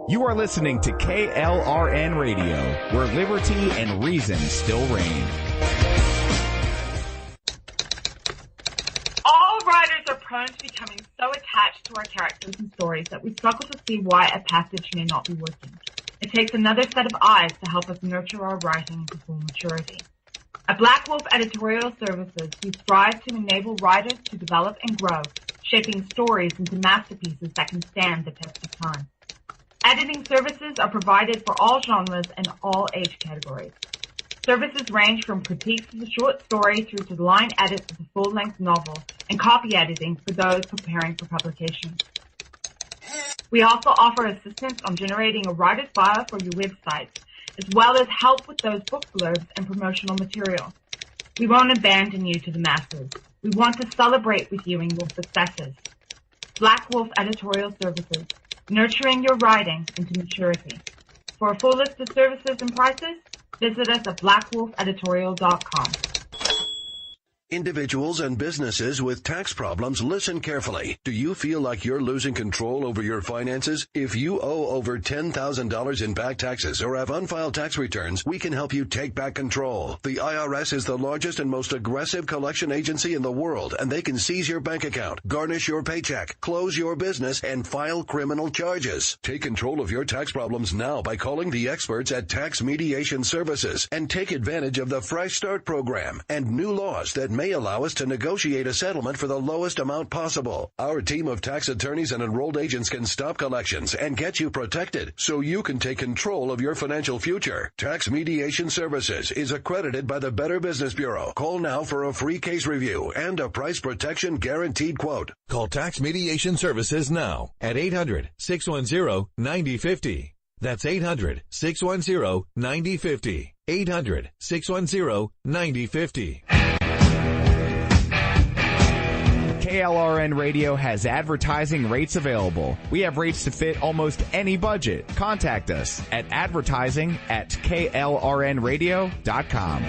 You are listening to KLRN Radio, where liberty and reason still reign. All writers are prone to becoming so attached to our characters and stories that we struggle to see why a passage may not be working. It takes another set of eyes to help us nurture our writing to full maturity. At Black Wolf Editorial Services, we strive to enable writers to develop and grow, shaping stories into masterpieces that can stand the test of time. Editing services are provided for all genres and all age categories. Services range from critiques of the short story through to line edits of the full-length novel and copy editing for those preparing for publication. We also offer assistance on generating a writer's bio for your websites, as well as help with those book blurbs and promotional material. We won't abandon you to the masses. We want to celebrate with you in your successes. Black Wolf Editorial Services, nurturing your writing into maturity. For a full list of services and prices, visit us at blackwolfeditorial.com. Individuals and businesses with tax problems, listen carefully. Do you feel like you're losing control over your finances? If you owe over $10,000 in back taxes or have unfiled tax returns, we can help you take back control. The IRS is the largest and most aggressive collection agency in the world, and they can seize your bank account, garnish your paycheck, close your business, and file criminal charges. Take control of your tax problems now by calling the experts at Tax Mediation Services and take advantage of the Fresh Start program and new laws that may allow us to negotiate a settlement for the lowest amount possible. Our team of tax attorneys and enrolled agents can stop collections and get you protected so you can take control of your financial future. Tax Mediation Services is accredited by the Better Business Bureau. Call now for a free case review and a price protection guaranteed quote. Call Tax Mediation Services now at 800-610-9050. That's 800-610-9050. 800-610-9050. KLRN Radio has advertising rates available. We have rates to fit almost any budget. Contact us at advertising@klrnradio.com.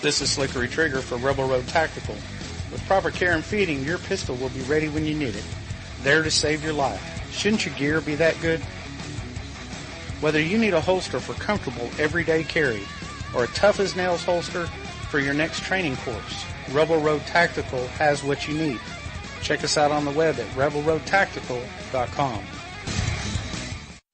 This is Slickery Trigger for Rebel Road Tactical. With proper care and feeding, your pistol will be ready when you need it, there to save your life. Shouldn't your gear be that good? Whether you need a holster for comfortable everyday carry or a tough-as-nails holster for your next training course, Rebel Road Tactical has what you need. Check us out on the web at rebelroadtactical.com.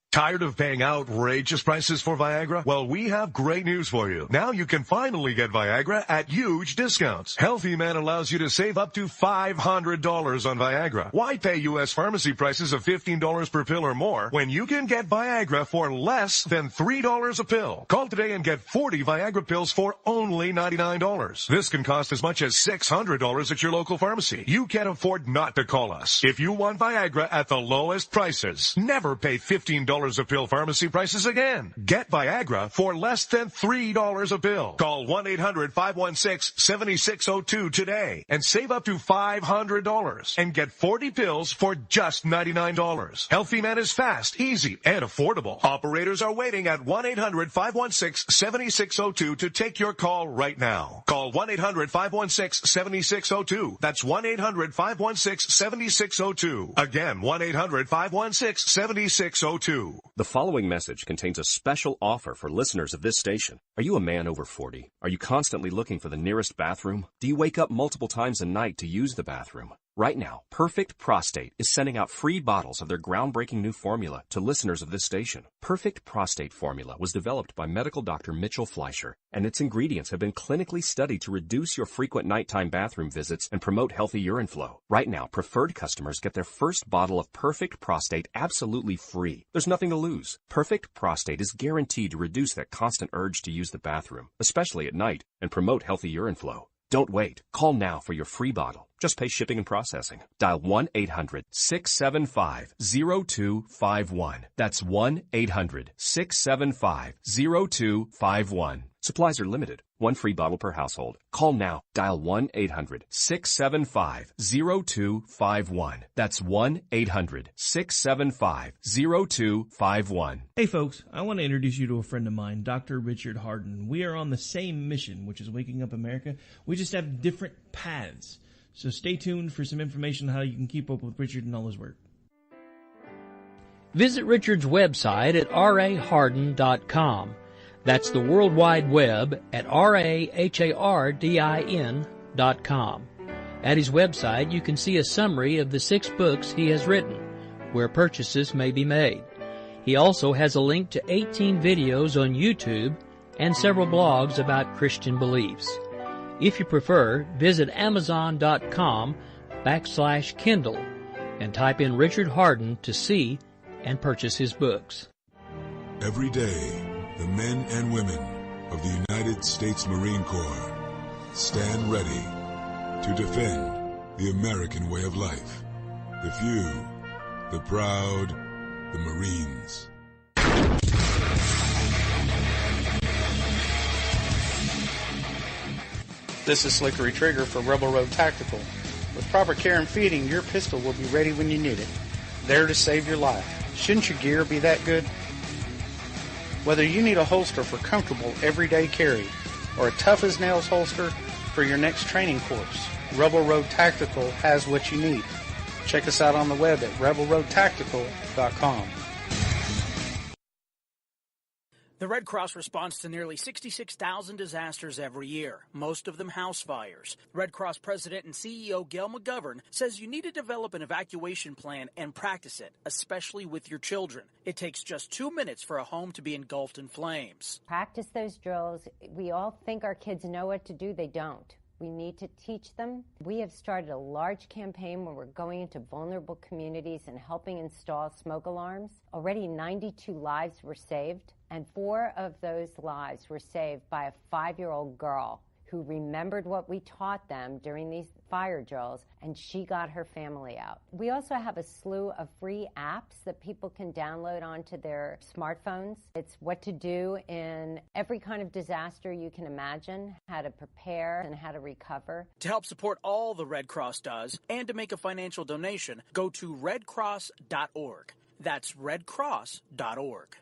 Tired of paying outrageous prices for Viagra? Well, we have great news for you. Now you can finally get Viagra at huge discounts. Healthy Man allows you to save up to $500 on Viagra. Why pay U.S. pharmacy prices of $15 per pill or more when you can get Viagra for less than $3 a pill? Call today and get 40 Viagra pills for only $99. This can cost as much as $600 at your local pharmacy. You can't afford not to call us. If you want Viagra at the lowest prices, never pay $15 a pill pharmacy prices again. Get Viagra for less than $3 a pill. Call 1-800-516-7602 today and save up to $500 and get 40 pills for just $99. Healthy Man is fast, easy, and affordable. Operators are waiting at 1-800-516-7602 to take your call right now. Call 1-800-516-7602. That's 1-800-516-7602. Again, 1-800-516-7602. The following message contains a special offer for listeners of this station. Are you a man over 40? Are you constantly looking for the nearest bathroom? Do you wake up multiple times a night to use the bathroom? Right now, Perfect Prostate is sending out free bottles of their groundbreaking new formula to listeners of this station. Perfect Prostate formula was developed by medical doctor Mitchell Fleischer, and its ingredients have been clinically studied to reduce your frequent nighttime bathroom visits and promote healthy urine flow. Right now, preferred customers get their first bottle of Perfect Prostate absolutely free. There's nothing to lose. Perfect Prostate is guaranteed to reduce that constant urge to use the bathroom, especially at night, and promote healthy urine flow. Don't wait. Call now for your free bottle. Just pay shipping and processing. Dial 1-800-675-0251. That's 1-800-675-0251. Supplies are limited. One free bottle per household. Call now. Dial 1-800-675-0251. That's 1-800-675-0251. Hey folks, I want to introduce you to a friend of mine, Dr. Richard Harden. We are on the same mission, which is waking up America. We just have different paths. So stay tuned for some information on how you can keep up with Richard and all his work. Visit Richard's website at raharden.com. That's the World Wide Web at RAHARDIN.com. At his website, you can see a summary of the 6 books he has written, where purchases may be made. He also has a link to 18 videos on YouTube and several blogs about Christian beliefs. If you prefer, visit Amazon.com/Kindle and type in Richard Harden to see and purchase his books. Every day, the men and women of the United States Marine Corps stand ready to defend the American way of life. The few, the proud, the Marines. This is Slickery Trigger for Rebel Road Tactical. With proper care and feeding, your pistol will be ready when you need it. There to save your life. Shouldn't your gear be that good? Whether you need a holster for comfortable everyday carry or a tough-as-nails holster for your next training course, Rebel Road Tactical has what you need. Check us out on the web at rebelroadtactical.com. The Red Cross responds to nearly 66,000 disasters every year, most of them house fires. Red Cross President and CEO Gail McGovern says you need to develop an evacuation plan and practice it, especially with your children. It takes just 2 minutes for a home to be engulfed in flames. Practice those drills. We all think our kids know what to do. They don't. We need to teach them. We have started a large campaign where we're going into vulnerable communities and helping install smoke alarms. Already 92 lives were saved, and 4 of those lives were saved by a 5-year-old girl who remembered what we taught them during these fire drills, and she got her family out. We also have a slew of free apps that people can download onto their smartphones. It's what to do in every kind of disaster you can imagine, how to prepare and how to recover. To help support all the Red Cross does and to make a financial donation, go to redcross.org. That's redcross.org.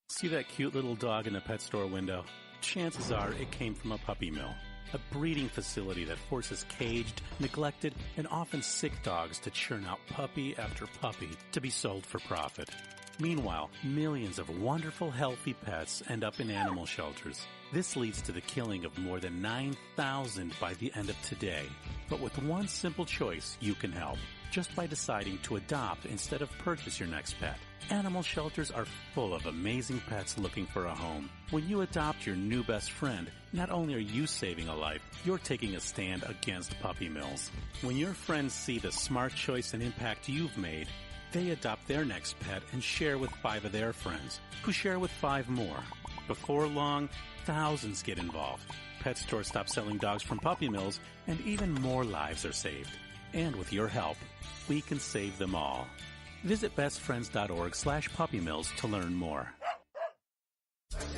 See that cute little dog in the pet store window? Chances are it came from a puppy mill. A breeding facility that forces caged, neglected, and often sick dogs to churn out puppy after puppy to be sold for profit. Meanwhile, millions of wonderful, healthy pets end up in animal shelters. This leads to the killing of more than 9,000 by the end of today. But with one simple choice, you can help. Just by deciding to adopt instead of purchase your next pet. Animal shelters are full of amazing pets looking for a home. When you adopt your new best friend, not only are you saving a life, you're taking a stand against puppy mills. When your friends see the smart choice and impact you've made, they adopt their next pet and share with 5 of their friends, who share with 5 more. Before long, thousands get involved. Pet stores stop selling dogs from puppy mills, and even more lives are saved. And with your help, we can save them all. Visit bestfriends.org/puppymills to learn more.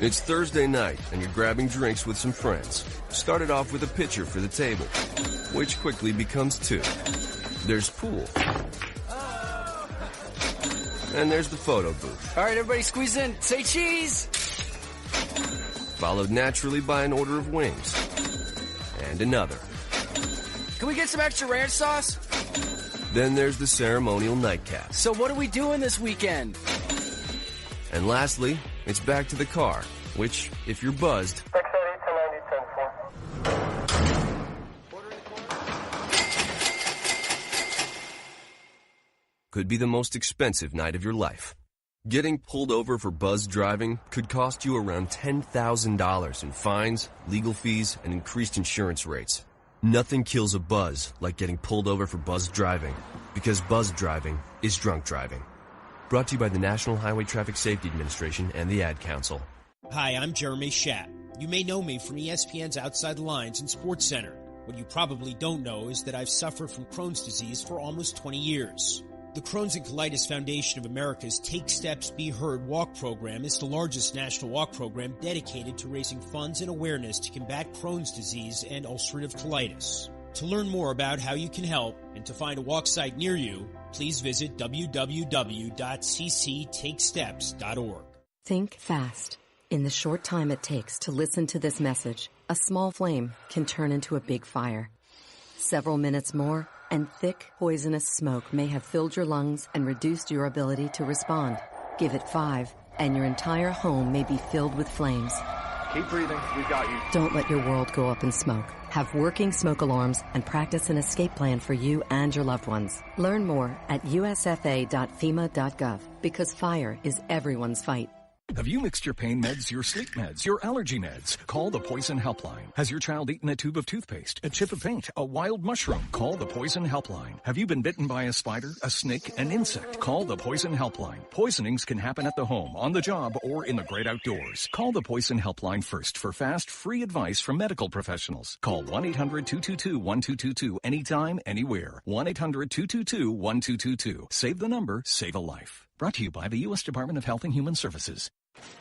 It's Thursday night, and you're grabbing drinks with some friends. Started off with a pitcher for the table, which quickly becomes 2. There's pool. And there's the photo booth. All right, everybody squeeze in. Say cheese! Followed naturally by an order of wings. And another. Can we get some extra ranch sauce? Then there's the ceremonial nightcap. So what are we doing this weekend? And lastly, it's back to the car, which, if you're buzzed, could be the most expensive night of your life. Getting pulled over for buzz driving could cost you around $10,000 in fines, legal fees, and increased insurance rates. Nothing kills a buzz like getting pulled over for buzz driving, because buzz driving is drunk driving. Brought to you by the National Highway Traffic Safety Administration and the Ad Council. Hi, I'm Jeremy Schaap. You may know me from ESPN's Outside the Lines and SportsCenter. What you probably don't know is that I've suffered from Crohn's disease for almost 20 years. The Crohn's and Colitis Foundation of America's Take Steps, Be Heard walk program is the largest national walk program dedicated to raising funds and awareness to combat Crohn's disease and ulcerative colitis. To learn more about how you can help and to find a walk site near you, please visit www.cctakesteps.org. Think fast. In the short time it takes to listen to this message, a small flame can turn into a big fire. Several minutes more, and thick, poisonous smoke may have filled your lungs and reduced your ability to respond. Give it 5, and your entire home may be filled with flames. Keep breathing. We've got you. Don't let your world go up in smoke. Have working smoke alarms and practice an escape plan for you and your loved ones. Learn more at usfa.fema.gov, because fire is everyone's fight. Have you mixed your pain meds, your sleep meds, your allergy meds? Call the Poison Helpline. Has your child eaten a tube of toothpaste, a chip of paint, a wild mushroom? Call the Poison Helpline. Have you been bitten by a spider, a snake, an insect? Call the Poison Helpline. Poisonings can happen at the home, on the job, or in the great outdoors. Call the Poison Helpline first for fast, free advice from medical professionals. Call 1-800-222-1222 anytime, anywhere. 1-800-222-1222. Save the number, save a life. Brought to you by the U.S. Department of Health and Human Services.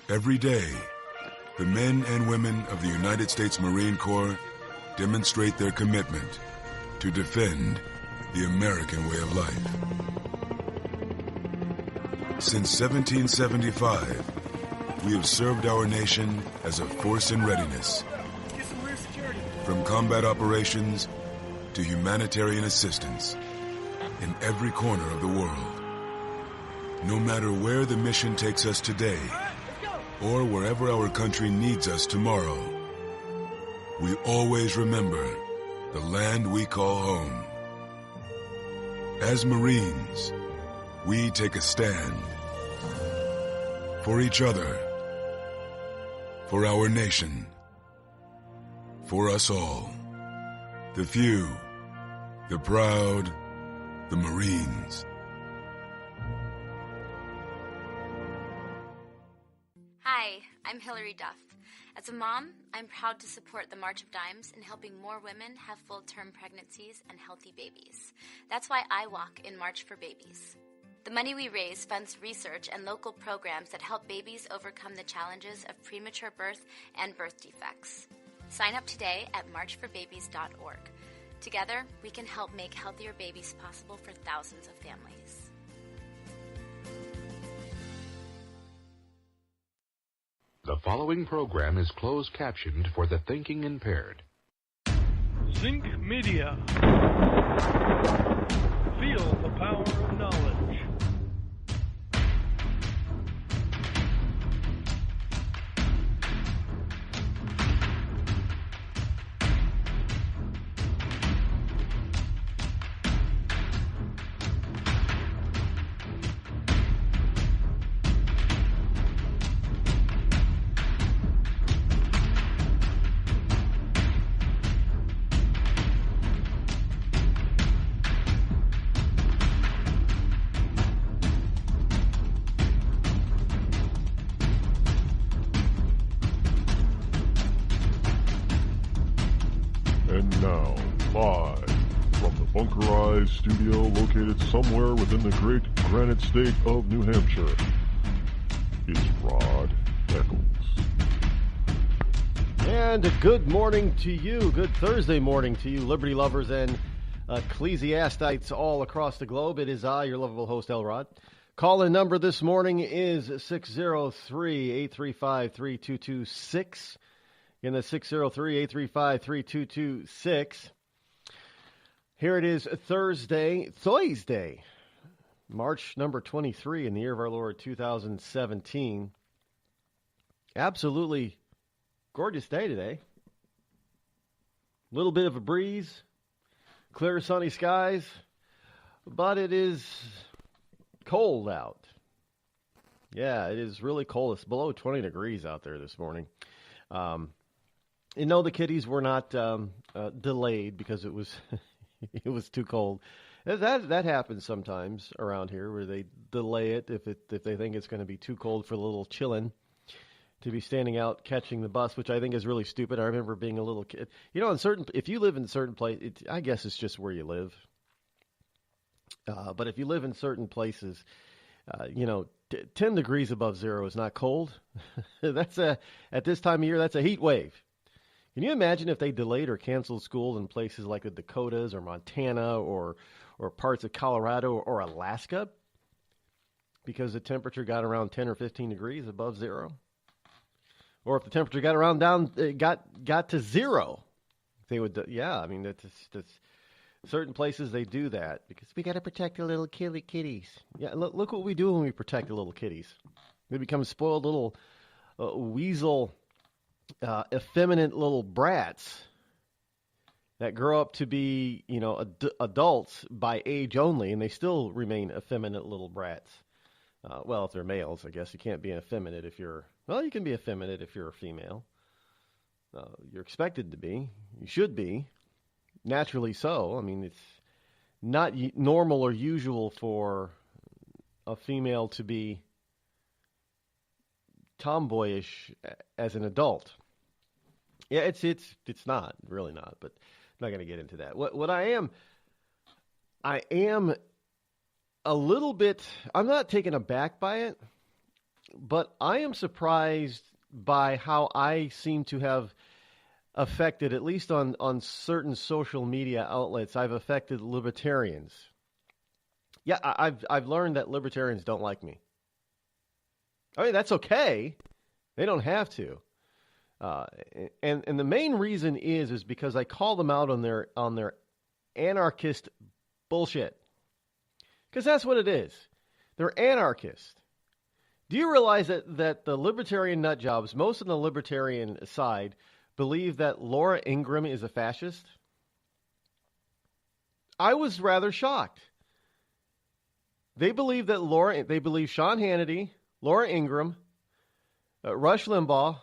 Every day, the men and women of the United States Marine Corps demonstrate their commitment to defend the American way of life. Since 1775, we have served our nation as a force in readiness. From combat operations to humanitarian assistance in every corner of the world. No matter where the mission takes us today, or wherever our country needs us tomorrow, we always remember the land we call home. As Marines, we take a stand for each other, for our nation, for us all. The few, the proud, the Marines. Hi, I'm Hillary Duff. As a mom, I'm proud to support the March of Dimes in helping more women have full-term pregnancies and healthy babies. That's why I walk in March for Babies. The money we raise funds research and local programs that help babies overcome the challenges of premature birth and birth defects. Sign up today at marchforbabies.org. Together, we can help make healthier babies possible for thousands of families. The following program is closed captioned for the thinking impaired. Zinc Media. Feel the power of knowledge. And now, live from the bunkerized studio located somewhere within the great granite state of New Hampshire, it's Rod Eccles. And good morning to you, good Thursday morning to you, liberty lovers and ecclesiastites all across the globe. It is I, your lovable host, Elrod. Call-in number this morning is 603-835-3226. In the 603-835-3226. Here it is, Thursday, March number 23 in the year of our Lord 2017. Absolutely gorgeous day today. Little bit of a breeze, clear sunny skies, but it is cold out. Yeah, it is really cold. It's below 20 degrees out there this morning. The kiddies were not delayed because it was it was too cold. That happens sometimes around here where they delay it if they think it's going to be too cold for a little chillin' to be standing out catching the bus, which I think is really stupid. I remember being a little kid. You know, if you live in certain places, I guess it's just where you live. But if you live in certain places, 10 degrees above zero is not cold. At this time of year, that's a heat wave. Can you imagine if they delayed or canceled school in places like the Dakotas or Montana or parts of Colorado or Alaska because the temperature got around 10 or 15 degrees above zero? Or if the temperature got to zero, they would. Yeah, I mean that's certain places they do that because we got to protect the little kitties. Yeah, look what we do when we protect the little kitties. They become spoiled little weasel, effeminate little brats that grow up to be adults by age only, and they still remain effeminate little brats. Well, if they're males, I guess you can't be an effeminate if you're. Well, you can be effeminate if you're a female. You're expected to be. You should be. Naturally so. I mean, it's not normal or usual for a female to be tomboyish as an adult. Yeah, it's not, really not, but I'm not going to get into that. What I am a little bit, I'm not taken aback by it, but I am surprised by how I seem to have affected, at least on certain social media outlets, I've affected libertarians. Yeah, I've learned that libertarians don't like me. I mean, that's okay. They don't have to. And the main reason is because I call them out on their anarchist bullshit. Because that's what it is. They're anarchists. Do you realize that the libertarian nut jobs, most of the libertarian side, believe that Laura Ingraham is a fascist? I was rather shocked. They believe Sean Hannity, Laura Ingraham, Rush Limbaugh,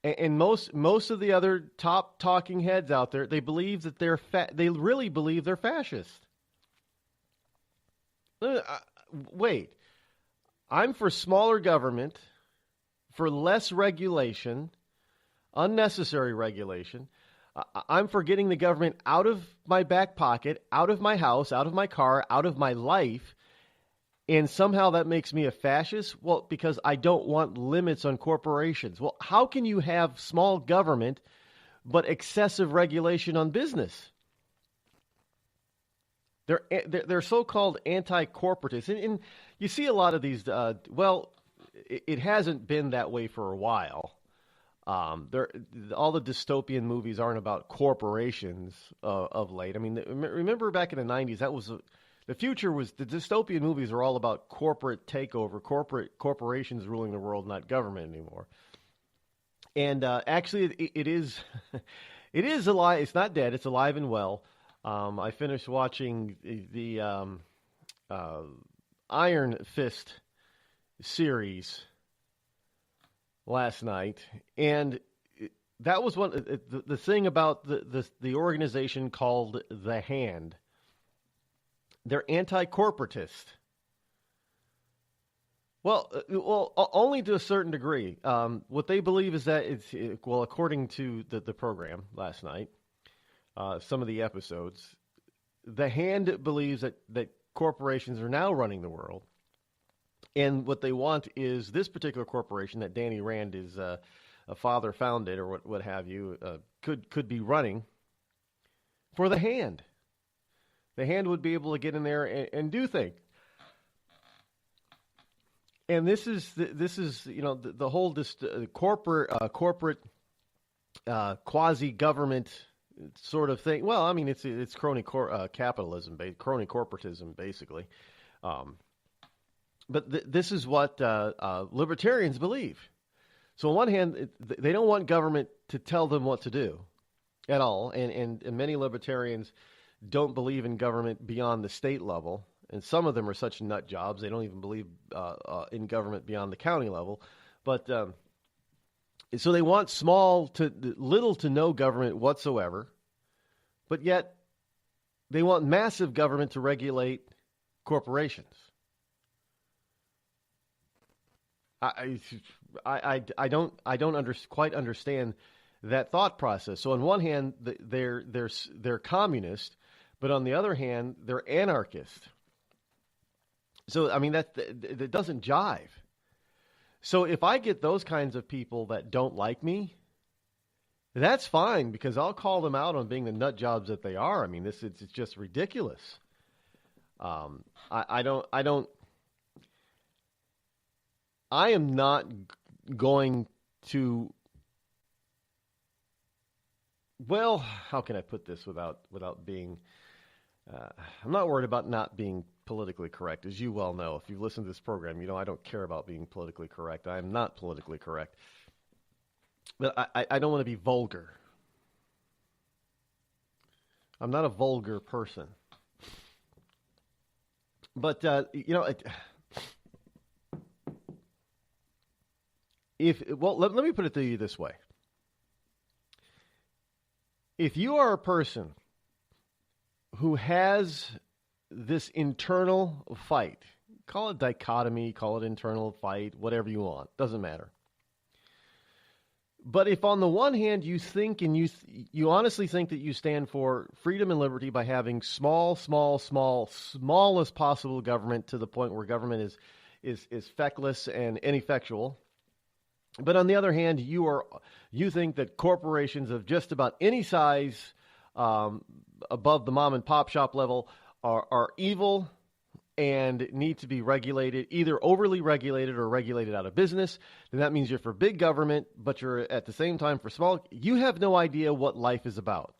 and most of the other top talking heads out there, they believe that they really believe they're fascist. Wait. I'm for smaller government, for less regulation, unnecessary regulation. I'm for getting the government out of my back pocket, out of my house, out of my car, out of my life, and somehow that makes me a fascist? Well, because I don't want limits on corporations. Well, how can you have small government but excessive regulation on business? They're so-called anti-corporatists. And you see a lot of these, it hasn't been that way for a while. All the dystopian movies aren't about corporations of late. I mean, remember back in the 90s, the future was, the dystopian movies were all about corporate takeover, corporations ruling the world, not government anymore. And actually, it is alive. It's not dead. It's alive and well. I finished watching the Iron Fist series last night, and that was the thing about the organization called The Hand. They're anti-corporatist. Well, only to a certain degree. What they believe is that according to the program last night, some of the episodes, The Hand believes that corporations are now running the world. And what they want is this particular corporation that Danny Rand is a father founded or what have you, could be running for The Hand. The Hand would be able to get in there and do things. And this is the whole corporate quasi-government sort of thing. Well, I mean, it's crony capitalism, crony corporatism, basically. But this is what libertarians believe. So on one hand, they don't want government to tell them what to do at all. And many libertarians don't believe in government beyond the state level. And some of them are such nut jobs, they don't even believe in government beyond the county level. But so they want little to no government whatsoever. But yet they want massive government to regulate corporations. I don't quite understand that thought process. So on one hand, they're communist, but on the other hand, they're anarchist. So I mean that doesn't jive. So if I get those kinds of people that don't like me, that's fine, because I'll call them out on being the nut jobs that they are. I mean, it's just ridiculous. I am not going to. Well, how can I put this without being? I'm not worried about not being politically correct, as you well know. If you've listened to this program, you know I don't care about being politically correct. I am not politically correct. But I don't want to be vulgar. I'm not a vulgar person. But, let me put it to you this way. If you are a person who has this internal fight, call it dichotomy, call it internal fight, whatever you want, doesn't matter. But if on the one hand you think and you honestly think that you stand for freedom and liberty by having smallest possible government to the point where government is feckless and ineffectual, but on the other hand you think that corporations of just about any size above the mom and pop shop level are evil and need to be regulated, either overly regulated or regulated out of business, then that means you're for big government, but you're at the same time for small. You have no idea what life is about.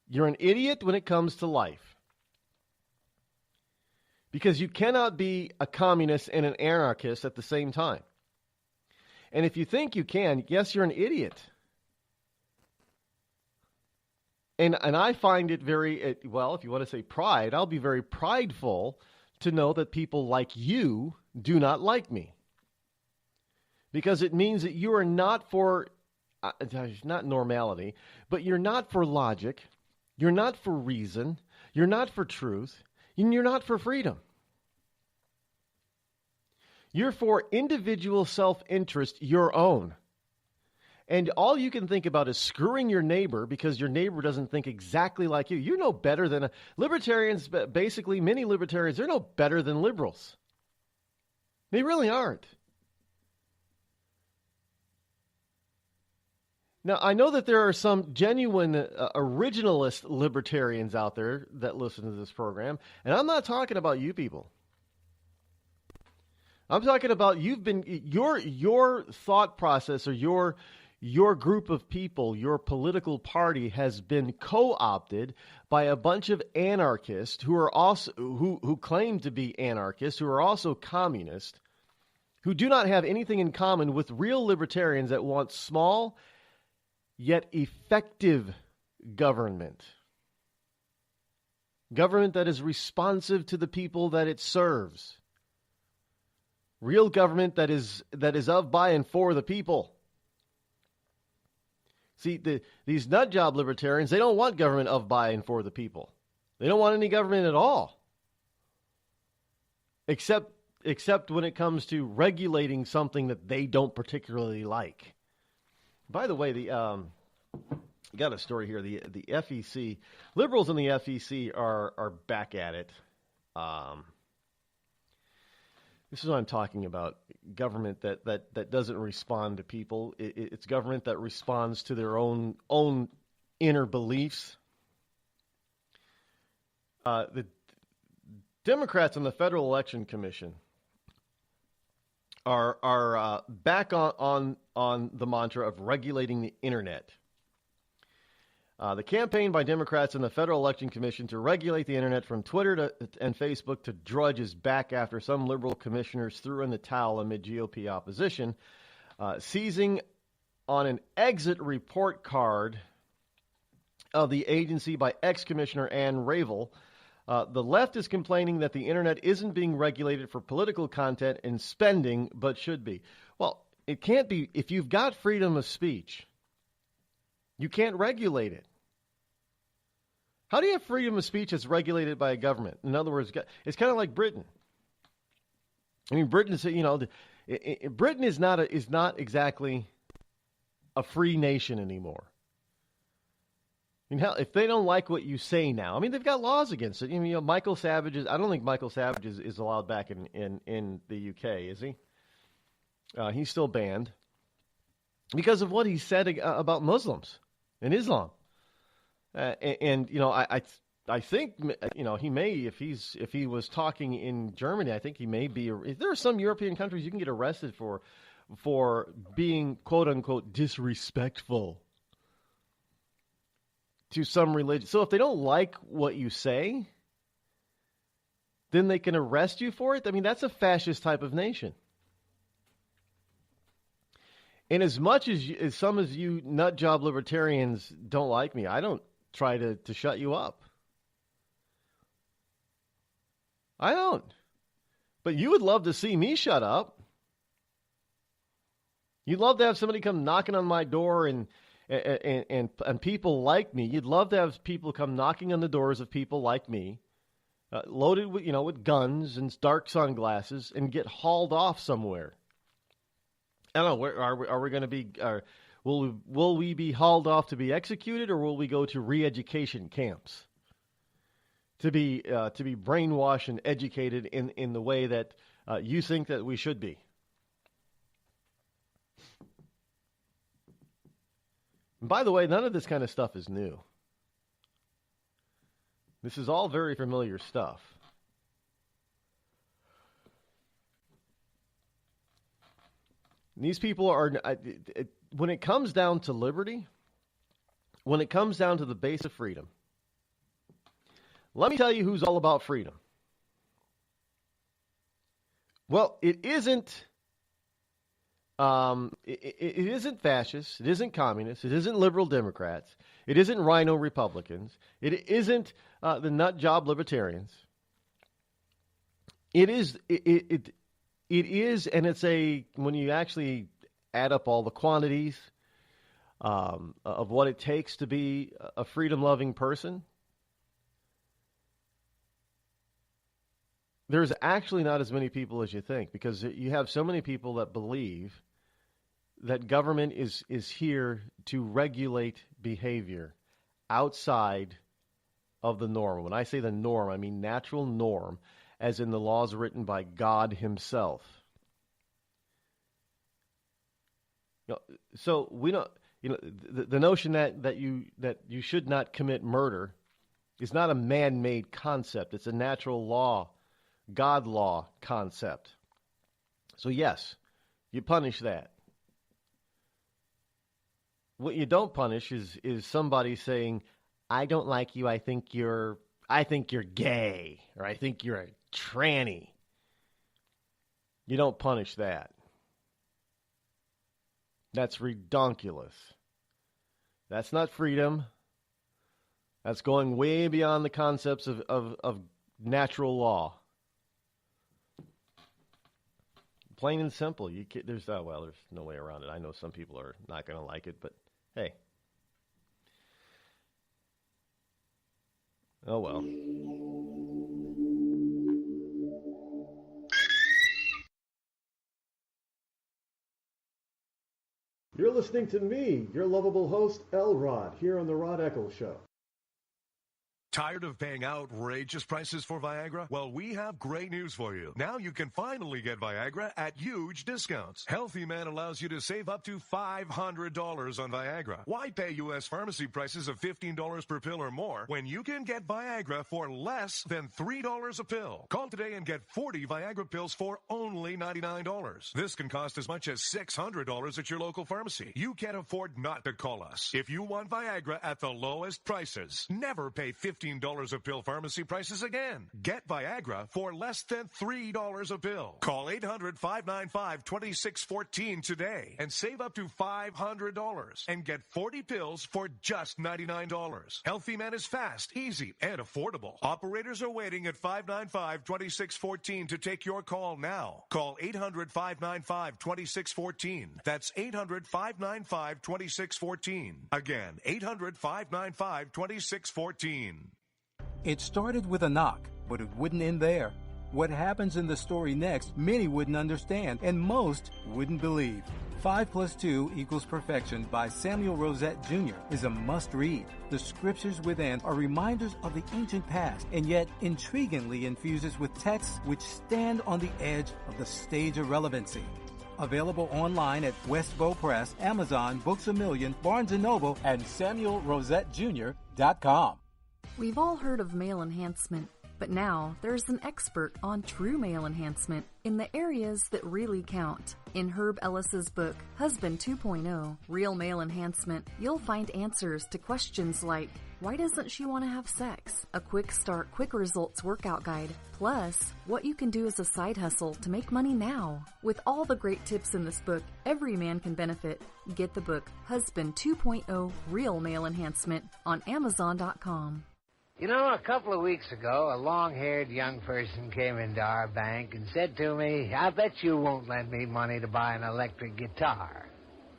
You're an idiot when it comes to life. Because you cannot be a communist and an anarchist at the same time. And if you think you can, yes, you're an idiot. And I find it very, well, if you want to say pride, I'll be very prideful to know that people like you do not like me. Because it means that you are not for, not normality, but you're not for logic, you're not for reason, you're not for truth, and you're not for freedom. You're for individual self-interest, your own. And all you can think about is screwing your neighbor because your neighbor doesn't think exactly like you. You're no better than libertarians. Basically, many libertarians, they're no better than liberals. They really aren't. Now, I know that there are some genuine originalist libertarians out there that listen to this program, and I'm not talking about you people. I'm talking about your thought process or your group of people, your political party has been co-opted by a bunch of anarchists who are also who claim to be anarchists, who are also communist, who do not have anything in common with real libertarians that want small yet effective government. Government that is responsive to the people that it serves. Real government that is of, by, and for the people. See, these nutjob libertarians, they don't want government of, by, and for the people. They don't want any government at all. Except when it comes to regulating something that they don't particularly like. By the way, got a story here. The FEC, liberals in the FEC are back at it. This is what I'm talking about. Government that doesn't respond to people. It's government that responds to their own inner beliefs. The Democrats on the Federal Election Commission are back on the mantra of regulating the internet. The campaign by Democrats in the Federal Election Commission to regulate the internet from Twitter and Facebook to Drudge is back after some liberal commissioners threw in the towel amid GOP opposition, seizing on an exit report card of the agency by ex-Commissioner Ann Ravel. The left is complaining that the internet isn't being regulated for political content and spending, but should be. Well, it can't be. If you've got freedom of speech, you can't regulate it. How do you have freedom of speech that's regulated by a government? In other words, it's kind of like Britain. I mean, Britain's, Britain is not exactly a free nation anymore. I mean, hell, if they don't like what you say now, I mean, they've got laws against it. Michael Savage I don't think Michael Savage is allowed back in the UK, is he? He's still banned because of what he said about Muslims and Islam. I think, he may, if he was talking in Germany, I think he may be. There are some European countries you can get arrested for being quote unquote disrespectful to some religion. So if they don't like what you say, then they can arrest you for it. I mean, that's a fascist type of nation. And as much as some of you nut job libertarians don't like me, I don't try to shut you up. I don't. But you would love to see me shut up. You'd love to have somebody come knocking on my door and people like me. You'd love to have people come knocking on the doors of people like me, loaded with guns and dark sunglasses, and get hauled off somewhere. I don't know. Where are we going to be? Will we be hauled off to be executed, or will we go to re-education camps to be brainwashed and educated in the way that you think that we should be? And by the way, none of this kind of stuff is new. This is all very familiar stuff. These people are, when it comes down to liberty, when it comes down to the base of freedom, let me tell you who's all about freedom. Well, it isn't. It isn't fascists. It isn't communists. It isn't liberal Democrats. It isn't rhino Republicans. It isn't the nut job libertarians. It is. It is, and it's when you actually add up all the quantities of what it takes to be a freedom-loving person, there's actually not as many people as you think, because you have so many people that believe that government is here to regulate behavior outside of the norm. When I say the norm, I mean natural norm, as in the laws written by God himself. So we don't, the notion that you should not commit murder is not a man-made concept. It's a natural law, God law concept. So yes, you punish that. What you don't punish is somebody saying, "I don't like you. I think you're gay, or I think you're a tranny." You don't punish that. That's redonkulous. That's not freedom. That's going way beyond the concepts of natural law. Plain and simple. There's no way around it. I know some people are not going to like it, but hey. Oh well. You're listening to me, your lovable host, Rod, here on the Rod Eccles Show. Tired of paying outrageous prices for Viagra? Well, we have great news for you. Now you can finally get Viagra at huge discounts. Healthy Man allows you to save up to $500 on Viagra. Why pay U.S. pharmacy prices of $15 per pill or more when you can get Viagra for less than $3 a pill? Call today and get 40 Viagra pills for only $99. This can cost as much as $600 at your local pharmacy. You can't afford not to call us. If you want Viagra at the lowest prices, never pay $15 a pill pharmacy prices again. Get Viagra for less than $3 a pill. Call 800-595-2614 today and save up to $500 and get 40 pills for just $99. Healthy Man is fast, easy, and affordable. Operators are waiting at 595-2614 to take your call now. Call 800-595-2614. That's 800-595-2614. Again, 800-595-2614. It started with a knock, but it wouldn't end there. What happens in the story next, many wouldn't understand, and most wouldn't believe. 5 + 2 = Perfection by Samuel Rosette Jr. is a must-read. The scriptures within are reminders of the ancient past, and yet intriguingly infuses with texts which stand on the edge of the stage of relevancy. Available online at Westbow Press, Amazon, Books A Million, Barnes & Noble, and SamuelRosetteJr.com. We've all heard of male enhancement, but now there's an expert on true male enhancement in the areas that really count. In Herb Ellis's book, Husband 2.0, Real Male Enhancement, you'll find answers to questions like, why doesn't she want to have sex? A quick start, quick results workout guide. Plus, what you can do as a side hustle to make money now. With all the great tips in this book, every man can benefit. Get the book, Husband 2.0, Real Male Enhancement, on Amazon.com. You know, a couple of weeks ago, a long-haired young person came into our bank and said to me, I bet you won't lend me money to buy an electric guitar.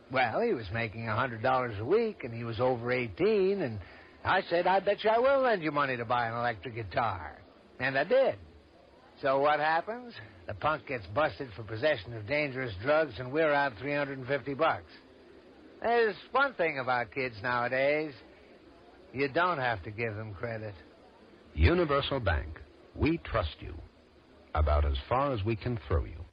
Well, he was making $100 a week, and he was over 18, and I said, I bet you I will lend you money to buy an electric guitar. And I did. So what happens? The punk gets busted for possession of dangerous drugs, and we're out $350. There's one thing about kids nowadays. You don't have to give them credit. Universal Bank. We trust you. About as far as we can throw you.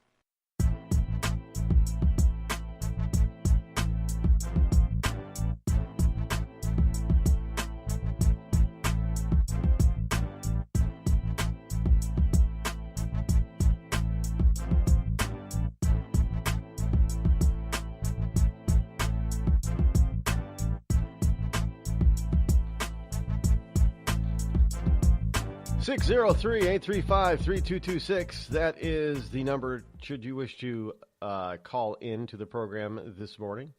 603-835-3226. That is the number should you wish to call in to the program this morning.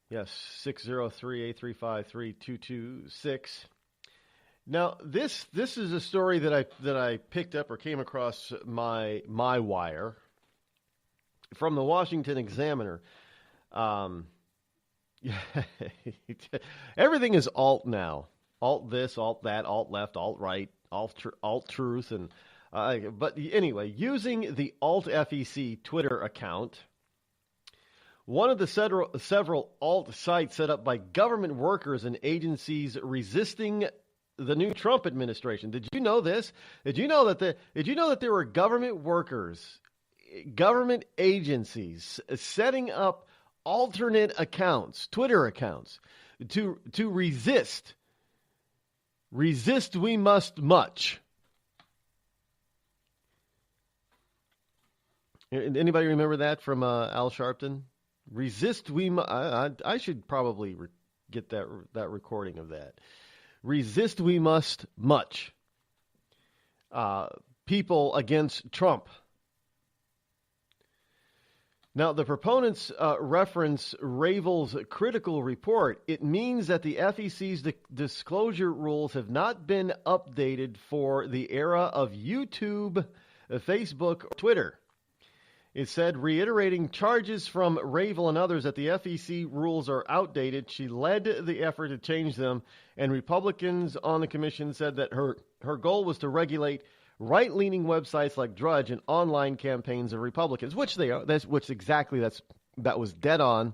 Yes, 603-835-3226. Now, this is a story that I picked up or came across my wire from the Washington Examiner. Everything is alt now. Alt this, alt that, alt left, alt right, alt truth, and but anyway, using the alt FEC Twitter account, one of the several alt sites set up by government workers and agencies resisting the new Trump administration. Did you know this? Did you know that there were government workers, government agencies setting up alternate accounts, Twitter accounts, to resist? Resist we must much. Anybody remember that from Al Sharpton? Resist we must. I should probably get that recording of that. Resist we must much. People against Trump. Now, the proponents reference Ravel's critical report. It means that the FEC's disclosure rules have not been updated for the era of YouTube, Facebook, or Twitter. It said, reiterating charges from Ravel and others that the FEC rules are outdated. She led the effort to change them, and Republicans on the commission said that her goal was to regulate right-leaning websites like Drudge and online campaigns of Republicans, which they are. That was dead on.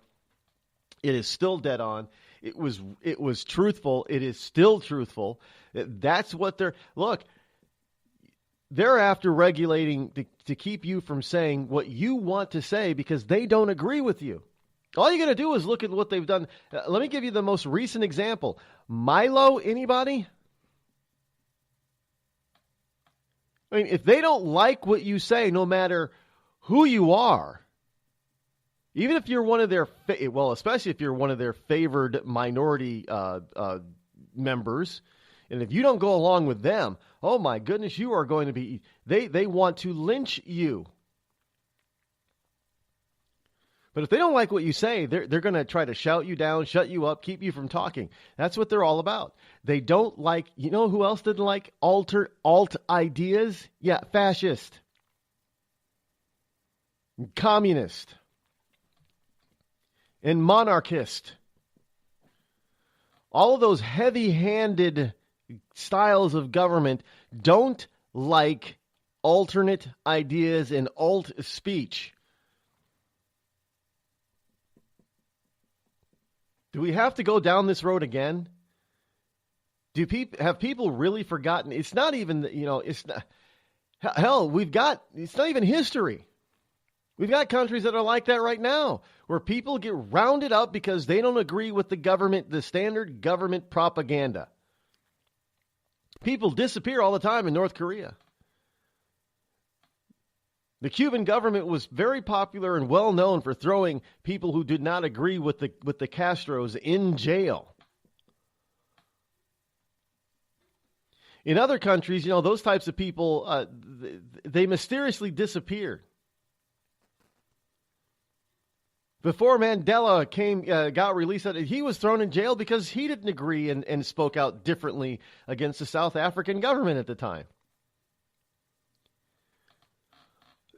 It is still dead on. It was truthful. It is still truthful. That's what they're after regulating to keep you from saying what you want to say because they don't agree with you. All you got to do is look at what they've done. Let me give you the most recent example. Milo, anybody? I mean, if they don't like what you say, no matter who you are, even if you're one of their, especially if you're one of their favored minority members, and if you don't go along with them, oh my goodness, you are going to be, they want to lynch you. But if they don't like what you say, they're going to try to shout you down, shut you up, keep you from talking. That's what they're all about. They don't like, you know who else didn't like alt ideas? Yeah, fascist, communist, and monarchist. All of those heavy-handed styles of government don't like alternate ideas and alt speech. Do we have to go down this road again? Have people really forgotten? It's not even, it's not, hell, it's not even history. We've got countries that are like that right now, where people get rounded up because they don't agree with the government, the standard government propaganda. People disappear all the time in North Korea. The Cuban government was very popular and well known for throwing people who did not agree with the Castros in jail. In other countries, those types of people, they mysteriously disappeared. Before Mandela got released, he was thrown in jail because he didn't agree and spoke out differently against the South African government at the time.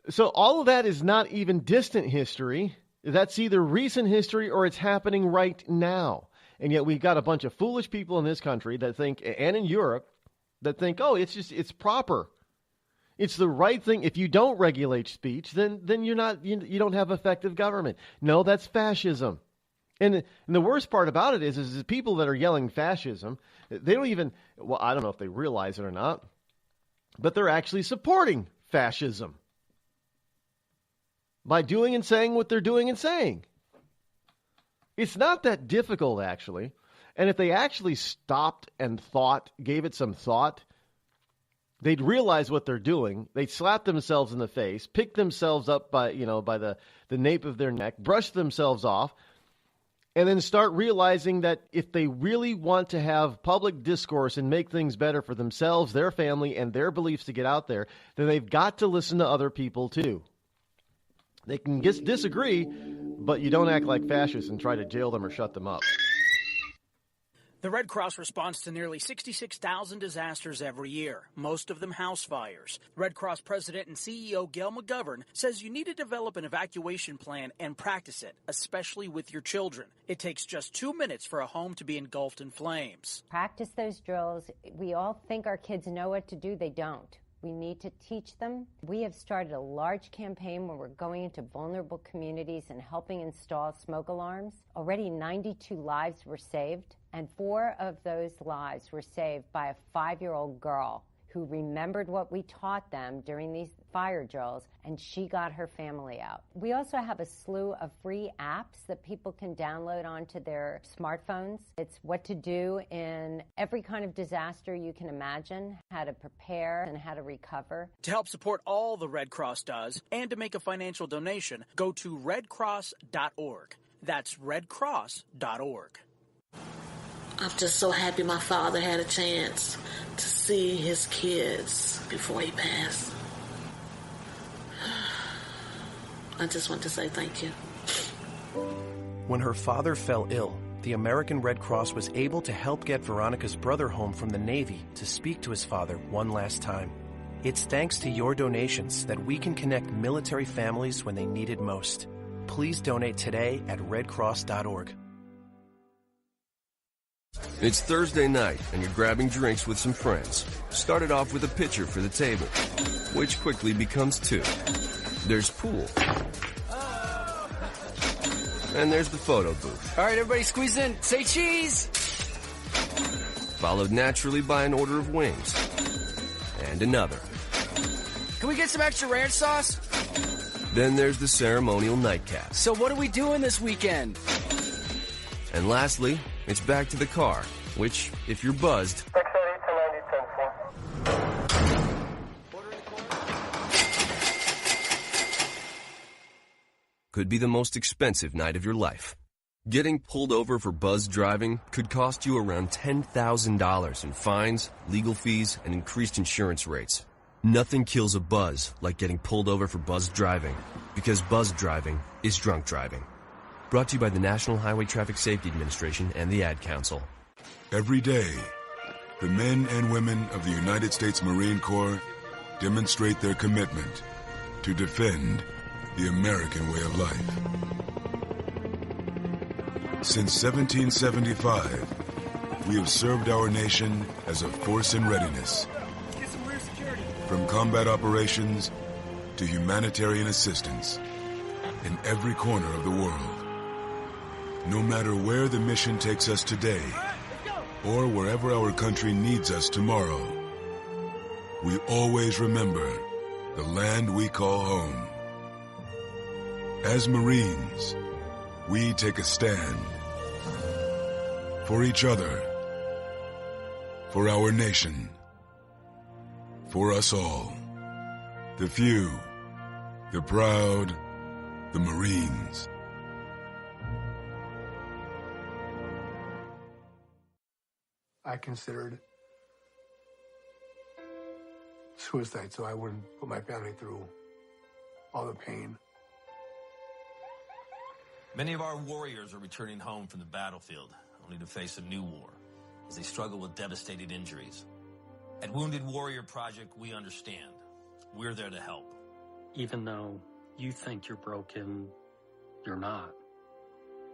So all of that is not even distant history. That's either recent history or it's happening right now. And yet we've got a bunch of foolish people in this country that think, and in Europe, that think, it's proper. It's the right thing. If you don't regulate speech, then you don't have effective government. No, that's fascism. And the worst part about it is the people that are yelling fascism, they don't even, I don't know if they realize it or not, but they're actually supporting fascism by doing and saying what they're doing and saying. It's not that difficult, actually. And if they actually stopped and gave it some thought, they'd realize what they're doing. They'd slap themselves in the face, pick themselves up by the nape of their neck, brush themselves off, and then start realizing that if they really want to have public discourse and make things better for themselves, their family, and their beliefs to get out there, then they've got to listen to other people too. They can disagree, but you don't act like fascists and try to jail them or shut them up. The Red Cross responds to nearly 66,000 disasters every year, most of them house fires. Red Cross President and CEO Gail McGovern says you need to develop an evacuation plan and practice it, especially with your children. It takes just 2 minutes for a home to be engulfed in flames. Practice those drills. We all think our kids know what to do. They don't. We need to teach them. We have started a large campaign where we're going into vulnerable communities and helping install smoke alarms. Already 92 lives were saved, and 4 of those lives were saved by a 5-year-old girl who remembered what we taught them during these fire drills, and she got her family out. We also have a slew of free apps that people can download onto their smartphones. It's what to do in every kind of disaster you can imagine, how to prepare and how to recover. To help support all the Red Cross does and to make a financial donation, go to redcross.org. That's redcross.org. I'm just so happy my father had a chance to see his kids before he passed. I just want to say thank you. When her father fell ill, the American Red Cross was able to help get Veronica's brother home from the Navy to speak to his father one last time. It's thanks to your donations that we can connect military families when they need it most. Please donate today at redcross.org. It's Thursday night, and you're grabbing drinks with some friends. Started off with a pitcher for the table, which quickly becomes 2. There's pool. And there's the photo booth. All right, everybody squeeze in. Say cheese! Followed naturally by an order of wings. And another. Can we get some extra ranch sauce? Then there's the ceremonial nightcap. So what are we doing this weekend? And lastly, it's back to the car, which, if you're buzzed, could be the most expensive night of your life. Getting pulled over for buzz driving could cost you around $10,000 in fines, legal fees, and increased insurance rates. Nothing kills a buzz like getting pulled over for buzz driving, because buzz driving is drunk driving. Brought to you by the National Highway Traffic Safety Administration and the Ad Council. Every day, the men and women of the United States Marine Corps demonstrate their commitment to defend the American way of life. Since 1775, we have served our nation as a force in readiness. From combat operations to humanitarian assistance in every corner of the world. No matter where the mission takes us today or wherever our country needs us tomorrow, we always remember the land we call home. As Marines, we take a stand for each other, for our nation, for us all. The few, the proud, the Marines. I considered suicide so I wouldn't put my family through all the pain. Many of our warriors are returning home from the battlefield, only to face a new war as they struggle with devastating injuries. At Wounded Warrior Project, we understand. We're there to help. Even though you think you're broken, you're not.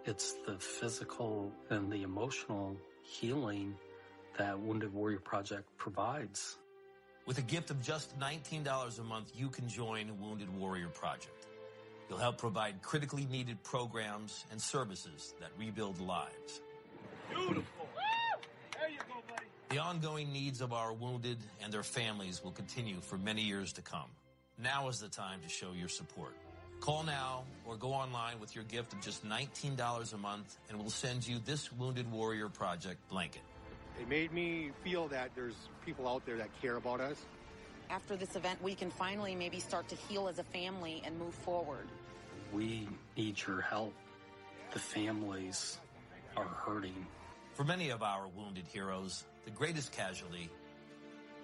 It's the physical and the emotional healing that Wounded Warrior Project provides. With a gift of just $19 a month, you can join Wounded Warrior Project. You'll help provide critically needed programs and services that rebuild lives. Beautiful. There you go, buddy. The ongoing needs of our wounded and their families will continue for many years to come. Now is the time to show your support. Call now or go online with your gift of just $19 a month and we'll send you this Wounded Warrior Project blanket. It made me feel that there's people out there that care about us. After this event, we can finally maybe start to heal as a family and move forward. We need your help. The families are hurting. For many of our wounded heroes, the greatest casualty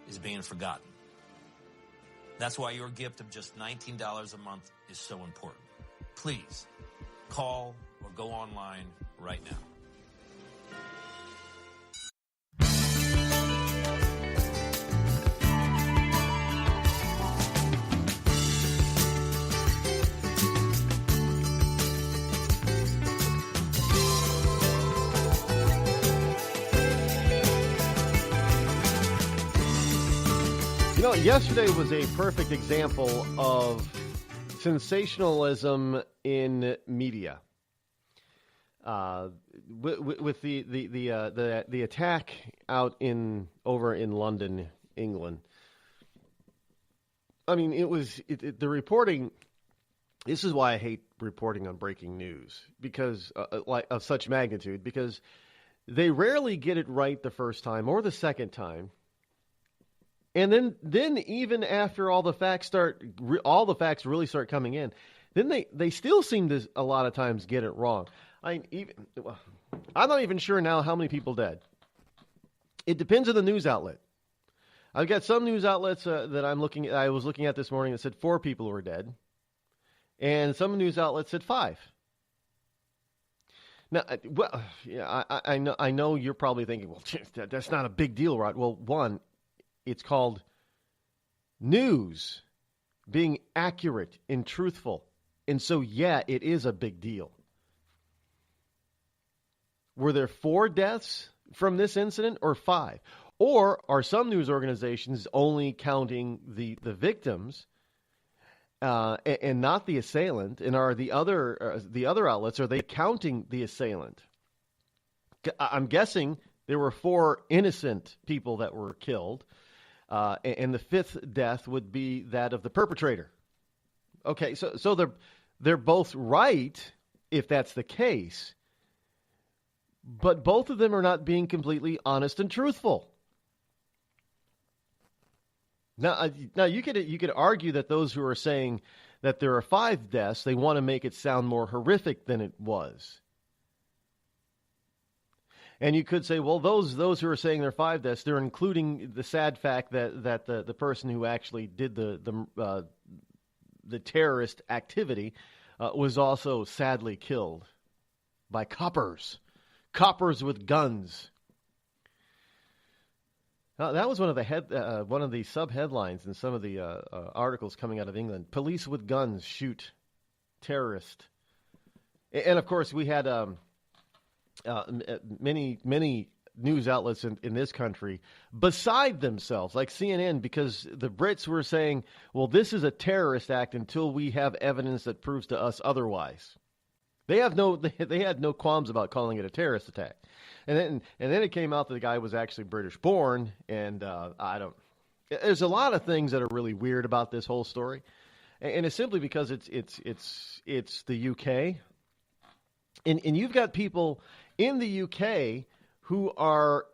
is being forgotten. That's why your gift of just $19 a month is so important. Please, call or go online right now. You know, yesterday was a perfect example of sensationalism in media. With the attack over in London, England. I mean, the reporting. This is why I hate reporting on breaking news because of such magnitude, because they rarely get it right the first time or the second time. And then even after all the facts really start coming in, then they still seem to a lot of times get it wrong. I'm not even sure now how many people dead. It depends on the news outlet. I've got some news outlets that I was looking at this morning that said 4 people were dead, and some news outlets said 5. Now, I know you're probably thinking, well, that's not a big deal, Rod. Well, one. It's called news, being accurate and truthful. And so, yeah, it is a big deal. Were there 4 deaths from this incident or 5? Or are some news organizations only counting the victims and not the assailant? And are the other outlets, are they counting the assailant? I'm guessing there were 4 innocent people that were killed. And the 5th death would be that of the perpetrator. Okay, so they're both right if that's the case, but both of them are not being completely honest and truthful. Now you could argue that those who are saying that there are 5 deaths, they want to make it sound more horrific than it was. And you could say, well, those who are saying there are 5 deaths, they're including the sad fact that the person who actually did the terrorist activity was also sadly killed by coppers with guns. That was one of the sub headlines in some of the articles coming out of England. Police with guns shoot terrorist, and of course we had. Many news outlets in this country beside themselves, like CNN, because the Brits were saying, well, this is a terrorist act until we have evidence that proves to us otherwise. They had no qualms about calling it a terrorist attack. And then it came out that the guy was actually British born, and there's a lot of things that are really weird about this whole story. And it's simply because it's the UK. And you've got people in the UK who are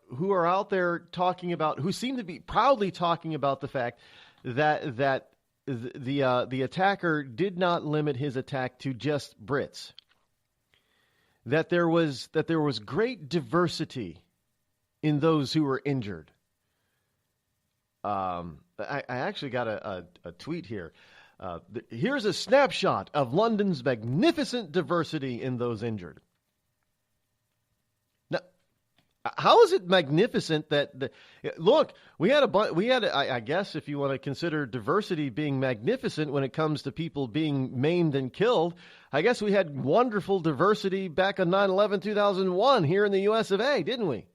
out there talking about, who seem to be proudly talking about the fact that the attacker did not limit his attack to just Brits. That there was great diversity in those who were injured. I actually got a tweet here. Here's a snapshot of London's magnificent diversity in those injured. Now, how is it magnificent that look? I guess if you want to consider diversity being magnificent when it comes to people being maimed and killed, I guess we had wonderful diversity back on 9/11/2001 here in the U.S. of A., didn't we?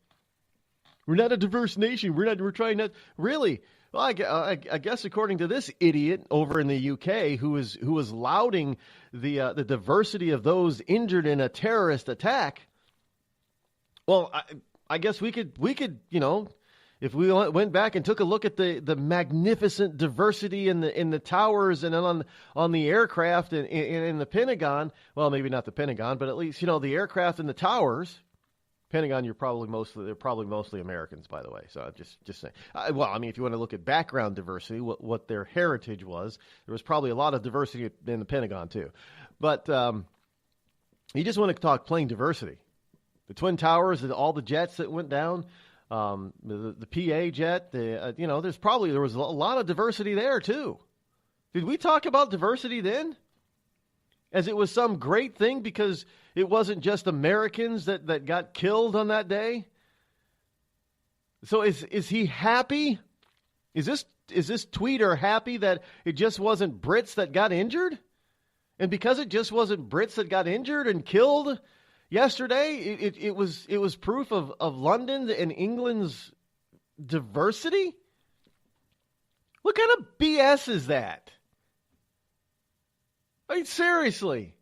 We're not a diverse nation. We're trying not really. Well, I guess according to this idiot over in the UK who was lauding the diversity of those injured in a terrorist attack. Well, I guess we could if we went back and took a look at the magnificent diversity in the towers and on the aircraft and in the Pentagon. Well, maybe not the Pentagon, but at least the aircraft and the towers. Pentagon, they're probably mostly Americans, by the way. So just saying. If you want to look at background diversity, what their heritage was, there was probably a lot of diversity in the Pentagon too. But you just want to talk plain diversity. The Twin Towers, all the jets that went down, the PA jet. There was a lot of diversity there too. Did we talk about diversity then? As it was some great thing because it wasn't just Americans that got killed on that day? So is he happy? Is this tweeter happy that it just wasn't Brits that got injured? And because it just wasn't Brits that got injured and killed yesterday, it was proof of London and England's diversity? What kind of BS is that? I mean, seriously.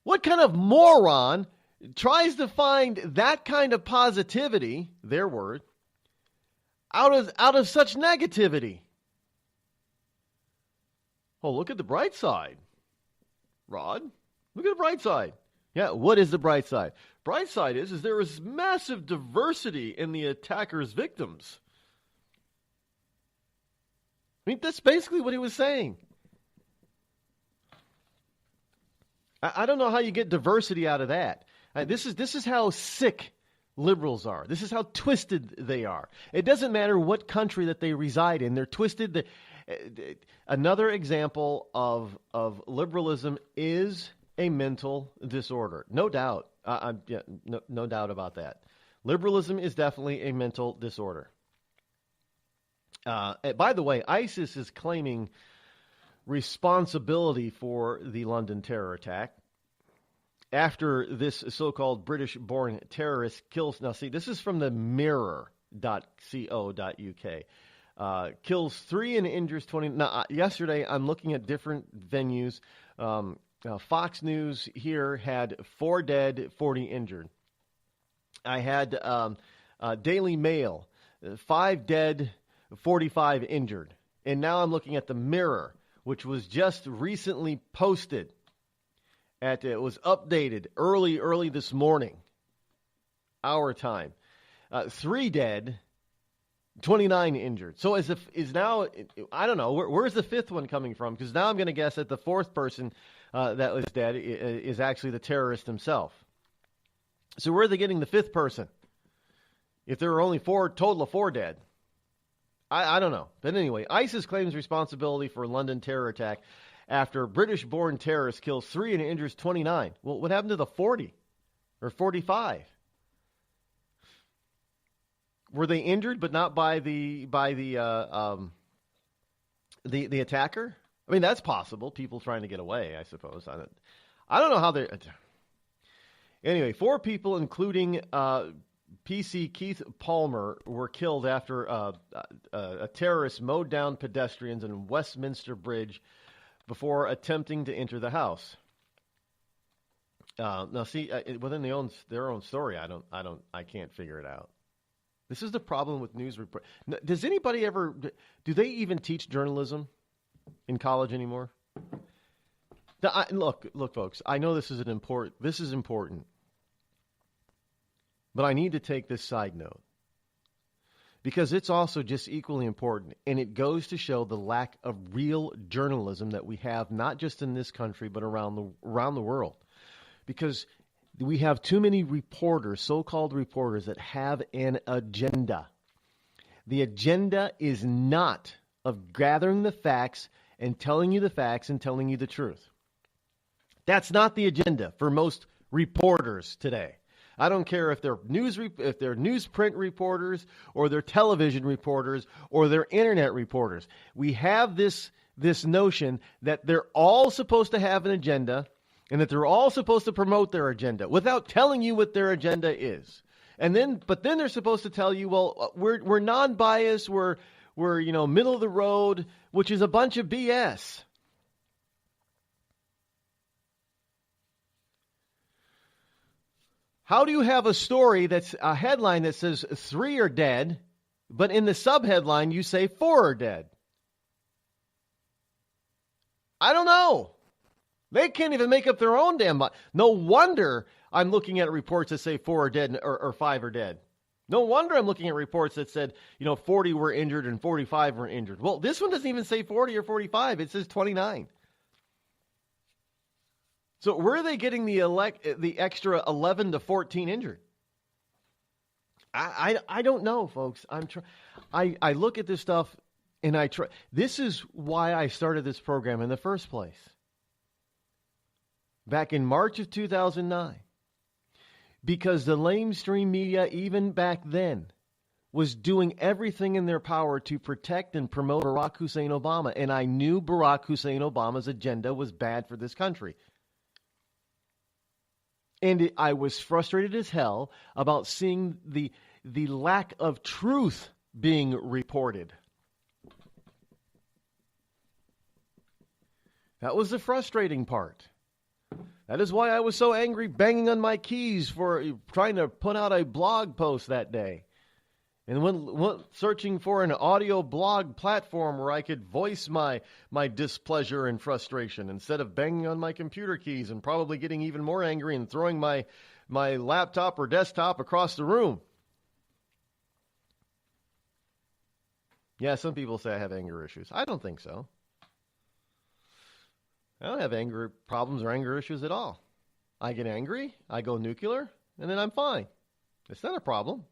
What kind of moron tries to find that kind of positivity, their word, out of such negativity? Oh, look at the bright side, Rod. Look at the bright side. Yeah, what is the bright side? Bright side is there was massive diversity in the attacker's victims. I mean, that's basically what he was saying. I don't know how you get diversity out of that. This is how sick liberals are. This is how twisted they are. It doesn't matter what country that they reside in. They're twisted. Another example of liberalism is a mental disorder. No doubt. No doubt about that. Liberalism is definitely a mental disorder. By the way, ISIS is claiming responsibility for the London terror attack after this so-called British-born terrorist kills. Now, see, this is from the mirror.co.uk. Kills 3 and injures 20. Now, yesterday, I'm looking at different venues. Fox News here had 4 dead, 40 injured. I had Daily Mail, 5 dead, 45 injured. And now I'm looking at the Mirror, which was just recently posted. It was updated early this morning, our time. 3 dead, 29 injured. So is now, I don't know, where's the 5th one coming from? Because now I'm going to guess that the 4th person that was dead is actually the terrorist himself. So where are they getting the 5th person? If there were only total of 4 dead. I don't know. But anyway, ISIS claims responsibility for London terror attack after British-born terrorist kills 3 and injures 29. Well, what happened to the 40 or 45? Were they injured but not by the attacker? I mean, that's possible. People trying to get away, I suppose. I don't know how they. Anyway, 4 people, including PC Keith Palmer, were killed after a terrorist mowed down pedestrians in Westminster Bridge before attempting to enter the house. Now, see, within their own story, I can't figure it out. This is the problem with news report. Does anybody ever? Do they even teach journalism in college anymore? Look, folks. I know this is important. This is important, but I need to take this side note because it's also just equally important, and it goes to show the lack of real journalism that we have, not just in this country but around the world. Because we have too many reporters, so-called reporters, that have an agenda. The agenda is not of gathering the facts and telling you the facts and telling you the truth. That's not the agenda for most reporters today. I don't care if they're newsprint reporters or they're television reporters or they're internet reporters. We have this notion that they're all supposed to have an agenda, and that they're all supposed to promote their agenda without telling you what their agenda is. But then they're supposed to tell you, well, we're non-biased, we're middle of the road, which is a bunch of BS. How do you have a story that's a headline that says 3 are dead, but in the subheadline you say 4 are dead? I don't know. They can't even make up their own damn mind. No wonder I'm looking at reports that say 4 are dead or 5 are dead. No wonder I'm looking at reports that said, 40 were injured and 45 were injured. Well, this one doesn't even say 40 or 45. It says 29. So where are they getting the extra 11 to 14 injured? I don't know, folks. I look at this stuff and I try. This is why I started this program in the first place. Back in March of 2009, because the lamestream media, even back then, was doing everything in their power to protect and promote Barack Hussein Obama. And I knew Barack Hussein Obama's agenda was bad for this country. And I was frustrated as hell about seeing the lack of truth being reported. That was the frustrating part. That is why I was so angry, banging on my keys for trying to put out a blog post that day. And when searching for an audio blog platform where I could voice my displeasure and frustration instead of banging on my computer keys and probably getting even more angry and throwing my laptop or desktop across the room. Yeah, some people say I have anger issues. I don't think so. I don't have anger problems or anger issues at all. I get angry, I go nuclear, and then I'm fine. It's not a problem.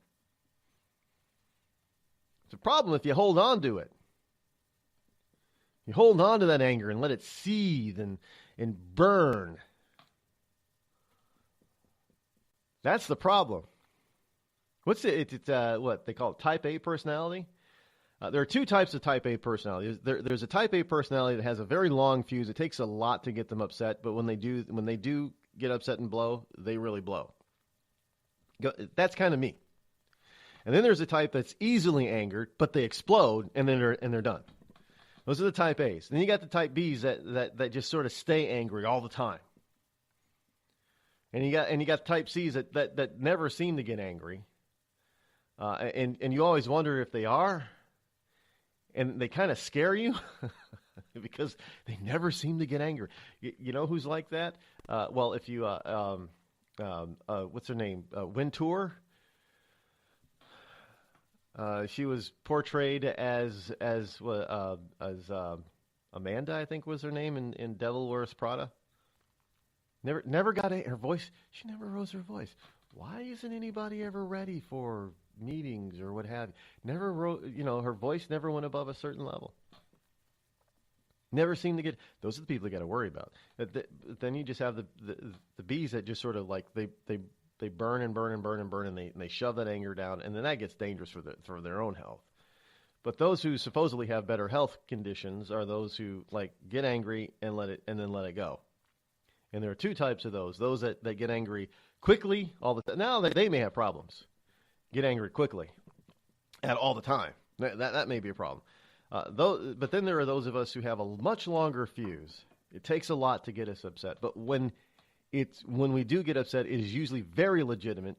It's a problem if you hold on to it. You hold on to that anger and let it seethe and burn. That's the problem. What they call it, type A personality? There are 2 types of type A personality. There's a type A personality that has a very long fuse. It takes a lot to get them upset, but when they do get upset and blow, they really blow. That's kind of me. And then there's a type that's easily angered, but they explode and then they're done. Those are the type A's. And then you got the type B's that just sort of stay angry all the time. And you got type C's that never seem to get angry. And you always wonder if they are. And they kind of scare you because they never seem to get angry. You know who's like that? Well, if you, what's her name? Wintour. She was portrayed as Amanda, I think was her name in Devil Wears Prada. Never got her voice. She never rose her voice. Why isn't anybody ever ready for meetings or what have you? Never wrote, her voice never went above a certain level. Never seemed to get. Those are the people you got to worry about. Then you just have the bees that just sort of like they burn and burn and burn and burn and they shove that anger down, and then that gets dangerous for their own health. But those who supposedly have better health conditions are those who get angry and then let it go. And there are 2 types of those that get angry quickly all the time. Now they may have problems. Get angry quickly and all the time. That may be a problem. But then there are those of us who have a much longer fuse. It takes a lot to get us upset. But when we do get upset, it is usually very legitimate,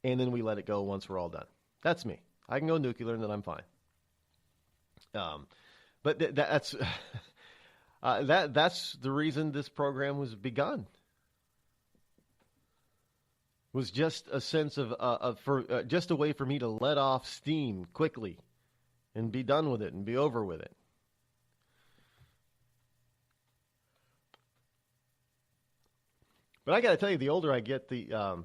and then we let it go once we're all done. That's me. I can go nuclear, and then I'm fine. But that's that's the reason this program was begun. Was just a sense of just a way for me to let off steam quickly and be done with it and be over with it. But I got to tell you, the older I get, the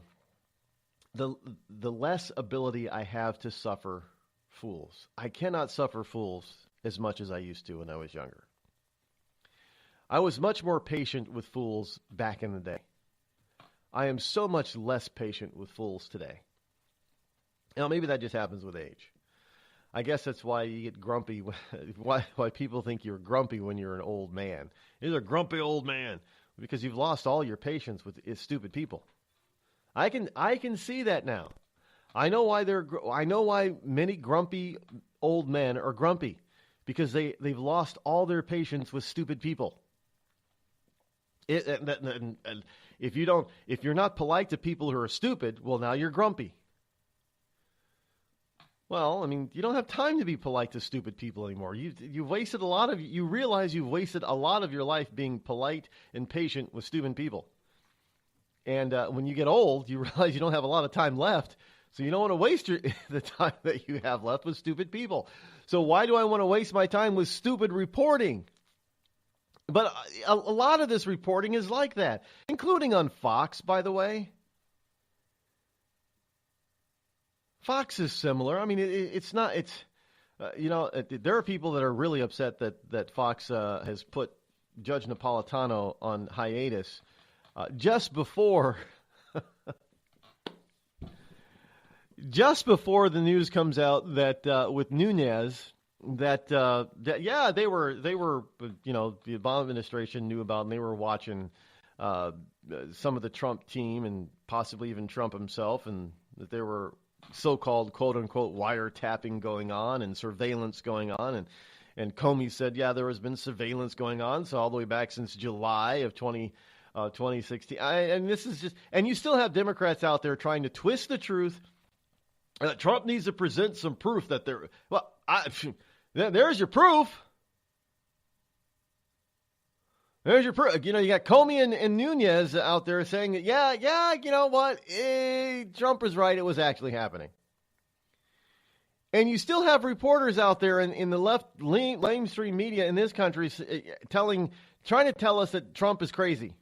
less ability I have to suffer fools. I cannot suffer fools as much as I used to when I was younger. I was much more patient with fools back in the day. I am so much less patient with fools today. Now, maybe that just happens with age. I guess that's why you get grumpy, why people think you're grumpy when you're an old man. You're a grumpy old man because you've lost all your patience with stupid people. I can see that now. I know why many grumpy old men are grumpy, because they've lost all their patience with stupid people. And if you're not polite to people who are stupid, well, now you're grumpy. Well, I mean, you don't have time to be polite to stupid people anymore. You realize you've wasted a lot of your life being polite and patient with stupid people. And when you get old, you realize you don't have a lot of time left, so you don't want to waste the time that you have left with stupid people. So why do I want to waste my time with stupid reporting? But a lot of this reporting is like that, including on Fox, by the way. Fox is similar. I mean, there are people that are really upset that Fox has put Judge Napolitano on hiatus just before the news comes out that with Nunes. That they were the Obama administration knew about, and they were watching some of the Trump team and possibly even Trump himself, and that there were so-called quote unquote wiretapping going on and surveillance going on, and Comey said there has been surveillance going on, so all the way back since July of 2016, and this is just, and you still have Democrats out there trying to twist the truth. Trump needs to present some proof that there's your proof. There's your proof. You got Comey and Nunes out there saying that, you know what? Trump was right. It was actually happening. And you still have reporters out there in the left mainstream media in this country trying to tell us that Trump is crazy.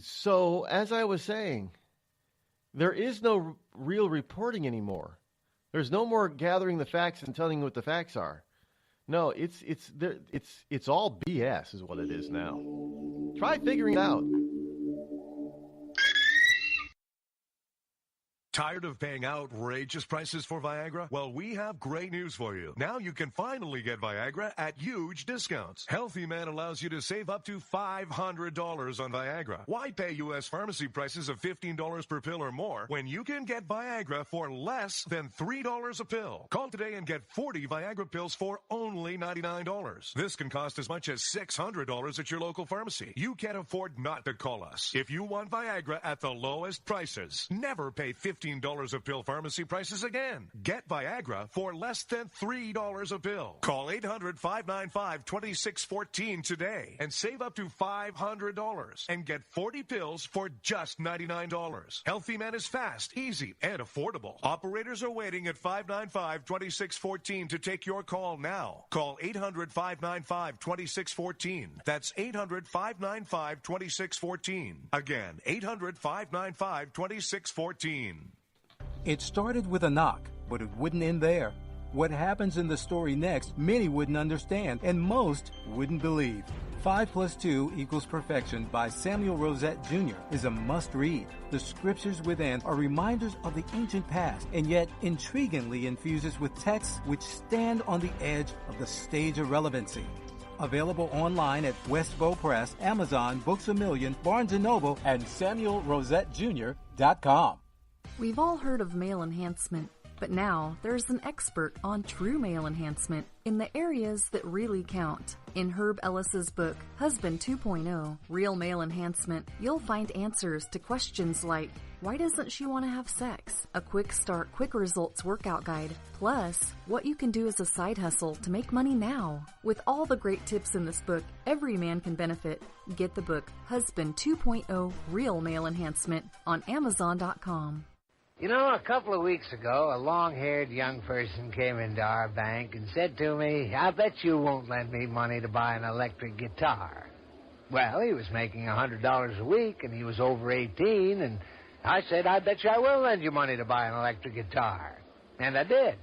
So, as I was saying, there is no real reporting anymore. There's no more gathering the facts and telling you what the facts are. No, it's all BS is what it is now. Try figuring it out. Tired of paying outrageous prices for Viagra? Well, we have great news for you. Now you can finally get Viagra at huge discounts. Healthy Man allows you to save up to $500 on Viagra. Why pay U.S. pharmacy prices of $15 per pill or more when you can get Viagra for less than $3 a pill? Call today and get 40 Viagra pills for only $99. This can cost as much as $600 at your local pharmacy. You can't afford not to call us. If you want Viagra at the lowest prices, never pay $15 a pill pharmacy prices again. Get Viagra for less than $3 a pill. Call 800-595-2614 today and save up to $500 and get 40 pills for just $99. Healthy Man is fast, easy, and affordable. Operators are waiting at 595-2614 to take your call now. Call 800-595-2614. That's 800-595-2614. Again, 800-595-2614. It started with a knock, but it wouldn't end there. What happens in the story next, many wouldn't understand, and most wouldn't believe. 5 + 2 = Perfection by Samuel Rosette Jr. is a must-read. The scriptures within are reminders of the ancient past, and yet intriguingly infuses with texts which stand on the edge of the stage of relevancy. Available online at Westbow Press, Amazon, Books A Million, Barnes & Noble, and SamuelRosetteJr.com. We've all heard of male enhancement, but now there's an expert on true male enhancement in the areas that really count. In Herb Ellis's book, Husband 2.0, Real Male Enhancement, you'll find answers to questions like, why doesn't she want to have sex? A quick start, quick results workout guide. Plus, what you can do as a side hustle to make money now. With all the great tips in this book, every man can benefit. Get the book, Husband 2.0, Real Male Enhancement, on Amazon.com. You know, a couple of weeks ago, a long-haired young person came into our bank and said to me, I bet you won't lend me money to buy an electric guitar. Well, he was making $100 a week, and he was over 18, and I said, I bet you I will lend you money to buy an electric guitar. And I did.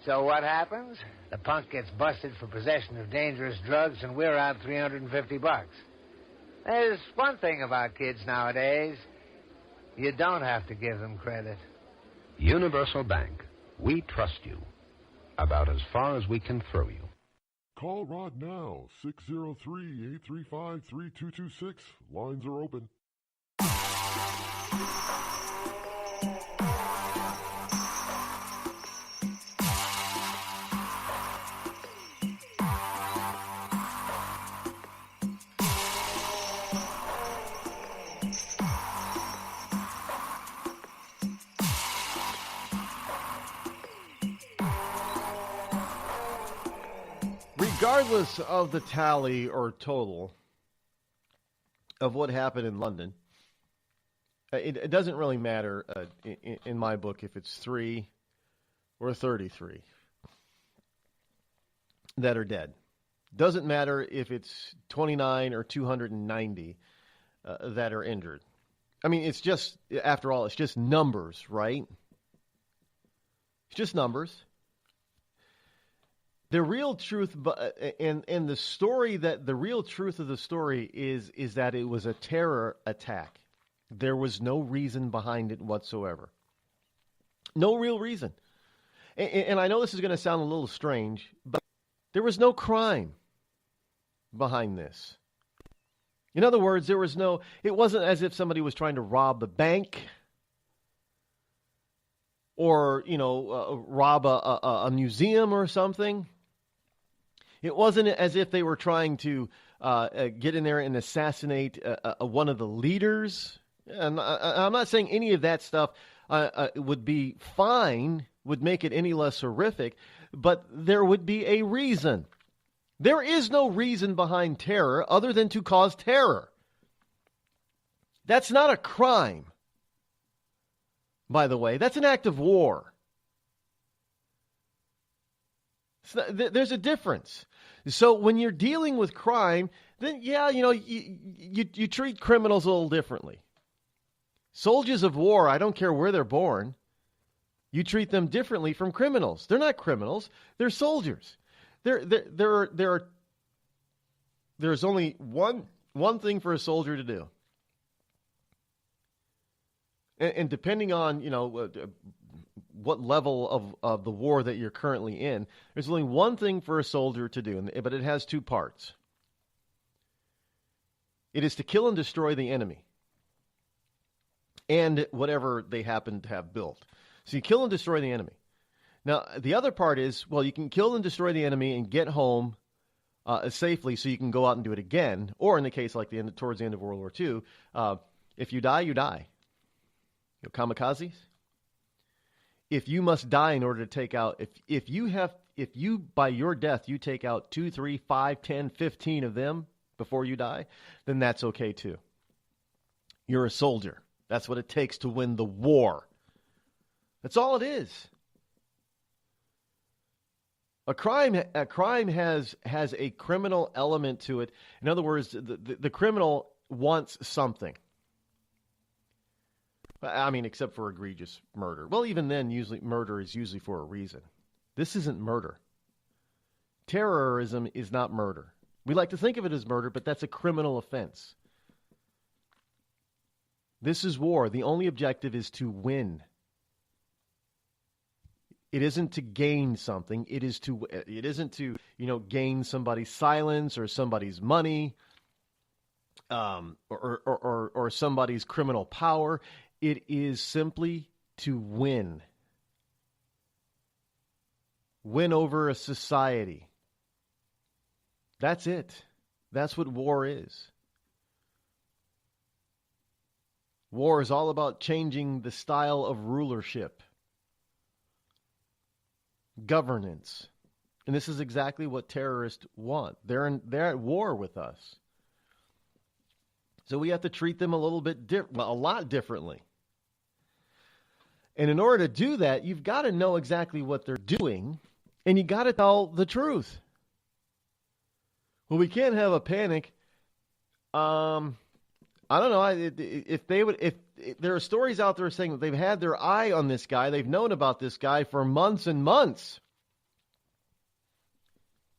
So what happens? The punk gets busted for possession of dangerous drugs, and we're out $350. There's one thing about kids nowadays. You don't have to give them credit. Universal Bank. We trust you. About as far as we can throw you. Call Rod now, 603-835-3226. Lines are open. Regardless of the tally or total of what happened in London, it doesn't really matter in my book if it's 3 or 33 that are dead. Doesn't matter if it's 29 or 290 that are injured. I mean, it's just, after all, it's just numbers, right? It's just numbers. The real truth, and the story that the real truth of the story is that it was a terror attack. There was no reason behind it whatsoever. No real reason. And I know this is going to sound a little strange, but there was no crime behind this. In other words, it wasn't as if somebody was trying to rob the bank or, rob a museum or something. It wasn't as if they were trying to get in there and assassinate one of the leaders. And I'm not saying any of that stuff would be fine, would make it any less horrific, but there would be a reason. There is no reason behind terror other than to cause terror. That's not a crime, by the way. That's an act of war. There's a difference. So when you're dealing with crime, then you treat criminals a little differently. Soldiers of war, I don't care where they're born, you treat them differently from criminals. They're not criminals; they're soldiers. There's only one thing for a soldier to do, and depending on what level of the war that you're currently in, there's only one thing for a soldier to do, but it has two parts. It is to kill and destroy the enemy and whatever they happen to have built. So you kill and destroy the enemy. Now, the other part is, well, you can kill and destroy the enemy and get home safely so you can go out and do it again. Or in the case like towards the end of World War II, if you die, you die. Kamikazes. If you must die in order to take out, if you by your death, you take out 2, 3, 5, 10, 15 of them before you die, then that's okay too. You're a soldier. That's what it takes to win the war. That's all it is. A crime has a criminal element to it. In other words, the criminal wants something. I mean, except for egregious murder. Well, even then, murder is usually for a reason. This isn't murder. Terrorism is not murder. We like to think of it as murder, but that's a criminal offense. This is war. The only objective is to win. It isn't to gain something. It isn't to, gain somebody's silence or somebody's money, or somebody's criminal power. It is simply to win. Win over a society. That's it. That's what war is. War is all about changing the style of rulership, governance. And this is exactly what terrorists want. They're at war with us. So we have to treat them a lot differently. And in order to do that, you've got to know exactly what they're doing, and you got to tell the truth. Well, we can't have a panic. I don't know if there are stories out there saying that they've had their eye on this guy. They've known about this guy for months and months.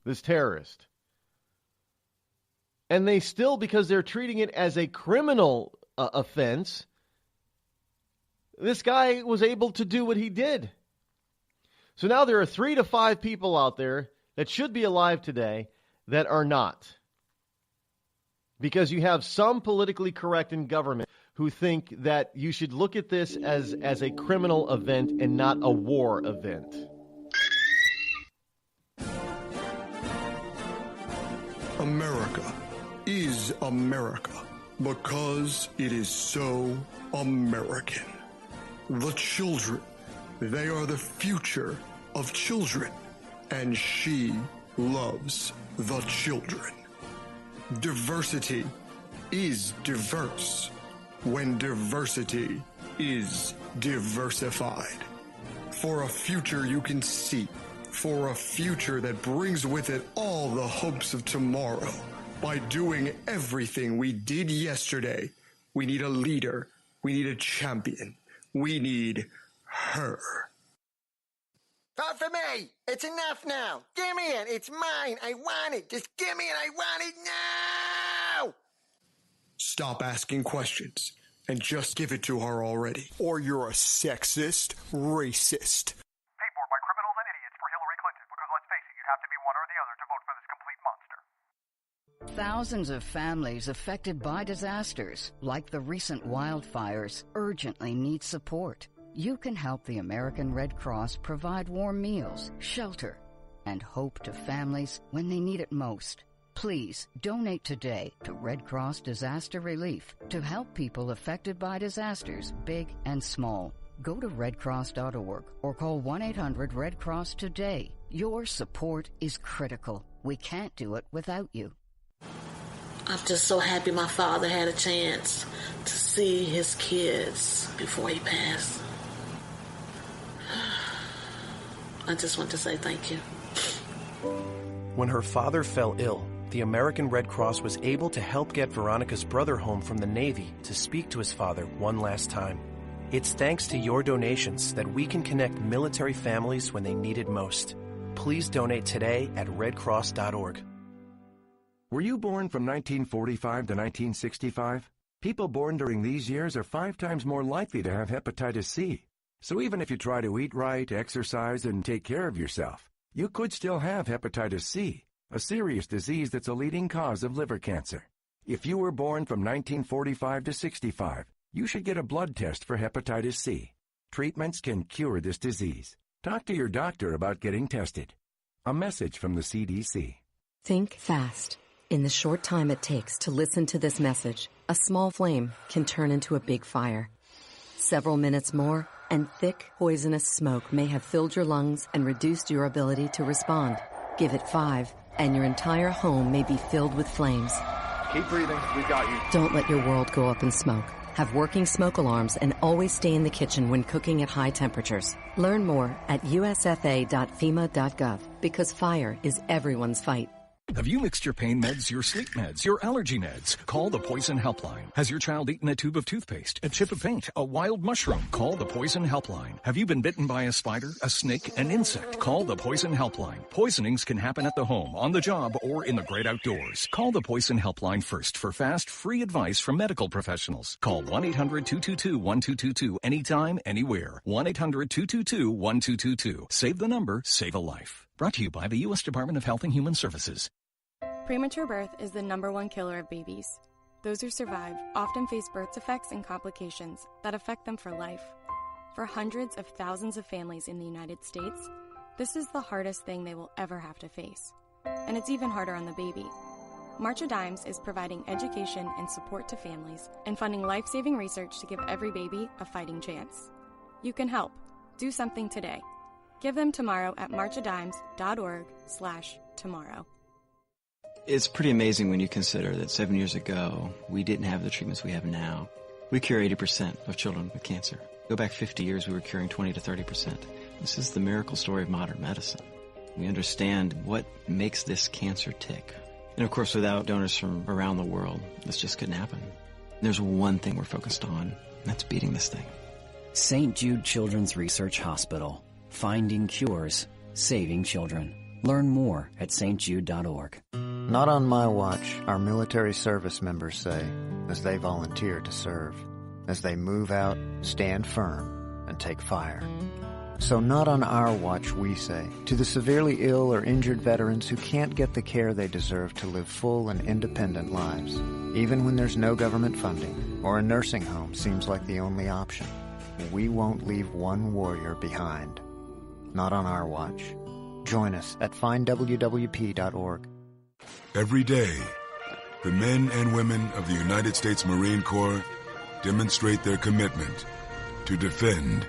This terrorist. And they still, because they're treating it as a criminal offense, this guy was able to do what he did. So now there are 3 to 5 people out there that should be alive today that are not. Because you have some politically correct in government who think that you should look at this as a criminal event and not a war event. America is America because it is so American. The children, they are the future of children, and she loves the children. Diversity is diverse when diversity is diversified. For a future you can see, for a future that brings with it all the hopes of tomorrow. By doing everything we did yesterday, we need a leader, we need a champion, we need her. Vote for me! It's enough now! Give me it! It's mine! I want it! Just give me it! I want it now! Stop asking questions and just give it to her already. Or you're a sexist racist. Paid for by criminals and idiots for Hillary Clinton, because let's face it, you'd have to be one or the other to vote for this complete monster. Thousands of families affected by disasters, like the recent wildfires, urgently need support. You can help the American Red Cross provide warm meals, shelter, and hope to families when they need it most. Please donate today to Red Cross Disaster Relief to help people affected by disasters, big and small. Go to redcross.org or call 1-800-RED-CROSS today. Your support is critical. We can't do it without you. I'm just so happy my father had a chance to see his kids before he passed. I just want to say thank you. When her father fell ill, the American Red Cross was able to help get Veronica's brother home from the Navy to speak to his father one last time. It's thanks to your donations that we can connect military families when they need it most. Please donate today at redcross.org. Were you born from 1945 to 1965? People born during these years are 5 times more likely to have hepatitis C. So even if you try to eat right, exercise, and take care of yourself, you could still have hepatitis C, a serious disease that's a leading cause of liver cancer. If you were born from 1945 to 65, you should get a blood test for hepatitis C. Treatments can cure this disease. Talk to your doctor about getting tested. A message from the CDC. Think fast. In the short time it takes to listen to this message, a small flame can turn into a big fire. Several minutes more, and thick, poisonous smoke may have filled your lungs and reduced your ability to respond. Give it 5, and your entire home may be filled with flames. Keep breathing. We got you. Don't let your world go up in smoke. Have working smoke alarms and always stay in the kitchen when cooking at high temperatures. Learn more at usfa.fema.gov, because fire is everyone's fight. Have you mixed your pain meds, your sleep meds, your allergy meds? Call the Poison Helpline. Has your child eaten a tube of toothpaste, a chip of paint, a wild mushroom? Call the Poison Helpline. Have you been bitten by a spider, a snake, an insect? Call the Poison Helpline. Poisonings can happen at the home, on the job, or in the great outdoors. Call the Poison Helpline first for fast, free advice from medical professionals. Call 1-800-222-1222 anytime, anywhere. 1-800-222-1222. Save the number, save a life. Brought to you by the U.S. Department of Health and Human Services. Premature birth is the #1 killer of babies. Those who survive often face birth defects and complications that affect them for life. For hundreds of thousands of families in the United States, this is the hardest thing they will ever have to face. And it's even harder on the baby. March of Dimes is providing education and support to families and funding life-saving research to give every baby a fighting chance. You can help. Do something today. Give them tomorrow at marchofdimes.org/tomorrow. It's pretty amazing when you consider that 7 years ago, we didn't have the treatments we have now. We cure 80% of children with cancer. Go back 50 years, we were curing 20 to 30%. This is the miracle story of modern medicine. We understand what makes this cancer tick. And of course, without donors from around the world, this just couldn't happen. There's one thing we're focused on, and that's beating this thing. St. Jude Children's Research Hospital. Finding cures, saving children. Learn more at stjude.org. Not on my watch, our military service members say, as they volunteer to serve. As they move out, stand firm, and take fire. So not on our watch, we say, to the severely ill or injured veterans who can't get the care they deserve to live full and independent lives, even when there's no government funding or a nursing home seems like the only option. We won't leave one warrior behind. Not on our watch. Join us at findwwp.org. Every day, the men and women of the United States Marine Corps demonstrate their commitment to defend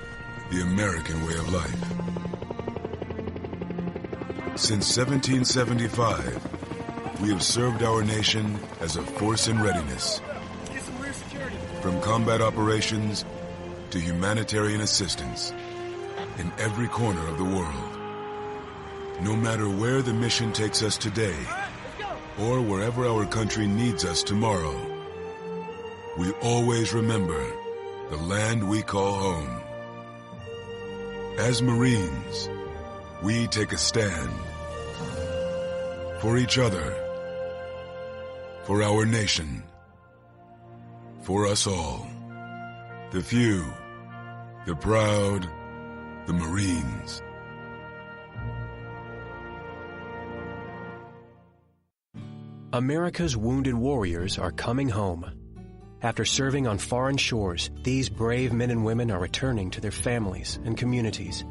the American way of life. Since 1775, we have served our nation as a force in readiness. From combat operations to humanitarian assistance in every corner of the world. No matter where the mission takes us today, or wherever our country needs us tomorrow, we always remember the land we call home. As Marines, we take a stand for each other, for our nation, for us all. The few, the proud, the Marines. America's wounded warriors are coming home. After serving on foreign shores, these brave men and women are returning to their families and communities.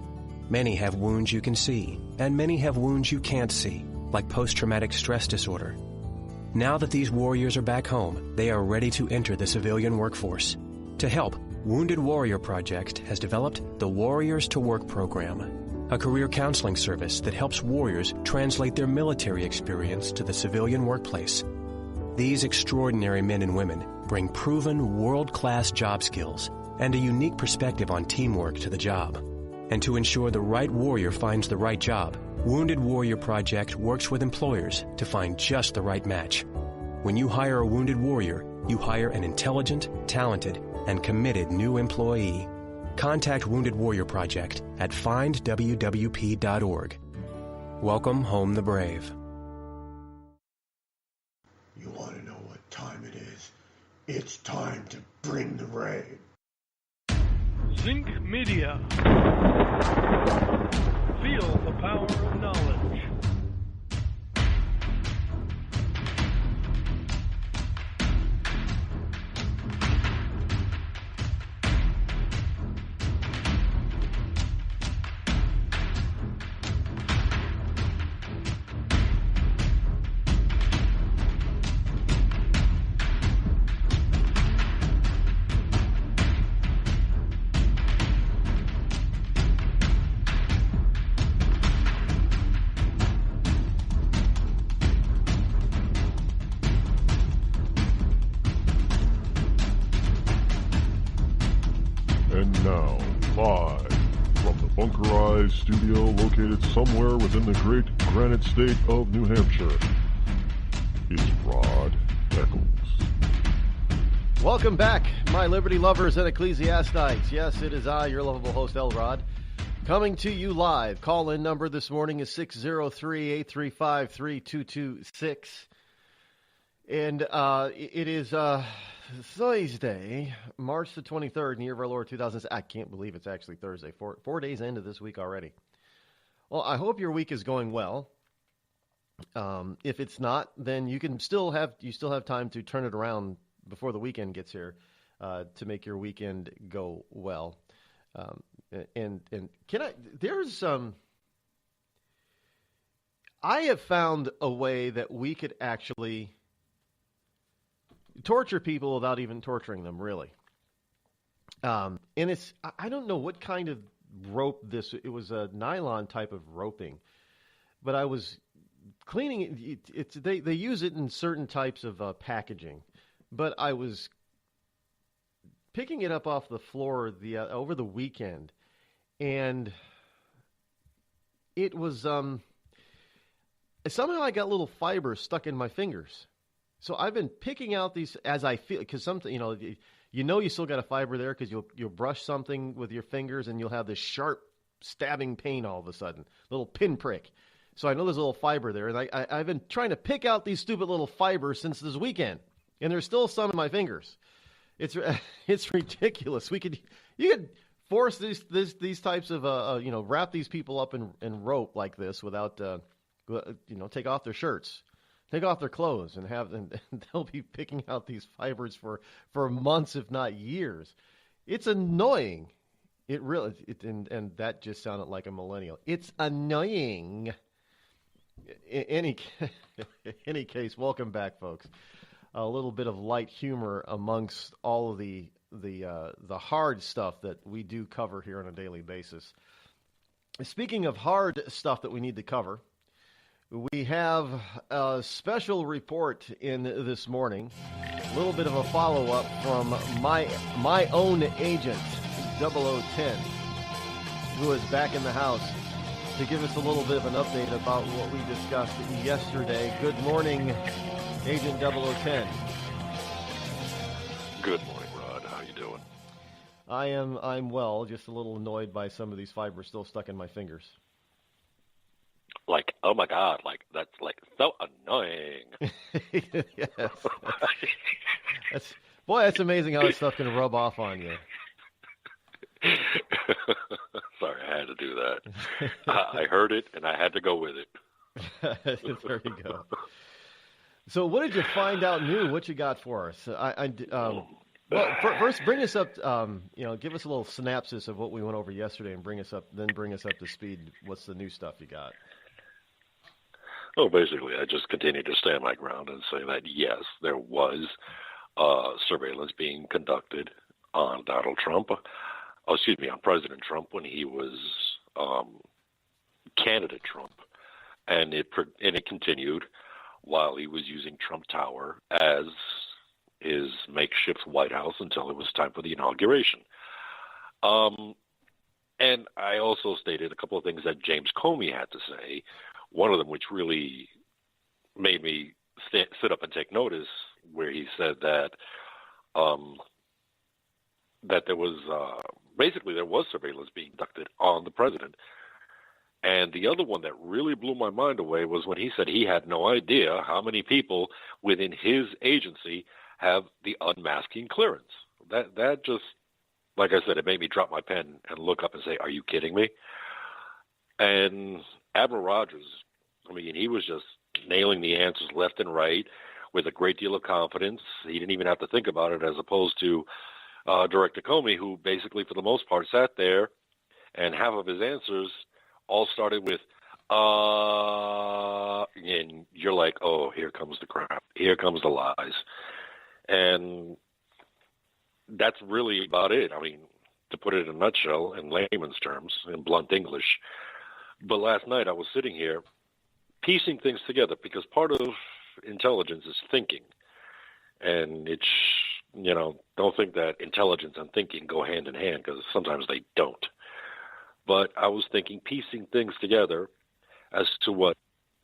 Many have wounds you can see, and many have wounds you can't see, like post-traumatic stress disorder. Now that these warriors are back home, they are ready to enter the civilian workforce. To help, Wounded Warrior Project has developed the Warriors to Work program, a career counseling service that helps warriors translate their military experience to the civilian workplace. These extraordinary men and women bring proven world-class job skills and a unique perspective on teamwork to the job. And to ensure the right warrior finds the right job, Wounded Warrior Project works with employers to find just the right match. When you hire a wounded warrior, you hire an intelligent, talented, and committed new employee. Contact Wounded Warrior Project at findwwp.org. Welcome home the brave. You want to know what time it is? It's time to bring the rain. Zinc Media. Feel the power of knowledge. And now, live from the Bunkerized studio located somewhere within the great granite state of New Hampshire, It's Rod Eccles. Welcome back, my liberty lovers and ecclesiastites. Yes, it is I, your lovable host, Elrod, coming to you live. Call-in number this morning is 603-835-3226. And it is Thursday, March the 23rd, in the year of our Lord 2000. I can't believe it's actually Thursday. Four days into this week already. Well, I hope your week is going well. If it's not, then you still have time to turn it around before the weekend gets here, to make your weekend go well. And I have found a way that we could actually torture people without even torturing them, really. And I don't know what kind of rope it was a nylon type of roping, but I was cleaning it. They use it in certain types of packaging, but I was picking it up off the floor over the weekend, and it was somehow I got little fibers stuck in my fingers. So I've been picking out these as I feel, because something you still got a fiber there because you'll brush something with your fingers and you'll have this sharp stabbing pain all of a sudden, little pinprick. So I know there's a little fiber there, and I've been trying to pick out these stupid little fibers since this weekend, and there's still some in my fingers. It's ridiculous. You could force these types of wrap these people up in rope like this without take off their shirts, take off their clothes, and they'll be picking out these fibers for months, if not years. It's annoying. It really and that just sounded like a millennial. It's annoying. In any case, welcome back, folks. A little bit of light humor amongst all of the hard stuff that we do cover here on a daily basis. Speaking of hard stuff that we need to cover, we have a special report in this morning. A little bit of a follow-up from my own agent, 0010, who is back in the house to give us a little bit of an update about what we discussed yesterday. Good morning, Agent 0010. Good morning, Rod. How you doing? I'm well, just a little annoyed by some of these fibers still stuck in my fingers. Like, oh my God, like that's like so annoying. Yes. That's amazing how that stuff can rub off on you. Sorry, I had to do that. I heard it, and I had to go with it. There you go. So what did you find out new? What you got for us? First, bring us up, give us a little synopsis of what we went over yesterday and bring us up to speed. What's the new stuff you got? Well, basically, I just continue to stand my ground and say that, yes, there was surveillance being conducted on Donald Trump. On President Trump when he was candidate Trump, and it continued while he was using Trump Tower as his makeshift White House until it was time for the inauguration. And I also stated a couple of things that James Comey had to say. One of them, which really made me sit up and take notice, where he said that that there was there was surveillance being conducted on the president. And the other one that really blew my mind away was when he said he had no idea how many people within his agency have the unmasking clearance. That just, like I said, it made me drop my pen and look up and say, are you kidding me? And Admiral Rogers, he was just nailing the answers left and right with a great deal of confidence. He didn't even have to think about it, as opposed to Director Comey, who basically, for the most part, sat there, and half of his answers all started with, and you're like, oh, here comes the crap. Here comes the lies. And that's really about it. To put it in a nutshell, in layman's terms, in blunt English. But last night I was sitting here piecing things together, because part of intelligence is thinking. And it's, don't think that intelligence and thinking go hand in hand, because sometimes they don't. But I was piecing things together as to what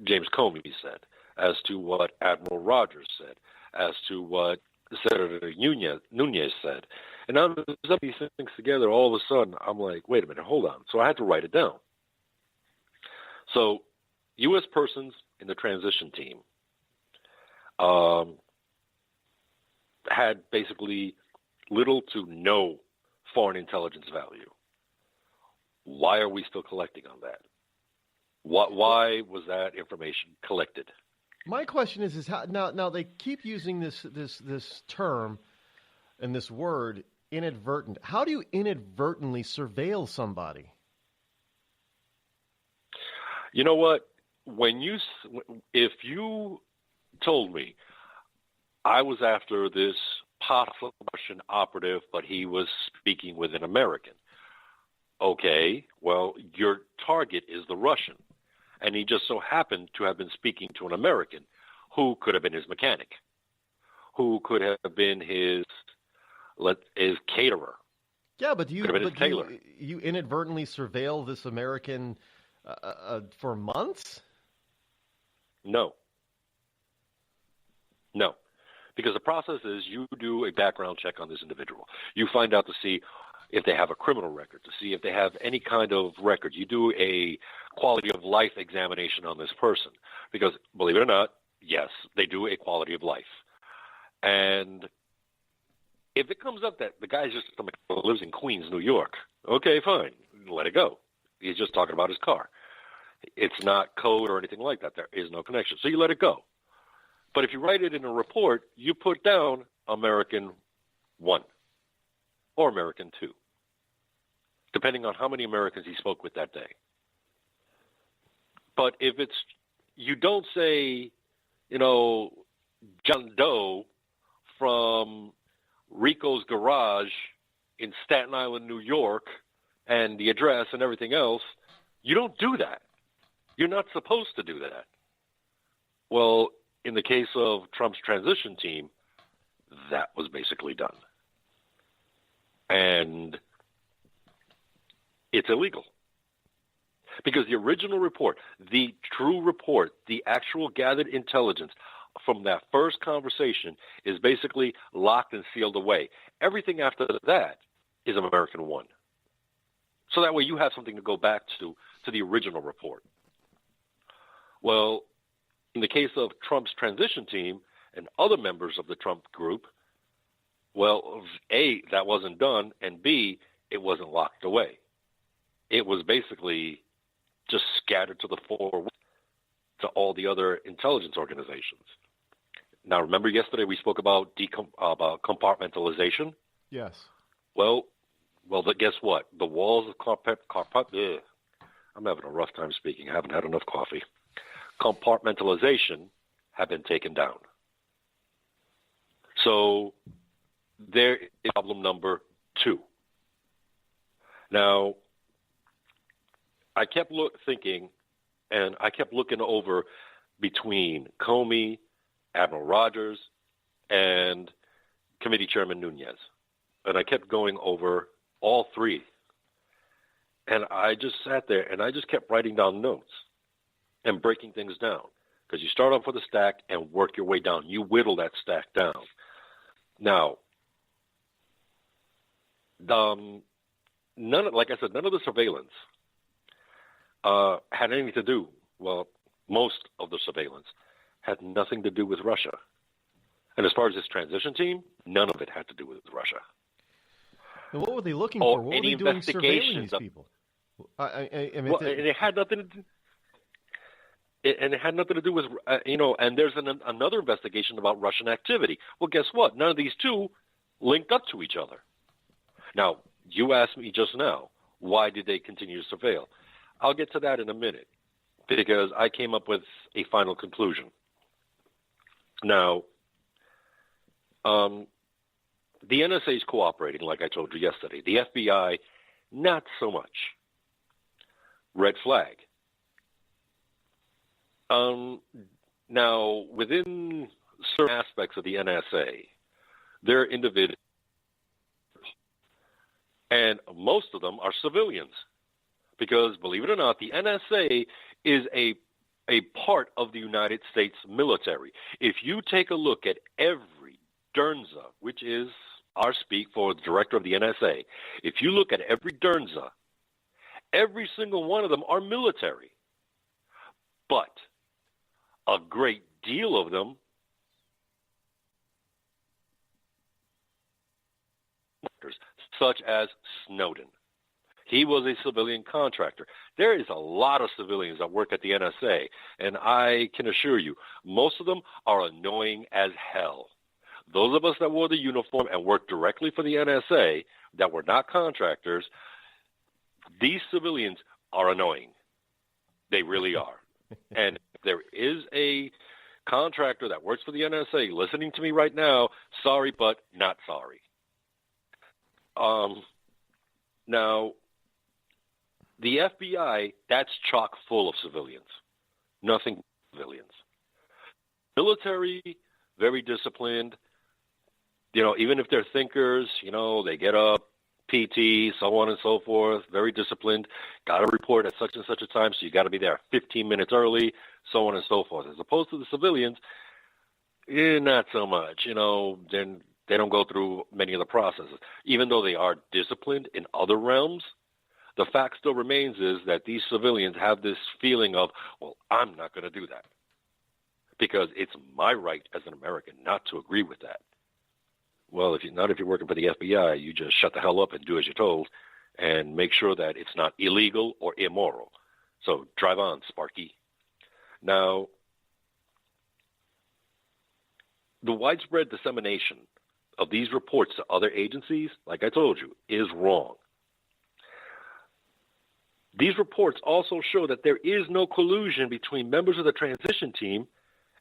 James Comey said. as to what Admiral Rogers said, as to what Senator Nunez said. And I'm putting these things together, all of a sudden, I'm like, wait a minute, hold on. So I had to write it down. So U.S. persons in the transition team had basically little to no foreign intelligence value. Why are we still collecting on that? Why was that information collected? My question is how now they keep using this term and this word inadvertent. How do you inadvertently surveil somebody? You know what? If you told me I was after this possible Russian operative, but he was speaking with an American, okay, well, your target is the Russian. And he just so happened to have been speaking to an American who could have been his mechanic, who could have been his caterer. Yeah, but you inadvertently surveil this American for months? No. Because the process is you do a background check on this individual. You find out to see if they have a criminal record, to see if they have any kind of record. You do a quality of life examination on this person. Because, believe it or not, yes, they do a quality of life. And if it comes up that the guy just lives in Queens, New York, okay, fine, let it go. He's just talking about his car. It's not code or anything like that. There is no connection. So you let it go. But if you write it in a report, you put down American 1 or American 2, depending on how many Americans he spoke with that day. But if you don't say, John Doe from Rico's Garage in Staten Island, New York, and the address and everything else, you don't do that. You're not supposed to do that. Well, in the case of Trump's transition team, that was basically done. And it's illegal. Because the original report, the true report, the actual gathered intelligence from that first conversation is basically locked and sealed away. Everything after that is American 1. So that way you have something to go back to the original report. Well, in the case of Trump's transition team and other members of the Trump group, well, A, that wasn't done, and B, it wasn't locked away. It was basically just scattered to the four to all the other intelligence organizations. Now, remember yesterday we spoke about compartmentalization? Yes. Well, guess what? The walls of I'm having a rough time speaking. I haven't had enough coffee. Compartmentalization have been taken down. So there is problem number 2. Now, I kept thinking, and I kept looking over between Comey, Admiral Rogers, and Committee Chairman Nunez. And I kept going over all three. And I just sat there, and I just kept writing down notes and breaking things down. Because you start off with a stack and work your way down. You whittle that stack down. Now, none of the surveillance had anything to do, well, most of the surveillance had nothing to do with Russia. And as far as this transition team, none of it had to do with Russia. And what were they looking for? What were they doing surveilling these people? It had nothing to do. And it had nothing to do with, and there's another investigation about Russian activity. Well, guess what? None of these two linked up to each other. Now, you asked me just now, why did they continue to surveil? I'll get to that in a minute, because I came up with a final conclusion. Now, the NSA is cooperating, like I told you yesterday. The FBI, not so much. Red flag. Now, within certain aspects of the NSA, there are individuals, and most of them are civilians. Because, believe it or not, the NSA is a a part of the United States military. If you take a look at every Dernza, which is our speak for the director of the NSA, if you look at every Dernza, every single one of them are military. But a great deal of them such as Snowden. He was a civilian contractor. There is a lot of civilians that work at the NSA, and I can assure you, most of them are annoying as hell. Those of us that wore the uniform and worked directly for the NSA, that were not contractors, these civilians are annoying. They really are. And if there is a contractor that works for the NSA listening to me right now, sorry, but not sorry. Now, the FBI, that's chock full of civilians. Nothing but civilians. Military, very disciplined. You know, even if they're thinkers, you know, they get up, PT, so on and so forth, very disciplined. Got to report at such and such a time, so you got to be there 15 minutes early, so on and so forth. As opposed to the civilians, not so much. You know, then they don't go through many of the processes. Even though they are disciplined in other realms, the fact still remains is that these civilians have this feeling of, well, I'm not going to do that because it's my right as an American not to agree with that. Well, if you're working for the FBI, you just shut the hell up and do as you're told and make sure that it's not illegal or immoral. So drive on, Sparky. Now, the widespread dissemination of these reports to other agencies, like I told you, is wrong. These reports also show that there is no collusion between members of the transition team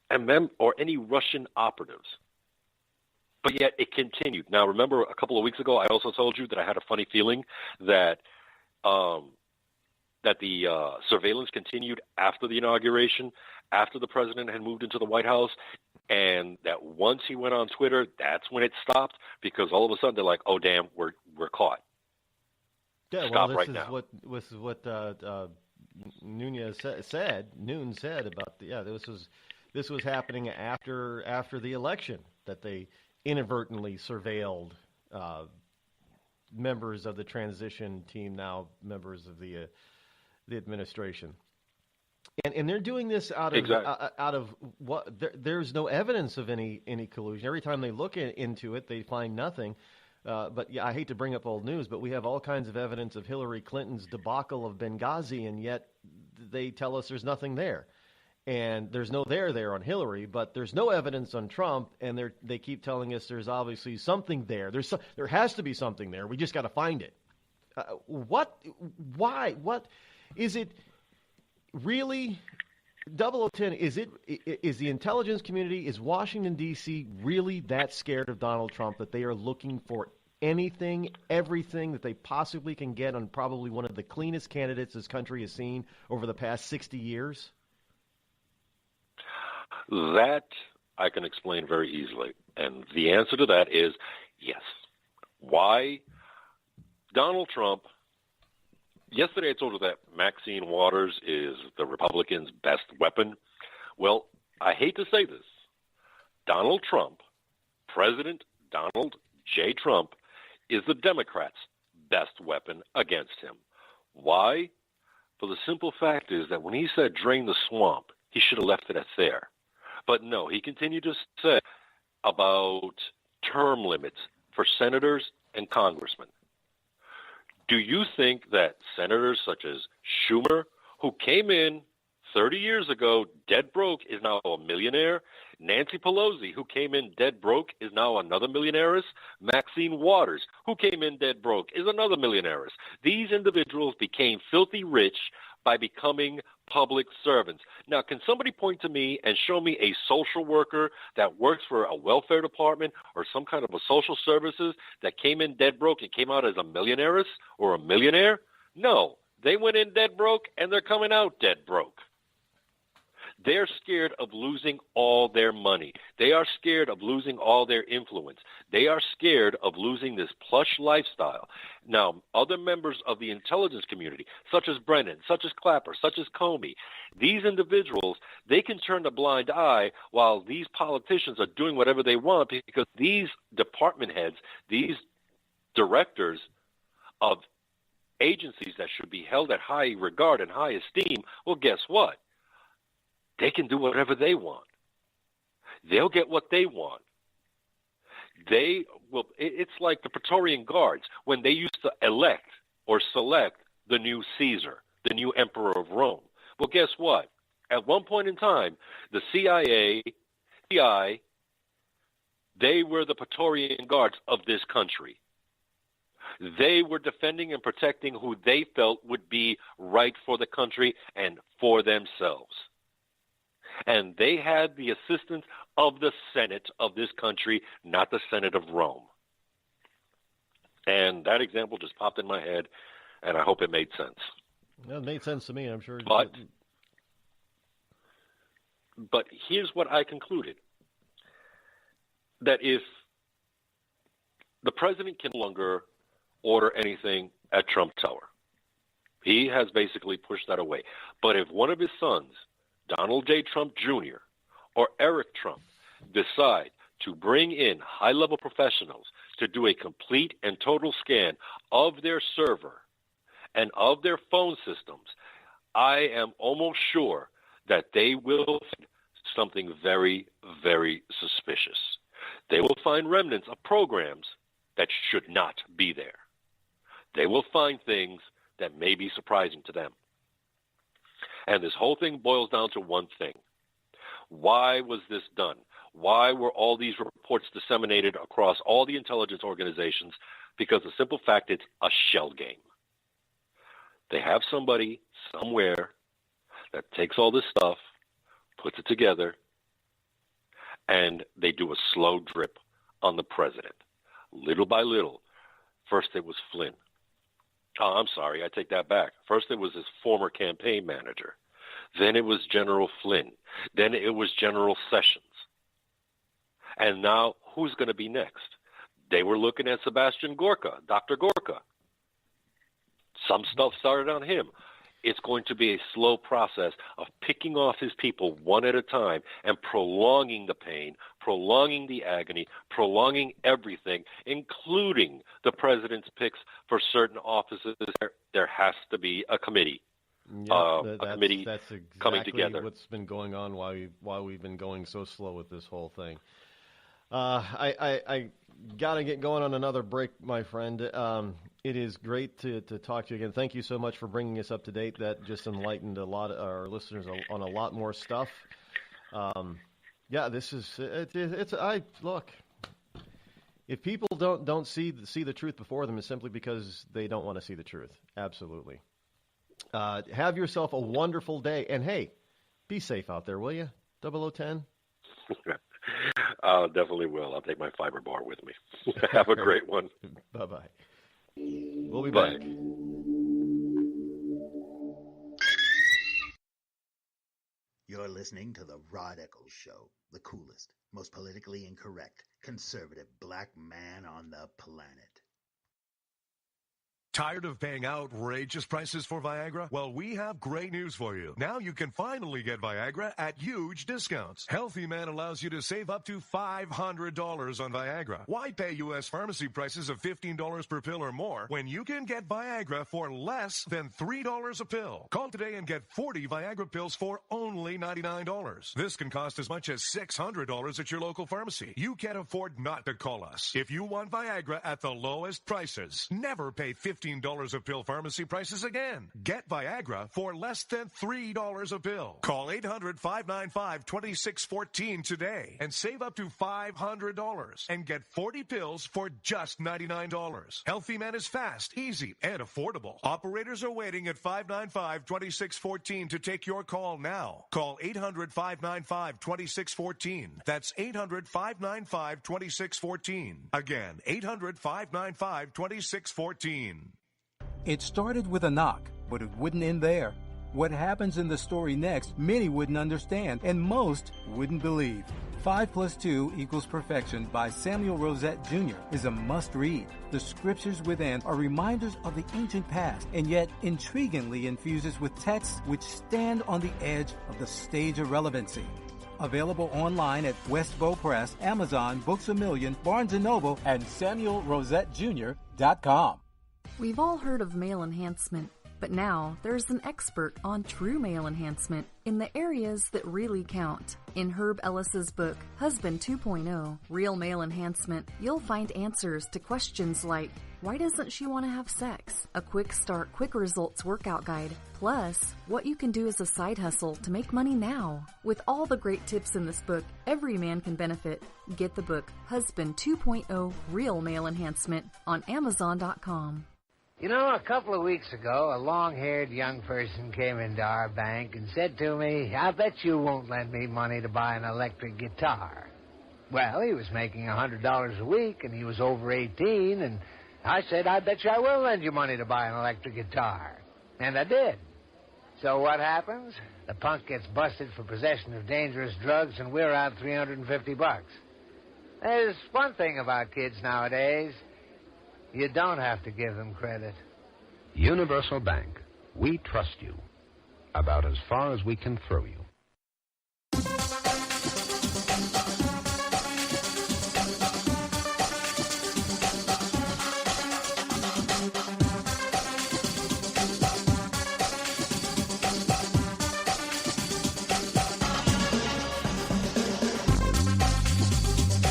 and or any Russian operatives. But yet it continued. Now, remember a couple of weeks ago, I also told you that I had a funny feeling that the surveillance continued after the inauguration, after the president had moved into the White House, and that once he went on Twitter, that's when it stopped, because all of a sudden they're like, "Oh, damn, we're caught." Yeah, Stop well, right now. This is what Nunes said. Noon said about this was happening after the election, that they inadvertently surveilled members of the transition team, now members of the administration, and they're doing this out of what? There's no evidence of any collusion. Every time they look into it, they find nothing. But yeah, I hate to bring up old news, but we have all kinds of evidence of Hillary Clinton's debacle of Benghazi, and yet they tell us there's nothing there. And there's no there on Hillary, but there's no evidence on Trump, and they keep telling us there's obviously something there. There has to be something there. We just got to find it. What? Why? What? Is it really 0010? Is the intelligence community, is Washington, D.C. really that scared of Donald Trump that they are looking for anything, everything that they possibly can get on probably one of the cleanest candidates this country has seen over the past 60 years? That I can explain very easily. And the answer to that is yes. Why? Donald Trump, yesterday I told you that Maxine Waters is the Republicans' best weapon. Well, I hate to say this. Donald Trump, President Donald J. Trump, is the Democrats' best weapon against him. Why? For the simple fact is that when he said drain the swamp, he should have left it at there. But no, he continued to say about term limits for senators and congressmen. Do you think that senators such as Schumer, who came in 30 years ago dead broke, is now a millionaire? Nancy Pelosi, who came in dead broke, is now another millionairess? Maxine Waters, who came in dead broke, is another millionairess. These individuals became filthy rich by becoming public servants. Now, can somebody point to me and show me a social worker that works for a welfare department or some kind of a social services that came in dead broke and came out as a millionairess or a millionaire? No, they went in dead broke and they're coming out dead broke. They're scared of losing all their money. They are scared of losing all their influence. They are scared of losing this plush lifestyle. Now, other members of the intelligence community, such as Brennan, such as Clapper, such as Comey, these individuals, they can turn a blind eye while these politicians are doing whatever they want, because these department heads, these directors of agencies that should be held at high regard and high esteem, well, guess what? They can do whatever they want. They'll get what they want. They will. It's like the Praetorian Guards when they used to elect or select the new Caesar, the new emperor of Rome. Well, guess what? At one point in time, the CIA, they were the Praetorian Guards of this country. They were defending and protecting who they felt would be right for the country and for themselves. And they had the assistance of the Senate of this country, not the Senate of Rome. And that example just popped in my head, and I hope it made sense. Well, it made sense to me, I'm sure. But here's what I concluded. That if the president can no longer order anything at Trump Tower, he has basically pushed that away. But if one of his sons, Donald J. Trump Jr. or Eric Trump, decide to bring in high-level professionals to do a complete and total scan of their server and of their phone systems, I am almost sure that they will find something very, very suspicious. They will find remnants of programs that should not be there. They will find things that may be surprising to them. And this whole thing boils down to one thing. Why was this done? Why were all these reports disseminated across all the intelligence organizations? Because the simple fact, it's a shell game. They have somebody somewhere that takes all this stuff, puts it together, and they do a slow drip on the president. Little by little. First it was Flynn. Oh, I'm sorry, I take that back. First it was his former campaign manager. Then it was General Flynn. Then it was General Sessions. And now who's going to be next? They were looking at Sebastian Gorka, Dr. Gorka. Some stuff started on him. It's going to be a slow process of picking off his people one at a time and prolonging the pain, prolonging the agony, prolonging everything, including the president's picks for certain offices. There has to be a committee. Yeah, a committee that's exactly coming together. What's been going on while we've been going so slow with this whole thing. I got to get going on another break, my friend. It is great to talk to you again. Thank you so much for bringing us up to date. That just enlightened a lot of our listeners on a lot more stuff. Yeah, this is look. If people don't see the truth before them, it's simply because they don't want to see the truth. Absolutely. Have yourself a wonderful day, and hey, be safe out there, will you? 0010. Definitely will. I'll take my fiber bar with me. Have a great one. Bye-bye. We'll be back. You're listening to the Rod Eccles Show, the coolest, most politically incorrect, conservative black man on the planet. Tired of paying outrageous prices for Viagra? Well, we have great news for you. Now you can finally get Viagra at huge discounts. Healthy Man allows you to save up to $500 on Viagra. Why pay U.S. pharmacy prices of $15 per pill or more when you can get Viagra for less than $3 a pill? Call today and get 40 Viagra pills for only $99. This can cost as much as $600 at your local pharmacy. You can't afford not to call us. If you want Viagra at the lowest prices, never pay $15 a pill pharmacy prices again. Get Viagra for less than $3 a pill. Call 800-595-2614 today and save up to $500 and get 40 pills for just $99. Healthy Man is fast, easy, and affordable. Operators are waiting at 595-2614 to take your call now. Call 800-595-2614. That's 800-595-2614. Again, 800-595-2614. It started with a knock, but it wouldn't end there. What happens in the story next, many wouldn't understand, and most wouldn't believe. 5 + 2 = Perfection by Samuel Rosette Jr. is a must-read. The scriptures within are reminders of the ancient past, and yet intriguingly infuses with texts which stand on the edge of the stage of relevancy. Available online at Westbow Press, Amazon, Books A Million, Barnes & Noble, and SamuelRosetteJr.com. We've all heard of male enhancement, but now there's an expert on true male enhancement in the areas that really count. In Herb Ellis's book, Husband 2.0, Real Male Enhancement, you'll find answers to questions like, why doesn't she want to have sex? A quick start, quick results workout guide. Plus, what you can do as a side hustle to make money now. With all the great tips in this book, every man can benefit. Get the book, Husband 2.0, Real Male Enhancement, on Amazon.com. You know, a couple of weeks ago, a long-haired young person came into our bank and said to me, I bet you won't lend me money to buy an electric guitar. Well, he was making $100 a week, and he was over 18, and I said, I bet you I will lend you money to buy an electric guitar. And I did. So what happens? The punk gets busted for possession of dangerous drugs, and we're out $350. There's one thing about kids nowadays. You don't have to give them credit. Universal Bank. We trust you. About as far as we can throw you.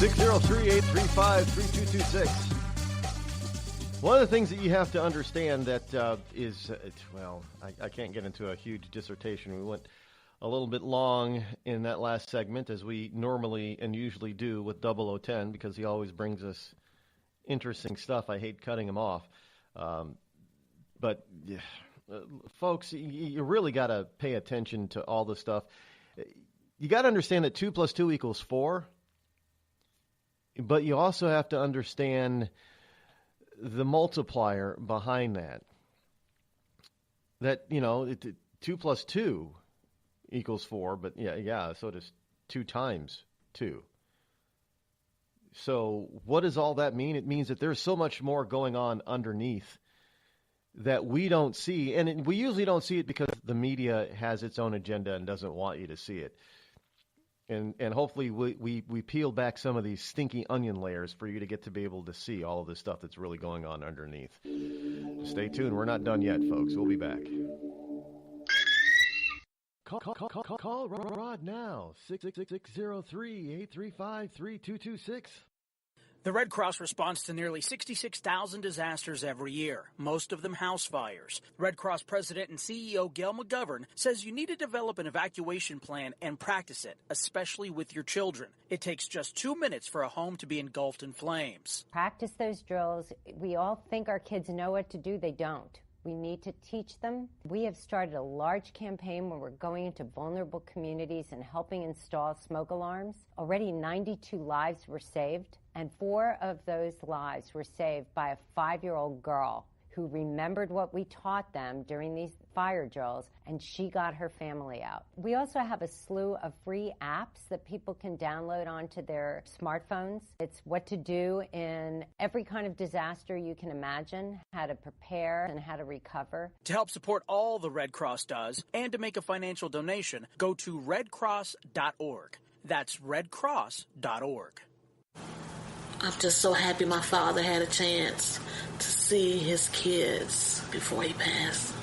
(603-835-3226). One of the things that you have to understand that is, I can't get into a huge dissertation. We went a little bit long in that last segment, as we normally and usually do with 0010, because he always brings us interesting stuff. I hate cutting him off. But, folks, you really got to pay attention to all this stuff. You got to understand that 2 + 2 = 4, but you also have to understand the multiplier behind that. That, 2 + 2 = 4, but so does 2 times 2. So what does all that mean? It means that there's so much more going on underneath that we don't see, and we usually don't see it because the media has its own agenda and doesn't want you to see it. And hopefully we peel back some of these stinky onion layers for you to get to be able to see all of this stuff that's really going on underneath. Stay tuned. We're not done yet, folks. We'll be back. Call Rod now. 606-603-835-3226. The Red Cross responds to nearly 66,000 disasters every year, most of them house fires. Red Cross President and CEO Gail McGovern says you need to develop an evacuation plan and practice it, especially with your children. It takes just 2 minutes for a home to be engulfed in flames. Practice those drills. We all think our kids know what to do. They don't. We need to teach them. We have started a large campaign where we're going into vulnerable communities and helping install smoke alarms. Already 92 lives were saved, and 4 of those lives were saved by a 5-year-old girl who remembered what we taught them during these fire drills, and she got her family out. We also have a slew of free apps that people can download onto their smartphones. It's what to do in every kind of disaster you can imagine, how to prepare and how to recover. To help support all the Red Cross does and to make a financial donation, go to redcross.org. That's redcross.org. I'm just so happy my father had a chance to see his kids before he passed.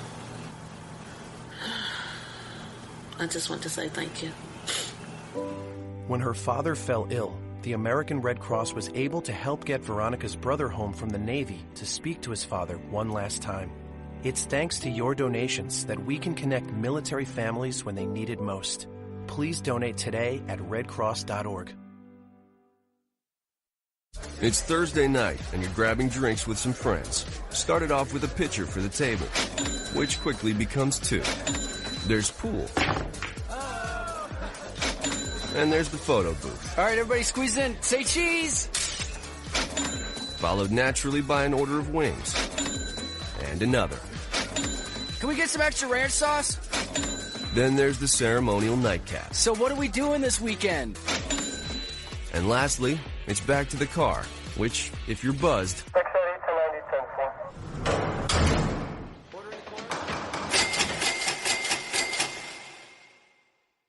I just want to say thank you. When her father fell ill, the American Red Cross was able to help get Veronica's brother home from the Navy to speak to his father one last time. It's thanks to your donations that we can connect military families when they need it most. Please donate today at redcross.org. It's Thursday night, and you're grabbing drinks with some friends. Started off with a pitcher for the table, which quickly becomes 2. There's pool. And there's the photo booth. All right, everybody squeeze in. Say cheese! Followed naturally by an order of wings. And another. Can we get some extra ranch sauce? Then there's the ceremonial nightcap. So what are we doing this weekend? And lastly, it's back to the car, which, if you're buzzed,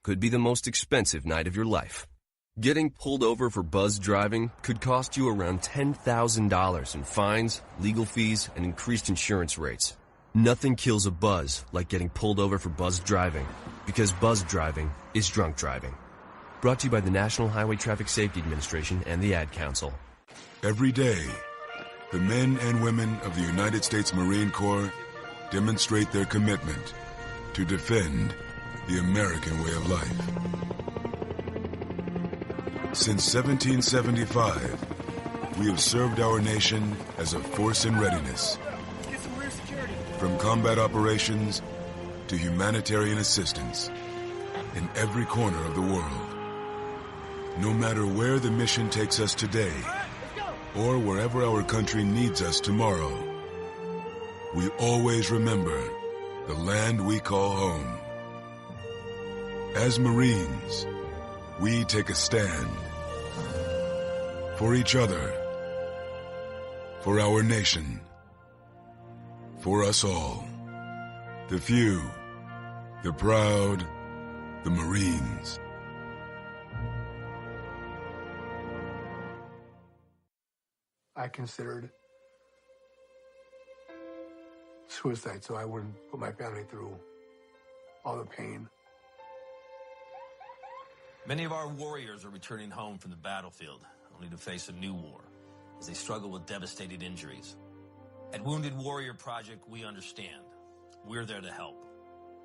could be the most expensive night of your life. Getting pulled over for buzzed driving could cost you around $10,000 in fines, legal fees, and increased insurance rates. Nothing kills a buzz like getting pulled over for buzzed driving, because buzzed driving is drunk driving. Brought to you by the National Highway Traffic Safety Administration and the Ad Council. Every day, the men and women of the United States Marine Corps demonstrate their commitment to defend the American way of life. Since 1775, we have served our nation as a force in readiness. From combat operations to humanitarian assistance in every corner of the world. No matter where the mission takes us today, or wherever our country needs us tomorrow, we always remember the land we call home. As Marines, we take a stand for each other, for our nation, for us all. The few, the proud, the Marines. I considered suicide so I wouldn't put my family through all the pain. Many of our warriors are returning home from the battlefield, only to face a new war as they struggle with devastating injuries. At Wounded Warrior Project, we understand. We're there to help.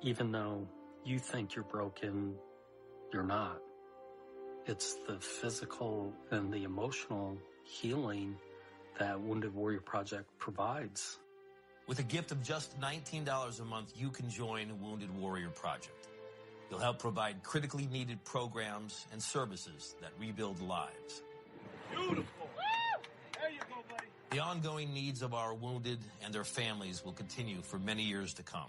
Even though you think you're broken, you're not. It's the physical and the emotional healing that Wounded Warrior Project provides. With a gift of just $19 a month, you can join Wounded Warrior Project. You'll help provide critically needed programs and services that rebuild lives. Beautiful. There you go, buddy. The ongoing needs of our wounded and their families will continue for many years to come.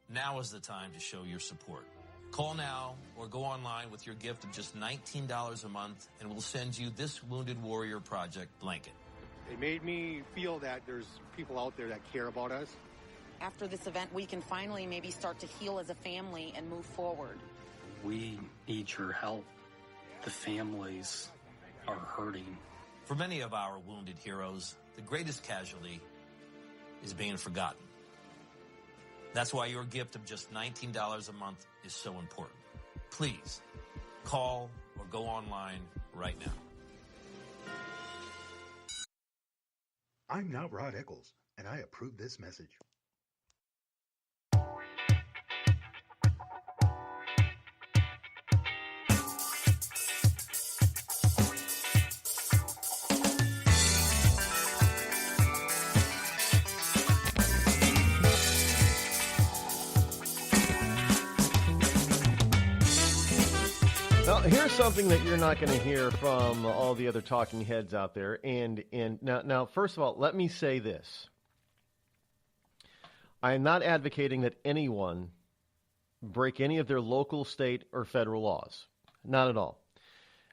Now is the time to show your support. Call now or go online with your gift of just $19 a month, and we'll send you this Wounded Warrior Project blanket. It made me feel that there's people out there that care about us. After this event, we can finally maybe start to heal as a family and move forward. We need your help. The families are hurting. For many of our wounded heroes, the greatest casualty is being forgotten. That's why your gift of just $19 a month is so important. Please, call or go online right now. I'm not Rod Eccles, and I approve this message. Now, here's something that you're not going to hear from all the other talking heads out there. And now, first of all, let me say this. I am not advocating that anyone break any of their local, state, or federal laws. Not at all.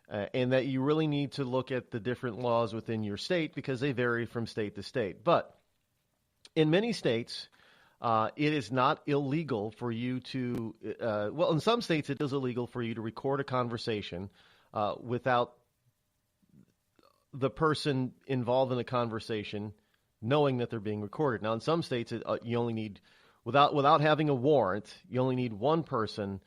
And that you really need to look at the different laws within your state because they vary from state to state. But in many states, it is not illegal for you to, well, in some states it is illegal for you to record a conversation without the person involved in the conversation knowing that they're being recorded. Now, in some states, you only need, without having a warrant, you only need one person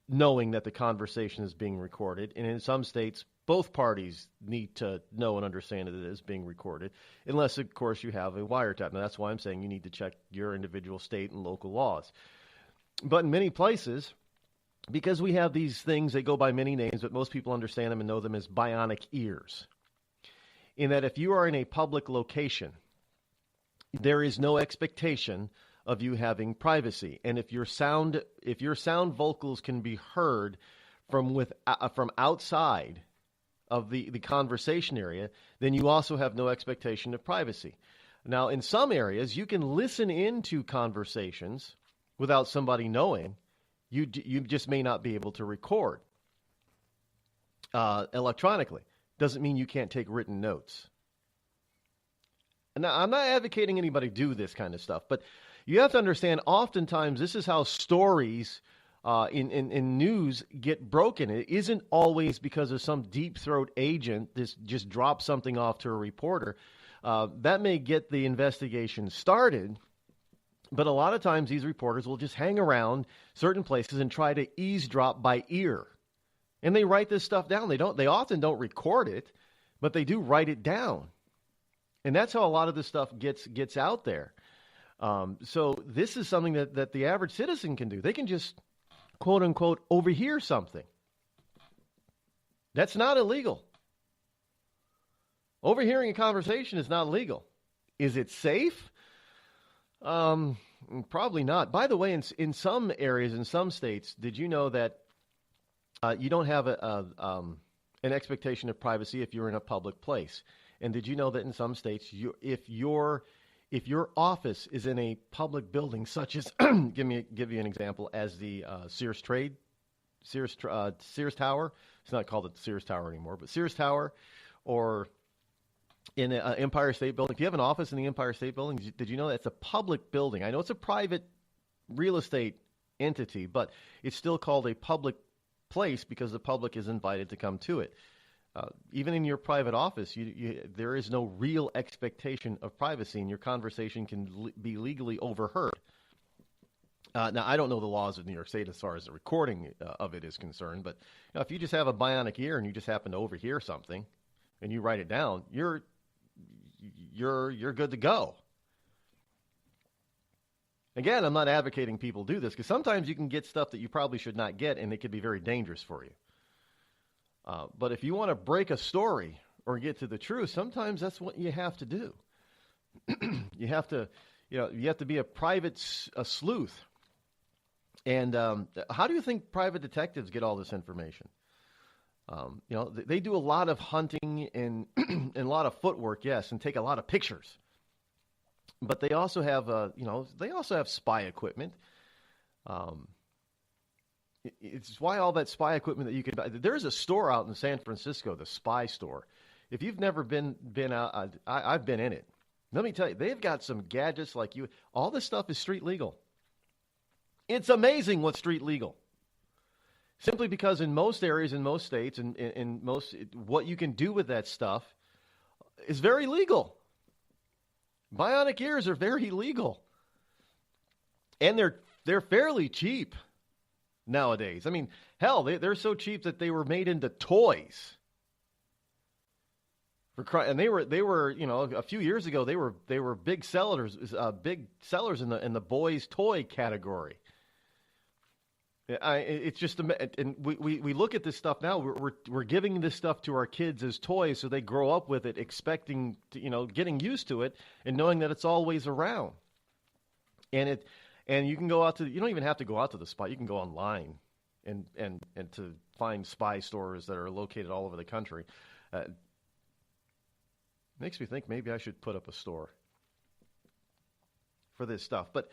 knowing that the conversation is being recorded. And in some states, both parties need to know and understand that it is being recorded, unless, of course, you have a wiretap. Now, that's why I'm saying you need to check your individual state and local laws. But in many places, because we have these things, they go by many names, but most people understand them and know them as bionic ears. In that if you are in a public location, there is no expectation of you having privacy. And if your sound vocals can be heard from outside of the conversation area, then you also have no expectation of privacy. Now, in some areas, you can listen into conversations without somebody knowing, you just may not be able to record electronically. Doesn't mean you can't take written notes. Now, I'm not advocating anybody do this kind of stuff, but you have to understand, oftentimes this is how stories in news get broken. It isn't always because of some deep throat agent that just drops something off to a reporter. That may get the investigation started, but a lot of times these reporters will just hang around certain places and try to eavesdrop by ear. And they write this stuff down. They often don't record it, but they do write it down. And that's how a lot of this stuff gets out there. So this is something that the average citizen can do. They can just, quote unquote, overhear something. That's not illegal. Overhearing a conversation is not legal. Is it safe? Probably not. By the way, in some areas, in some states, did you know that you don't have an expectation of privacy if you're in a public place? And did you know that in some states, if your office is in a public building, such as give you an example, as the Sears Tower. It's not called the Sears Tower anymore, but Sears Tower, or in an Empire State Building. If you have an office in the Empire State Building, did you know that's a public building? I know it's a private real estate entity, but it's still called a public place because the public is invited to come to it. Even in your private office, there is no real expectation of privacy, and your conversation can be legally overheard. Now, I don't know the laws of New York State as far as the recording of it is concerned, but if you just have a bionic ear and you just happen to overhear something and you write it down, you're good to go. Again, I'm not advocating people do this, because sometimes you can get stuff that you probably should not get, and it could be very dangerous for you. But if you want to break a story or get to the truth, sometimes that's what you have to do. You have to be a private sleuth. And how do you think private detectives get all this information? They do a lot of hunting and a lot of footwork, yes, and take a lot of pictures. But they also have spy equipment. It's why all that spy equipment that you can buy. There's a store out in San Francisco, the Spy Store. If you've never been out, I've been in it. Let me tell you, they've got some gadgets like you. All this stuff is street legal. It's amazing what's street legal. Simply because in most areas, in most states, and in most, what you can do with that stuff is very legal. Bionic ears are very legal. And they're fairly cheap nowadays. I mean, hell, they're so cheap that they were made into toys. And they were a few years ago they were big sellers in the boys toy category. It's just, and we look at this stuff now. We're giving this stuff to our kids as toys, so they grow up with it, expecting to, getting used to it and knowing that it's always around. And you can go out to, you don't even have to go out to the spy. You can go online and to find spy stores that are located all over the country. Makes me think maybe I should put up a store for this stuff. But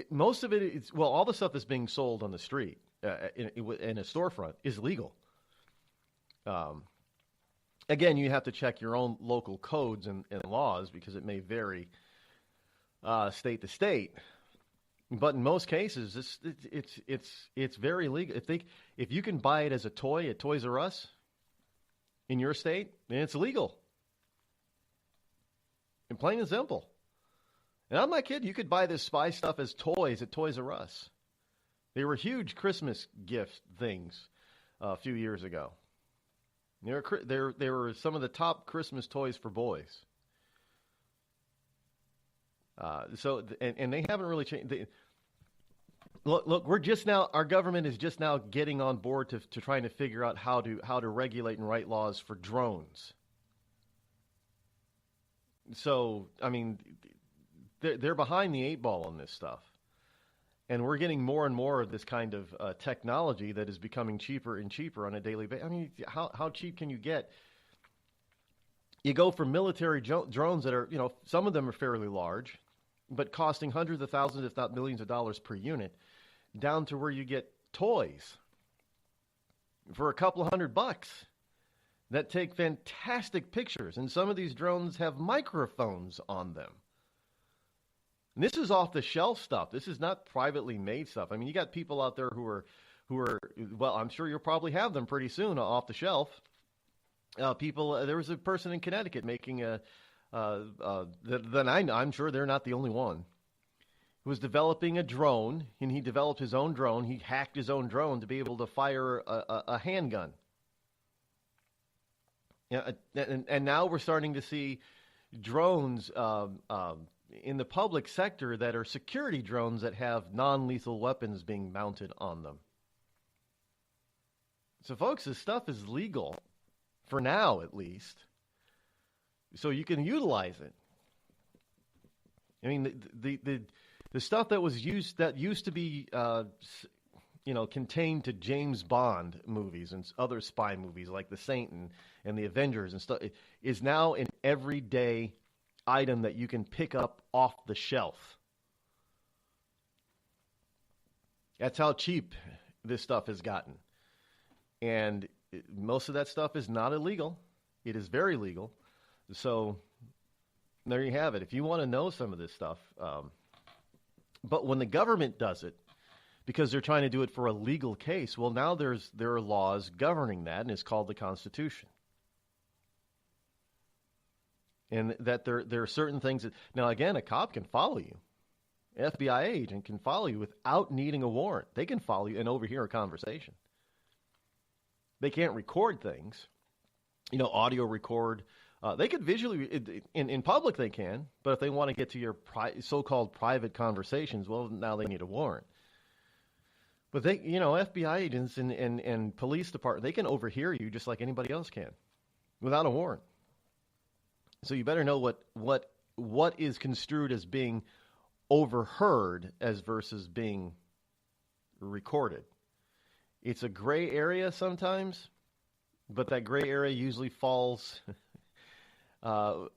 most of it is, well, all the stuff that's being sold on the street in a storefront is legal. Again, you have to check your own local codes and laws, because it may vary state to state. But in most cases, it's very legal. If you can buy it as a toy at Toys R Us in your state, then it's legal. And plain and simple. And I'm not kidding. You could buy this spy stuff as toys at Toys R Us. They were huge Christmas gift things a few years ago. They were some of the top Christmas toys for boys. And they haven't really changed. Look, our government is just now getting on board to trying to figure out how to regulate and write laws for drones. So, I mean, they're behind the eight ball on this stuff. And we're getting more and more of this kind of technology that is becoming cheaper and cheaper on a daily basis. I mean, how cheap can you get? You go for military drones that are, some of them are fairly large, but costing hundreds of thousands, if not millions of dollars per unit. down to where you get toys for a couple of $100 that take fantastic pictures. And some of these drones have microphones on them. And this is off the shelf stuff. This is not privately made stuff. I mean, you got people out there who are, well, I'm sure you'll probably have them pretty soon off the shelf. There was a person in Connecticut making I'm sure they're not the only one, who was developing a drone, and he developed his own drone. He hacked his own drone to be able to fire a handgun. Yeah, and now we're starting to see drones in the public sector that are security drones that have non-lethal weapons being mounted on them. So, folks, this stuff is legal, for now at least, so you can utilize it. I mean, the stuff that used to be contained to James Bond movies and other spy movies like The Saint and the Avengers and stuff is now an everyday item that you can pick up off the shelf. That's how cheap this stuff has gotten. And most of that stuff is not illegal. It is very legal. So there you have it. If you want to know some of this stuff, but when the government does it, because they're trying to do it for a legal case, well, now there are laws governing that, and it's called the Constitution. And that there are certain things that, now again, a cop can follow you. An FBI agent can follow you without needing a warrant. They can follow you and overhear a conversation. They can't record things, audio record. They could visually, in public they can, but if they want to get to your so-called private conversations, well, now they need a warrant. But they, FBI agents and police department, they can overhear you just like anybody else can, without a warrant. So you better know what is construed as being overheard as versus being recorded. It's a gray area sometimes, but that gray area usually falls on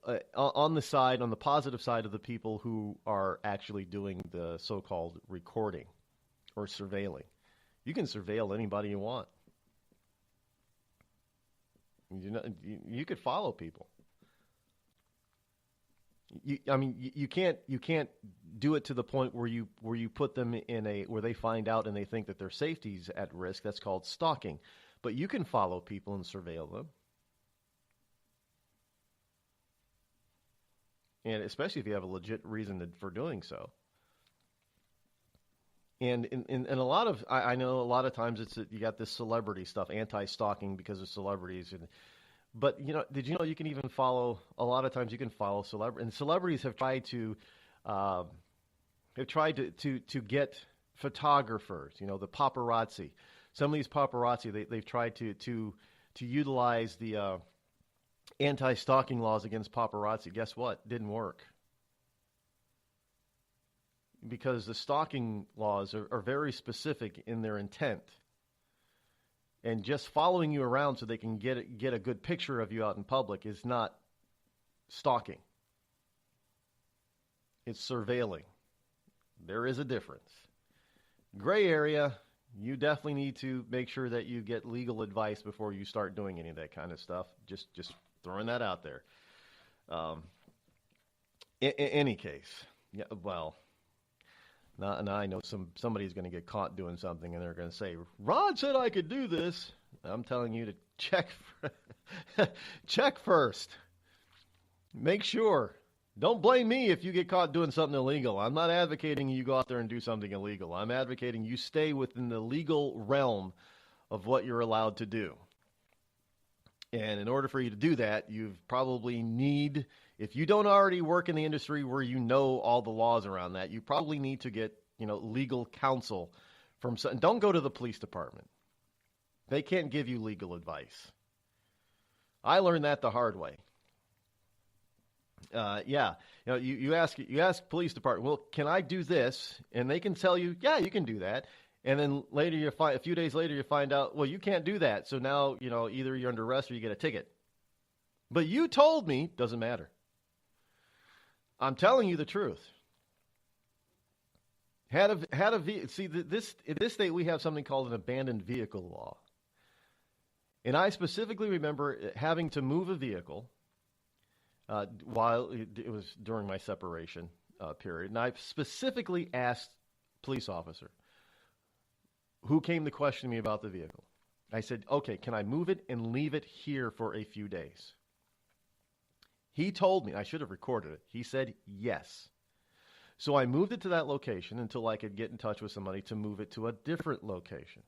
the positive side of the people who are actually doing the so-called recording or surveilling. You can surveil anybody you want. You could follow people. You can't do it to the point where you put them in where they find out and they think that their safety's at risk. That's called stalking. But you can follow people and surveil them. And especially if you have a legit reason for doing so. And in a lot of, I know a lot of times you got this celebrity stuff, anti-stalking because of celebrities. But, did you know you can even follow, a lot of times you can follow celebrities. And celebrities have tried to get photographers, the paparazzi. Some of these paparazzi, they've tried to utilize the anti-stalking laws against paparazzi. Guess what? Didn't work. Because the stalking laws are very specific in their intent. And just following you around so they can get a good picture of you out in public is not stalking. It's surveilling. There is a difference. Gray area, you definitely need to make sure that you get legal advice before you start doing any of that kind of stuff. Just throwing that out there. In any case, yeah, well, now I know somebody's going to get caught doing something, and they're going to say, Rod said I could do this. I'm telling you to check first. Make sure. Don't blame me if you get caught doing something illegal. I'm not advocating you go out there and do something illegal. I'm advocating you stay within the legal realm of what you're allowed to do. And in order for you to do that, you probably need, if you don't already work in the industry where you know all the laws around that, you probably need to get, legal counsel from. Don't go to the police department. They can't give you legal advice. I learned that the hard way. You ask police department, well, can I do this? And they can tell you, yeah, you can do that. And then later a few days later, you find out, well, you can't do that. So now, either you're under arrest or you get a ticket. But you told me, doesn't matter. I'm telling you the truth. In this state we have something called an abandoned vehicle law. And I specifically remember having to move a vehicle while it was during my separation period. And I specifically asked police officer who came to question me about the vehicle. I said, okay, can I move it and leave it here for a few days? He told me, I should have recorded it. He said yes. So I moved it to that location until I could get in touch with somebody to move it to a different location.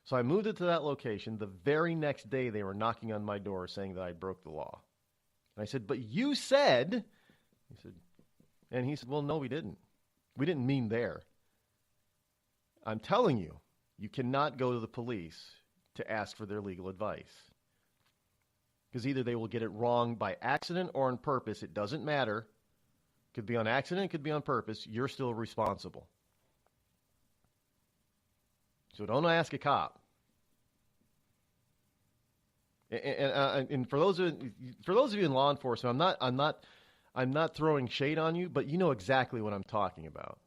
So I moved it to that location. The very next day, they were knocking on my door saying that I broke the law. And I said, but you said, he said, well, no, we didn't. We didn't mean there. I'm telling you, you cannot go to the police to ask for their legal advice. Because either they will get it wrong by accident or on purpose. It doesn't matter. Could be on accident, could be on purpose. You're still responsible. So don't ask a cop. And for those of you in law enforcement, I'm not throwing shade on you, but you know exactly what I'm talking about.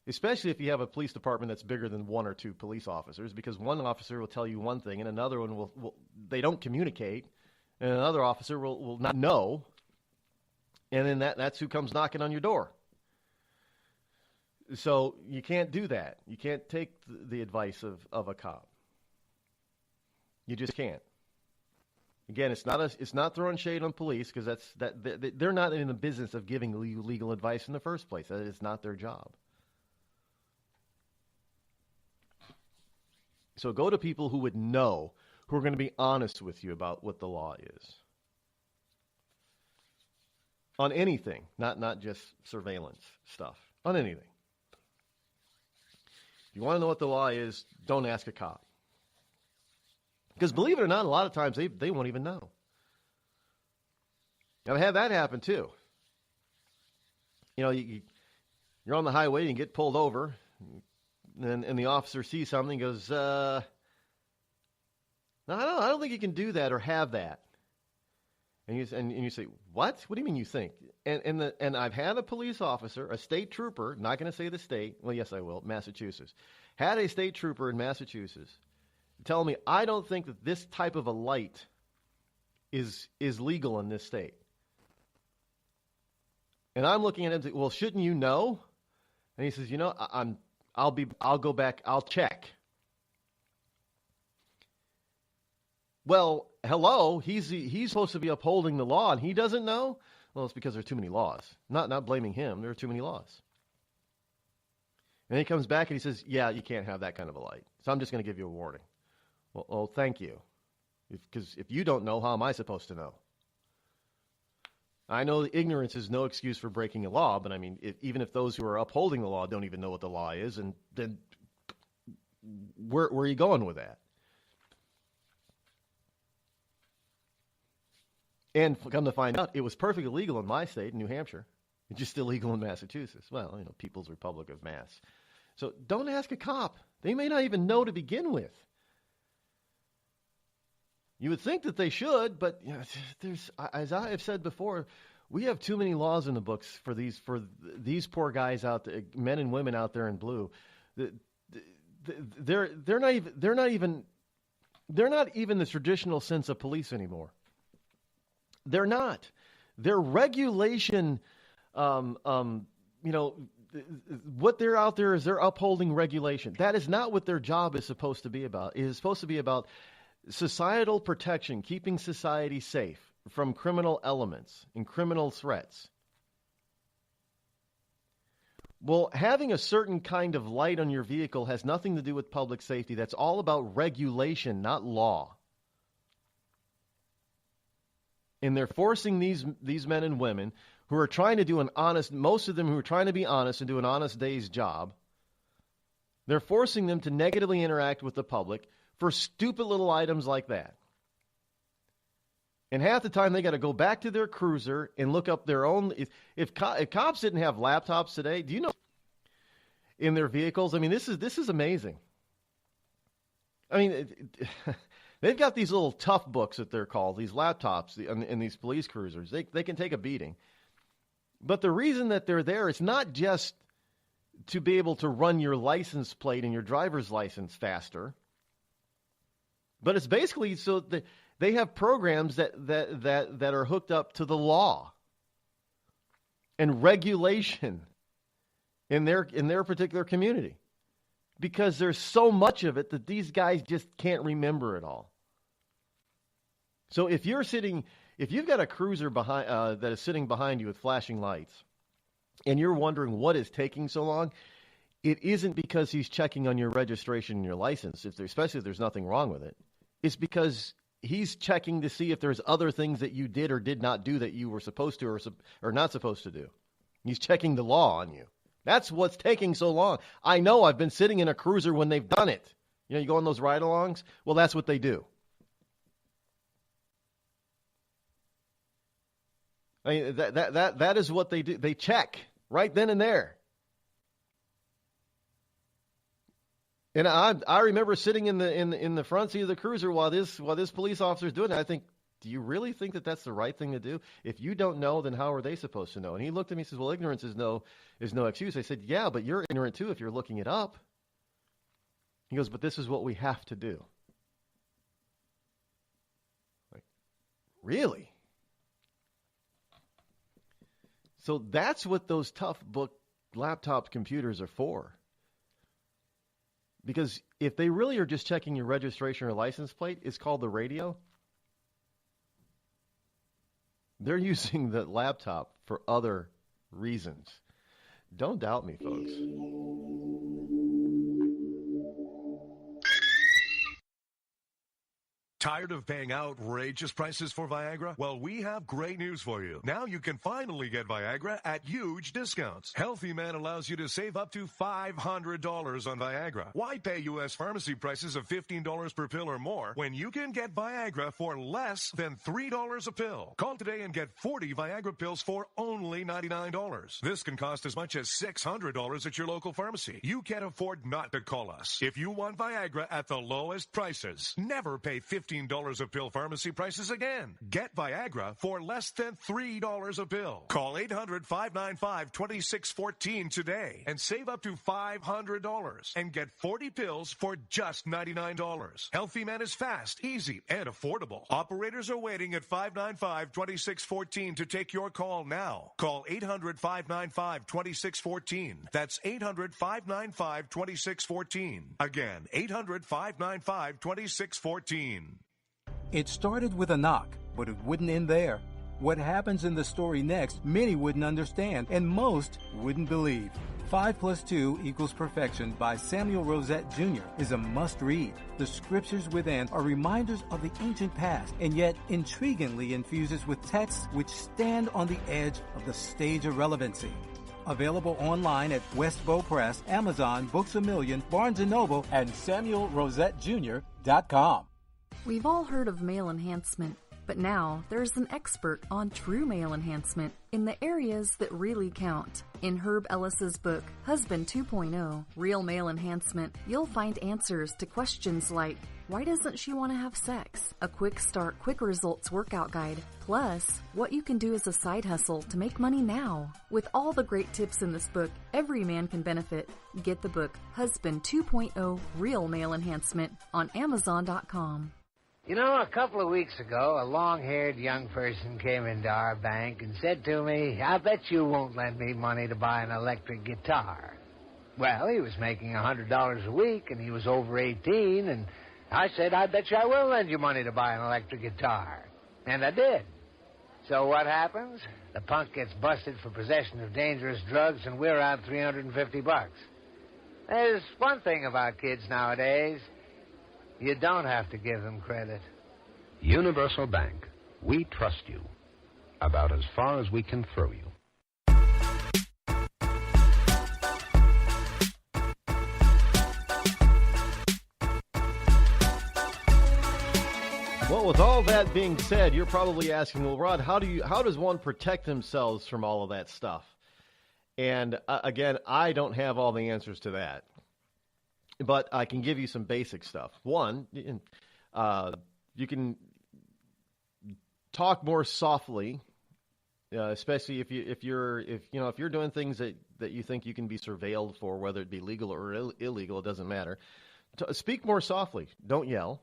Especially if you have a police department that's bigger than one or two police officers, because one officer will tell you one thing and another one will they don't communicate, and another officer will not know, and then that's who comes knocking on your door. So you can't do that. You can't take the advice of a cop. You just can't. Again, it's not throwing shade on police, because they're not in the business of giving legal advice in the first place. That is not their job. So go to people who would know, who are going to be honest with you about what the law is. On anything, not just surveillance stuff. On anything. If you want to know what the law is, don't ask a cop. Because believe it or not, a lot of times they won't even know. I've had that happen too. You know, you're on the highway and get pulled over, and the officer sees something and goes, no, I don't think you can do that or have that. And you say, what? What do you mean you think? And I've had a police officer, a state trooper, not going to say the state, well, yes, I will, Massachusetts, had a state trooper in Massachusetts tell me, I don't think that this type of a light is legal in this state. And I'm looking at him and say, well, shouldn't you know? And he says, I'll go back, I'll check. Well, hello, he's supposed to be upholding the law, and he doesn't know? Well, it's because there are too many laws. Not blaming him, there are too many laws. And he comes back and he says, yeah, you can't have that kind of a light. So I'm just going to give you a warning. Well, thank you. Because if you don't know, how am I supposed to know? I know that ignorance is no excuse for breaking a law, but I mean, even if those who are upholding the law don't even know what the law is, and then where are you going with that? And come to find out, it was perfectly legal in my state, in New Hampshire. It's just illegal in Massachusetts. Well, People's Republic of Mass. So don't ask a cop. They may not even know to begin with. You would think that they should, but there's, as I have said before, we have too many laws in the books for these poor guys out there, men and women out there in blue. They're not even the traditional sense of police anymore. They're not. They're regulation. What they're out there is they're upholding regulation. That is not what their job is supposed to be about. It is supposed to be about societal protection, keeping society safe from criminal elements and criminal threats. Well, having a certain kind of light on your vehicle has nothing to do with public safety. That's all about regulation, not law. And they're forcing these men and women who are trying to do most of them who are trying to be honest and do an honest day's job, they're forcing them to negatively interact with the public for stupid little items like that. And half the time they got to go back to their cruiser and look up their own. If cops didn't have laptops today, do you know, in their vehicles? I mean, this is amazing. I mean, they've got these little tough books that they're called, these laptops in these police cruisers. They can take a beating. But the reason that they're there is not just to be able to run your license plate and your driver's license faster, but it's basically so that they have programs that are hooked up to the law and regulation in their particular community, because there's so much of it that these guys just can't remember it all. So if you've got a cruiser behind that is sitting behind you with flashing lights, and you're wondering what is taking so long, it isn't because he's checking on your registration and your license, especially if there's nothing wrong with it. It's because he's checking to see if there's other things that you did or did not do that you were supposed to or not supposed to do. He's checking the law on you. That's what's taking so long. I know I've been sitting in a cruiser when they've done it. You know, you go on those ride-alongs? Well, that's what they do. I mean, that is what they do. They check right then and there. And I remember sitting in the front seat of the cruiser while this police officer is doing it. I think, do you really think that that's the right thing to do? If you don't know, then how are they supposed to know? And he looked at me and says, well, ignorance is no excuse. I said, yeah, but you're ignorant too if you're looking it up. He goes, but this is what we have to do. Like, really? So that's what those tough book laptop computers are for. Because if they really are just checking your registration or license plate, it's called the radio. They're using the laptop for other reasons. Don't doubt me, folks. Tired of paying outrageous prices for Viagra? Well, we have great news for you. Now you can finally get Viagra at huge discounts. Healthy Man allows you to save up to $500 on Viagra. Why pay U.S. pharmacy prices of $15 per pill or more when you can get Viagra for less than $3 a pill? Call today and get 40 Viagra pills for only $99. This can cost as much as $600 at your local pharmacy. You can't afford not to call us. If you want Viagra at the lowest prices, never pay $15 a pill pharmacy prices again. Get Viagra for less than $3 a pill. Call 800-595-2614 today and save up to $500 and get 40 pills for just $99. Healthy Man is fast, easy, and affordable. Operators are waiting at 595-2614 to take your call now. Call 800-595-2614. That's 800-595-2614. Again, 800-595-2614. It started with a knock, but it wouldn't end there. What happens in the story next, many wouldn't understand, and most wouldn't believe. 5 + 2 = Perfection by Samuel Rosette Jr. is a must-read. The scriptures within are reminders of the ancient past, and yet intriguingly infuses with texts which stand on the edge of the stage of relevancy. Available online at Westbow Press, Amazon, Books A Million, Barnes & Noble, and SamuelRosetteJr.com. We've all heard of male enhancement, but now there's an expert on true male enhancement in the areas that really count. In Herb Ellis's book, Husband 2.0, Real Male Enhancement, you'll find answers to questions like, why doesn't she want to have sex? A quick start, quick results workout guide. Plus, what you can do as a side hustle to make money now. With all the great tips in this book, every man can benefit. Get the book, Husband 2.0, Real Male Enhancement, on Amazon.com. You know, a couple of weeks ago, a long-haired young person came into our bank and said to me, I bet you won't lend me money to buy an electric guitar. Well, he was making $100 a week, and he was over 18, and I said, I bet you I will lend you money to buy an electric guitar. And I did. So what happens? The punk gets busted for possession of dangerous drugs, and we're out $350. There's one thing about kids nowadays. You don't have to give them credit. Universal Bank. We trust you. About as far as we can throw you. Well, with all that being said, you're probably asking, well, Rod, how does one protect themselves from all of that stuff? And again, I don't have all the answers to that. But I can give you some basic stuff. One, you can talk more softly especially if you're doing things that you think you can be surveilled for, whether it be legal or illegal, it doesn't matter. Speak more softly. Don't yell.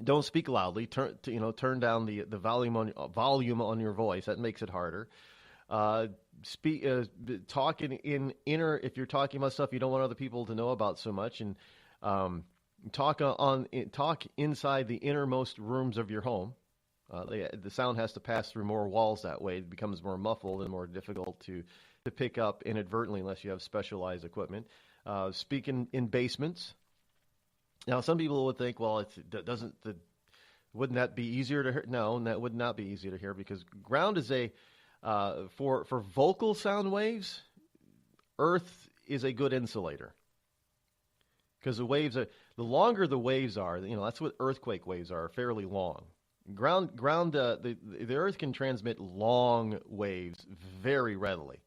Don't speak loudly. Turn down the volume on your voice. That makes it harder. Talk in inner. If you're talking about stuff you don't want other people to know about so much, and talk inside the innermost rooms of your home. The sound has to pass through more walls that way. It becomes more muffled and more difficult to pick up inadvertently unless you have specialized equipment. Speak in basements. Now, some people would think, well, wouldn't that be easier to hear? No, that would not be easier to hear because ground is for vocal sound waves, earth is a good insulator. Because the longer the waves are, that's what earthquake waves are, fairly long. The earth can transmit long waves very readily.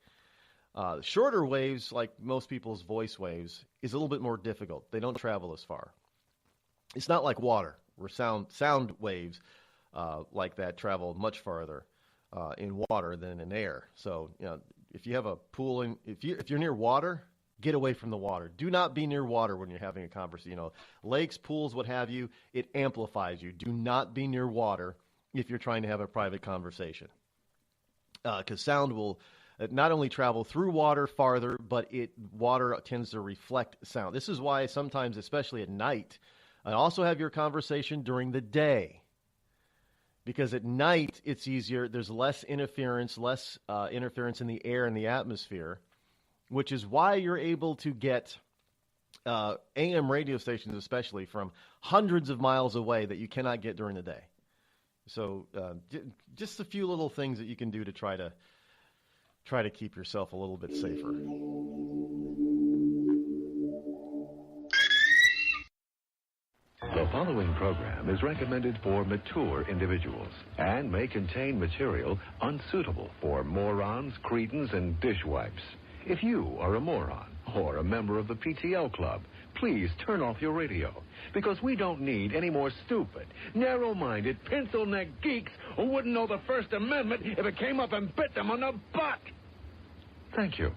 Shorter waves, like most people's voice waves, is a little bit more difficult. They don't travel as far. It's not like water, where sound waves like that travel much farther in water than in air. So, if you have a pool if you're near water, get away from the water. Do not be near water when you're having a conversation. Lakes, pools, what have you, it amplifies you. Do not be near water if you're trying to have a private conversation. Because sound will not only travel through water farther, but water tends to reflect sound. This is why sometimes, especially at night, I also have your conversation during the day. Because at night, it's easier. There's less interference in the air and the atmosphere, which is why you're able to get AM radio stations, especially from hundreds of miles away, that you cannot get during the day. So just a few little things that you can do to try to keep yourself a little bit safer. The following program is recommended for mature individuals and may contain material unsuitable for morons, cretins, and dishwipes. If you are a moron or a member of the PTL Club, please turn off your radio, because we don't need any more stupid, narrow-minded, pencil-neck geeks who wouldn't know the First Amendment if it came up and bit them on the butt. Thank you.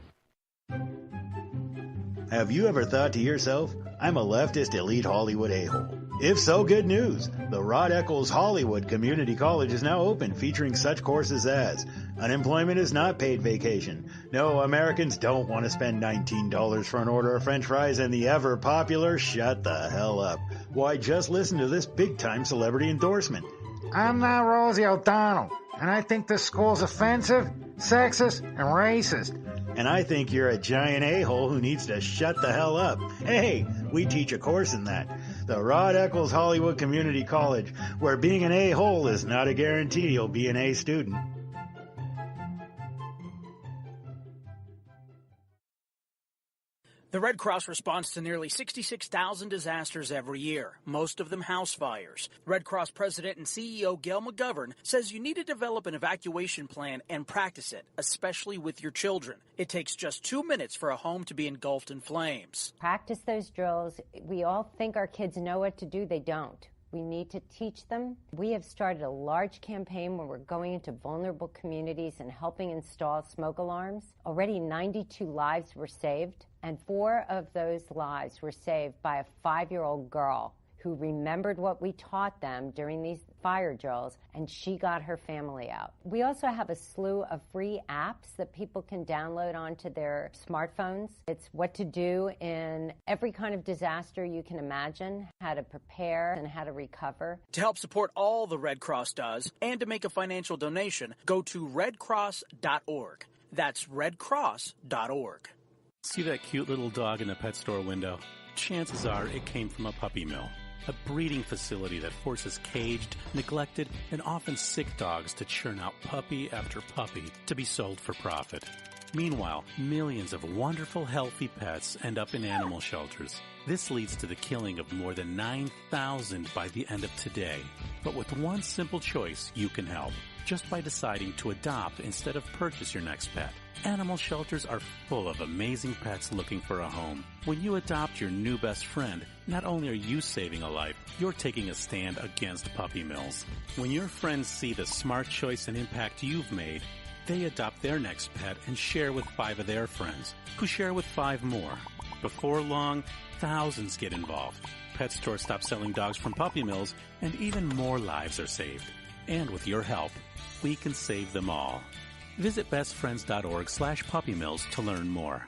Have you ever thought to yourself, I'm a leftist elite Hollywood a-hole? If so, good news. The Rod Eccles Hollywood Community College is now open, featuring such courses as unemployment is not paid vacation. No, Americans don't want to spend $19 for an order of French fries, and the ever popular shut the hell up. Why, just listen to this big-time celebrity endorsement. I'm not Rosie O'Donnell, and I think this school's offensive, sexist, and racist. And I think you're a giant a-hole who needs to shut the hell up. Hey, we teach a course in that. The Rod Eccles Hollywood Community College, where being an a-hole is not a guarantee you'll be an A student. The Red Cross responds to nearly 66,000 disasters every year, most of them house fires. Red Cross President and CEO Gail McGovern says you need to develop an evacuation plan and practice it, especially with your children. It takes just 2 minutes for a home to be engulfed in flames. Practice those drills. We all think our kids know what to do. They don't. We need to teach them. We have started a large campaign where we're going into vulnerable communities and helping install smoke alarms. Already 92 lives were saved, and 4 of those lives were saved by a 5-year-old girl who remembered what we taught them during these fire drills, and she got her family out. We also have a slew of free apps that people can download onto their smartphones. It's what to do in every kind of disaster you can imagine, how to prepare and how to recover. To help support all the Red Cross does and to make a financial donation, go to redcross.org. That's redcross.org. See that cute little dog in the pet store window? Chances are it came from a puppy mill. A breeding facility that forces caged, neglected, and often sick dogs to churn out puppy after puppy to be sold for profit. Meanwhile, millions of wonderful, healthy pets end up in animal shelters. This leads to the killing of more than 9,000 by the end of today. But with one simple choice, you can help. Just by deciding to adopt instead of purchase your next pet. Animal shelters are full of amazing pets looking for a home. When you adopt your new best friend, not only are you saving a life, you're taking a stand against puppy mills. When your friends see the smart choice and impact you've made, They adopt their next pet and share with 5 of their friends, who share with 5 more. Before long, thousands get involved. Pet stores stop selling dogs from puppy mills, and even more lives are saved. And with your help, we can save them all. Visit bestfriends.org/puppymills to learn more.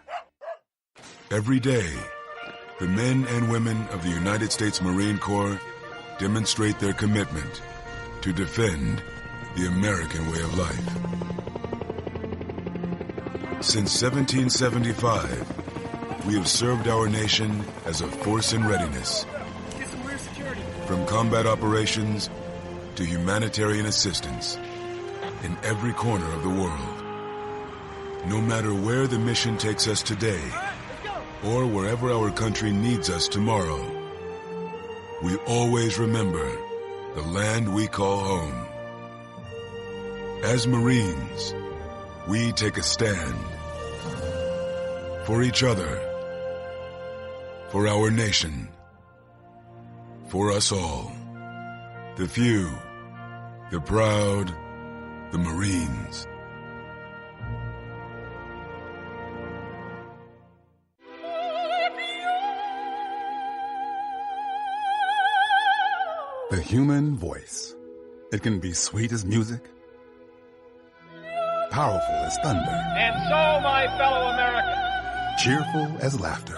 Every day, the men and women of the United States Marine Corps demonstrate their commitment to defend the American way of life. Since 1775, we have served our nation as a force in readiness. Get some rear security. From combat operations to humanitarian assistance in every corner of the world. No matter where the mission takes us today, or wherever our country needs us tomorrow, we always remember the land we call home. As Marines, we take a stand for each other, for our nation, for us all. The few, the proud, the Marines. The human voice. It can be sweet as music, powerful as thunder, And so, my fellow Americans, cheerful as laughter.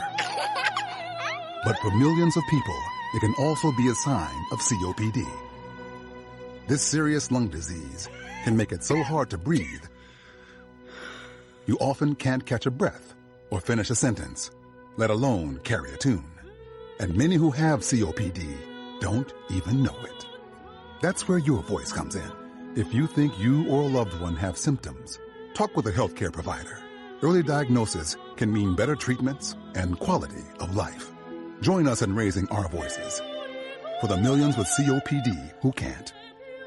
But for millions of people, it can also be a sign of COPD. This serious lung disease can make it so hard to breathe, you often can't catch a breath or finish a sentence, let alone carry a tune. And many who have COPD don't even know it. That's where your voice comes in. If you think you or a loved one have symptoms, talk with a healthcare provider. Early diagnosis can mean better treatments and quality of life. Join us in raising our voices for the millions with COPD who can't.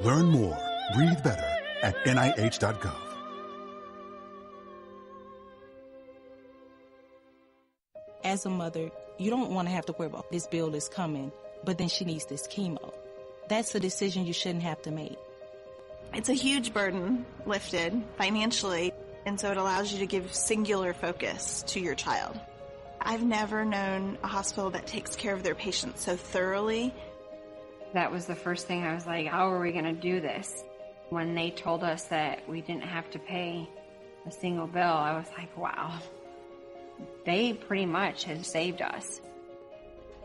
Learn more, breathe better at NIH.gov. As a mother, you don't want to have to worry about this bill is coming, but then she needs this chemo. That's a decision you shouldn't have to make. It's a huge burden lifted financially, and so it allows you to give singular focus to your child. I've never known a hospital that takes care of their patients so thoroughly. That was the first thing I was like, how are we going to do this? When they told us that we didn't have to pay a single bill, I was like, wow. They pretty much have saved us.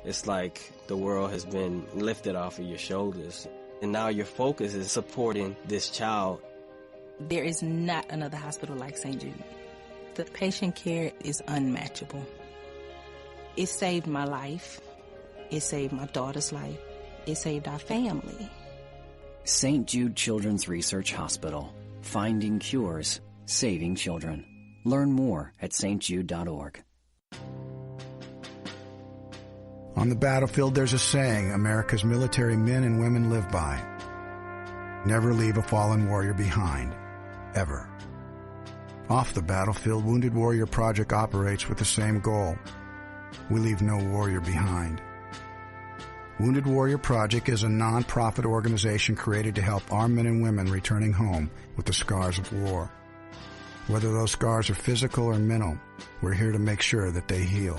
It's like the world has been lifted off of your shoulders, and now your focus is supporting this child. There is not another hospital like St. Jude. The patient care is unmatchable. It saved my life. It saved my daughter's life. It saved our family. St. Jude Children's Research Hospital. Finding cures, saving children. Learn more at stjude.org. On the battlefield, there's a saying America's military men and women live by. Never leave a fallen warrior behind. Ever. Off the battlefield, Wounded Warrior Project operates with the same goal. We leave no warrior behind. Wounded Warrior Project is a non-profit organization created to help our men and women returning home with the scars of war. Whether those scars are physical or mental, we're here to make sure that they heal.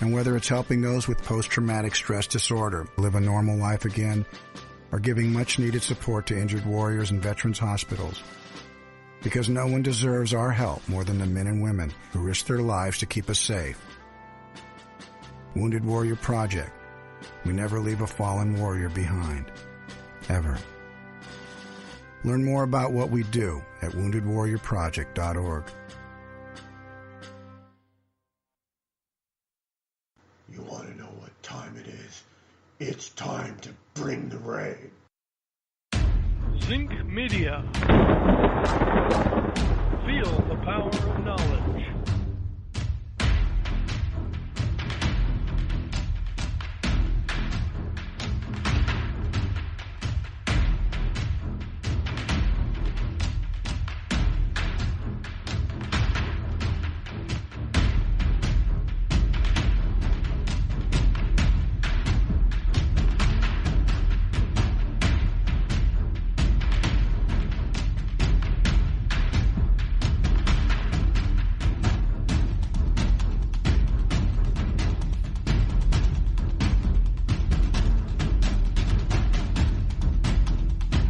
And whether it's helping those with post-traumatic stress disorder live a normal life again, or giving much-needed support to injured warriors in veterans' hospitals. Because no one deserves our help more than the men and women who risk their lives to keep us safe. Wounded Warrior Project. We never leave a fallen warrior behind. Ever. Learn more about what we do at woundedwarriorproject.org. You want to know what time it is? It's time to bring the rain. Zinc Media. Feel the power of knowledge.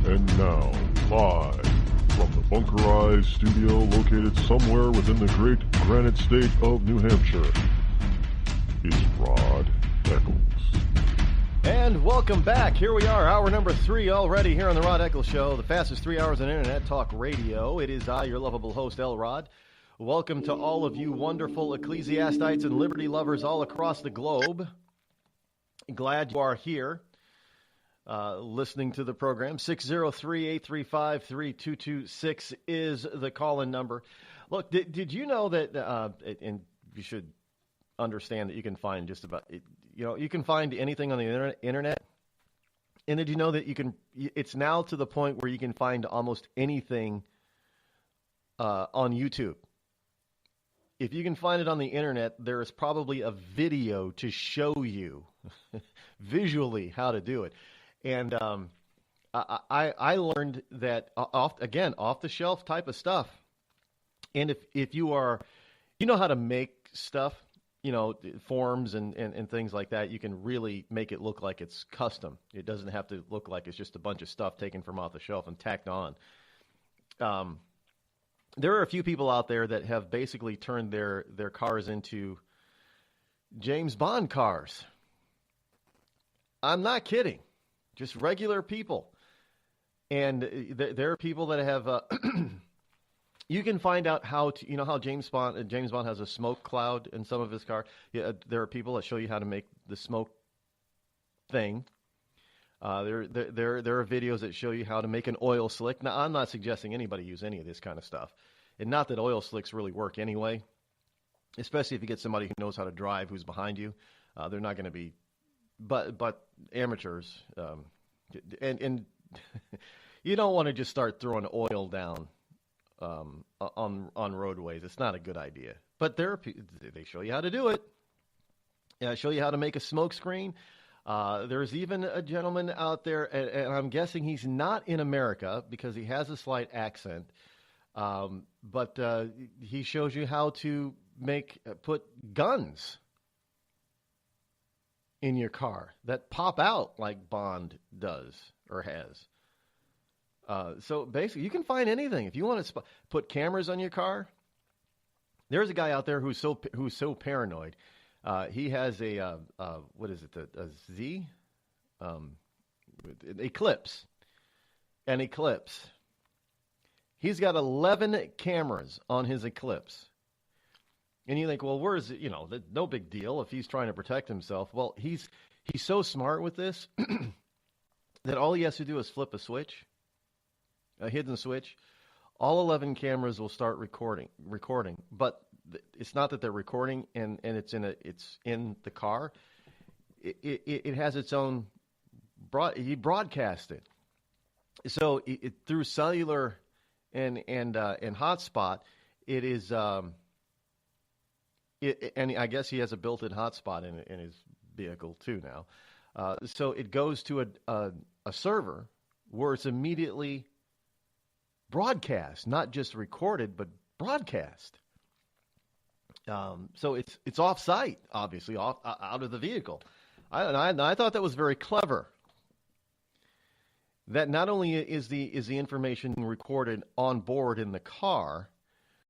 And now, live from the bunkerized studio located somewhere within the great granite state of New Hampshire, is Rod Eccles. And welcome back. Here we are, hour number 3 already here on the Rod Eccles Show, the fastest 3 hours on Internet Talk Radio. It is I, your lovable host, L. Rod. Welcome to all of you wonderful ecclesiastites and liberty lovers all across the globe. Glad you are here. Listening to the program. 603-835-3226 is the call-in number. Look, did you know that, and you should understand that you can find just about, you can find anything on the internet. And did you know that it's now to the point where you can find almost anything on YouTube. If you can find it on the internet, there is probably a video to show you visually how to do it. And I learned that, off the shelf type of stuff. And if you know how to make stuff, forms and things like that, you can really make it look like it's custom. It doesn't have to look like it's just a bunch of stuff taken from off the shelf and tacked on. There are a few people out there that have basically turned their cars into James Bond cars. I'm not kidding. Just regular people. And there are people that have, you can find out how to, how James Bond has a smoke cloud in some of his car. Yeah, there are people that show you how to make the smoke thing. There are videos that show you how to make an oil slick. Now, I'm not suggesting anybody use any of this kind of stuff. And not that oil slicks really work anyway, especially if you get somebody who knows how to drive who's behind you. They're not going to be, but amateurs, and you don't want to just start throwing oil down on roadways. It's not a good idea. But they show you how to do it. Show you how to make a smoke screen. There's even a gentleman out there, and I'm guessing he's not in America because he has a slight accent. But he shows you how to put guns in your car that pop out like Bond does or has. So basically, you can find anything. If you want to put cameras on your car, there's a guy out there who's so paranoid. He has a Z? Eclipse. An Eclipse. He's got 11 cameras on his Eclipse. And you think, well, where is it? No big deal if he's trying to protect himself. Well, he's so smart with this that all he has to do is flip a switch, a hidden switch. All 11 cameras will start recording. But it's not that they're recording and it's in the car. It has its own he broadcast it. So through cellular and hotspot, it is. And I guess he has a built-in hotspot in his vehicle too now. So it goes to a server where it's immediately broadcast, not just recorded, but broadcast. So it's off-site, obviously, out of the vehicle. I thought that was very clever. That not only is the information recorded on board in the car,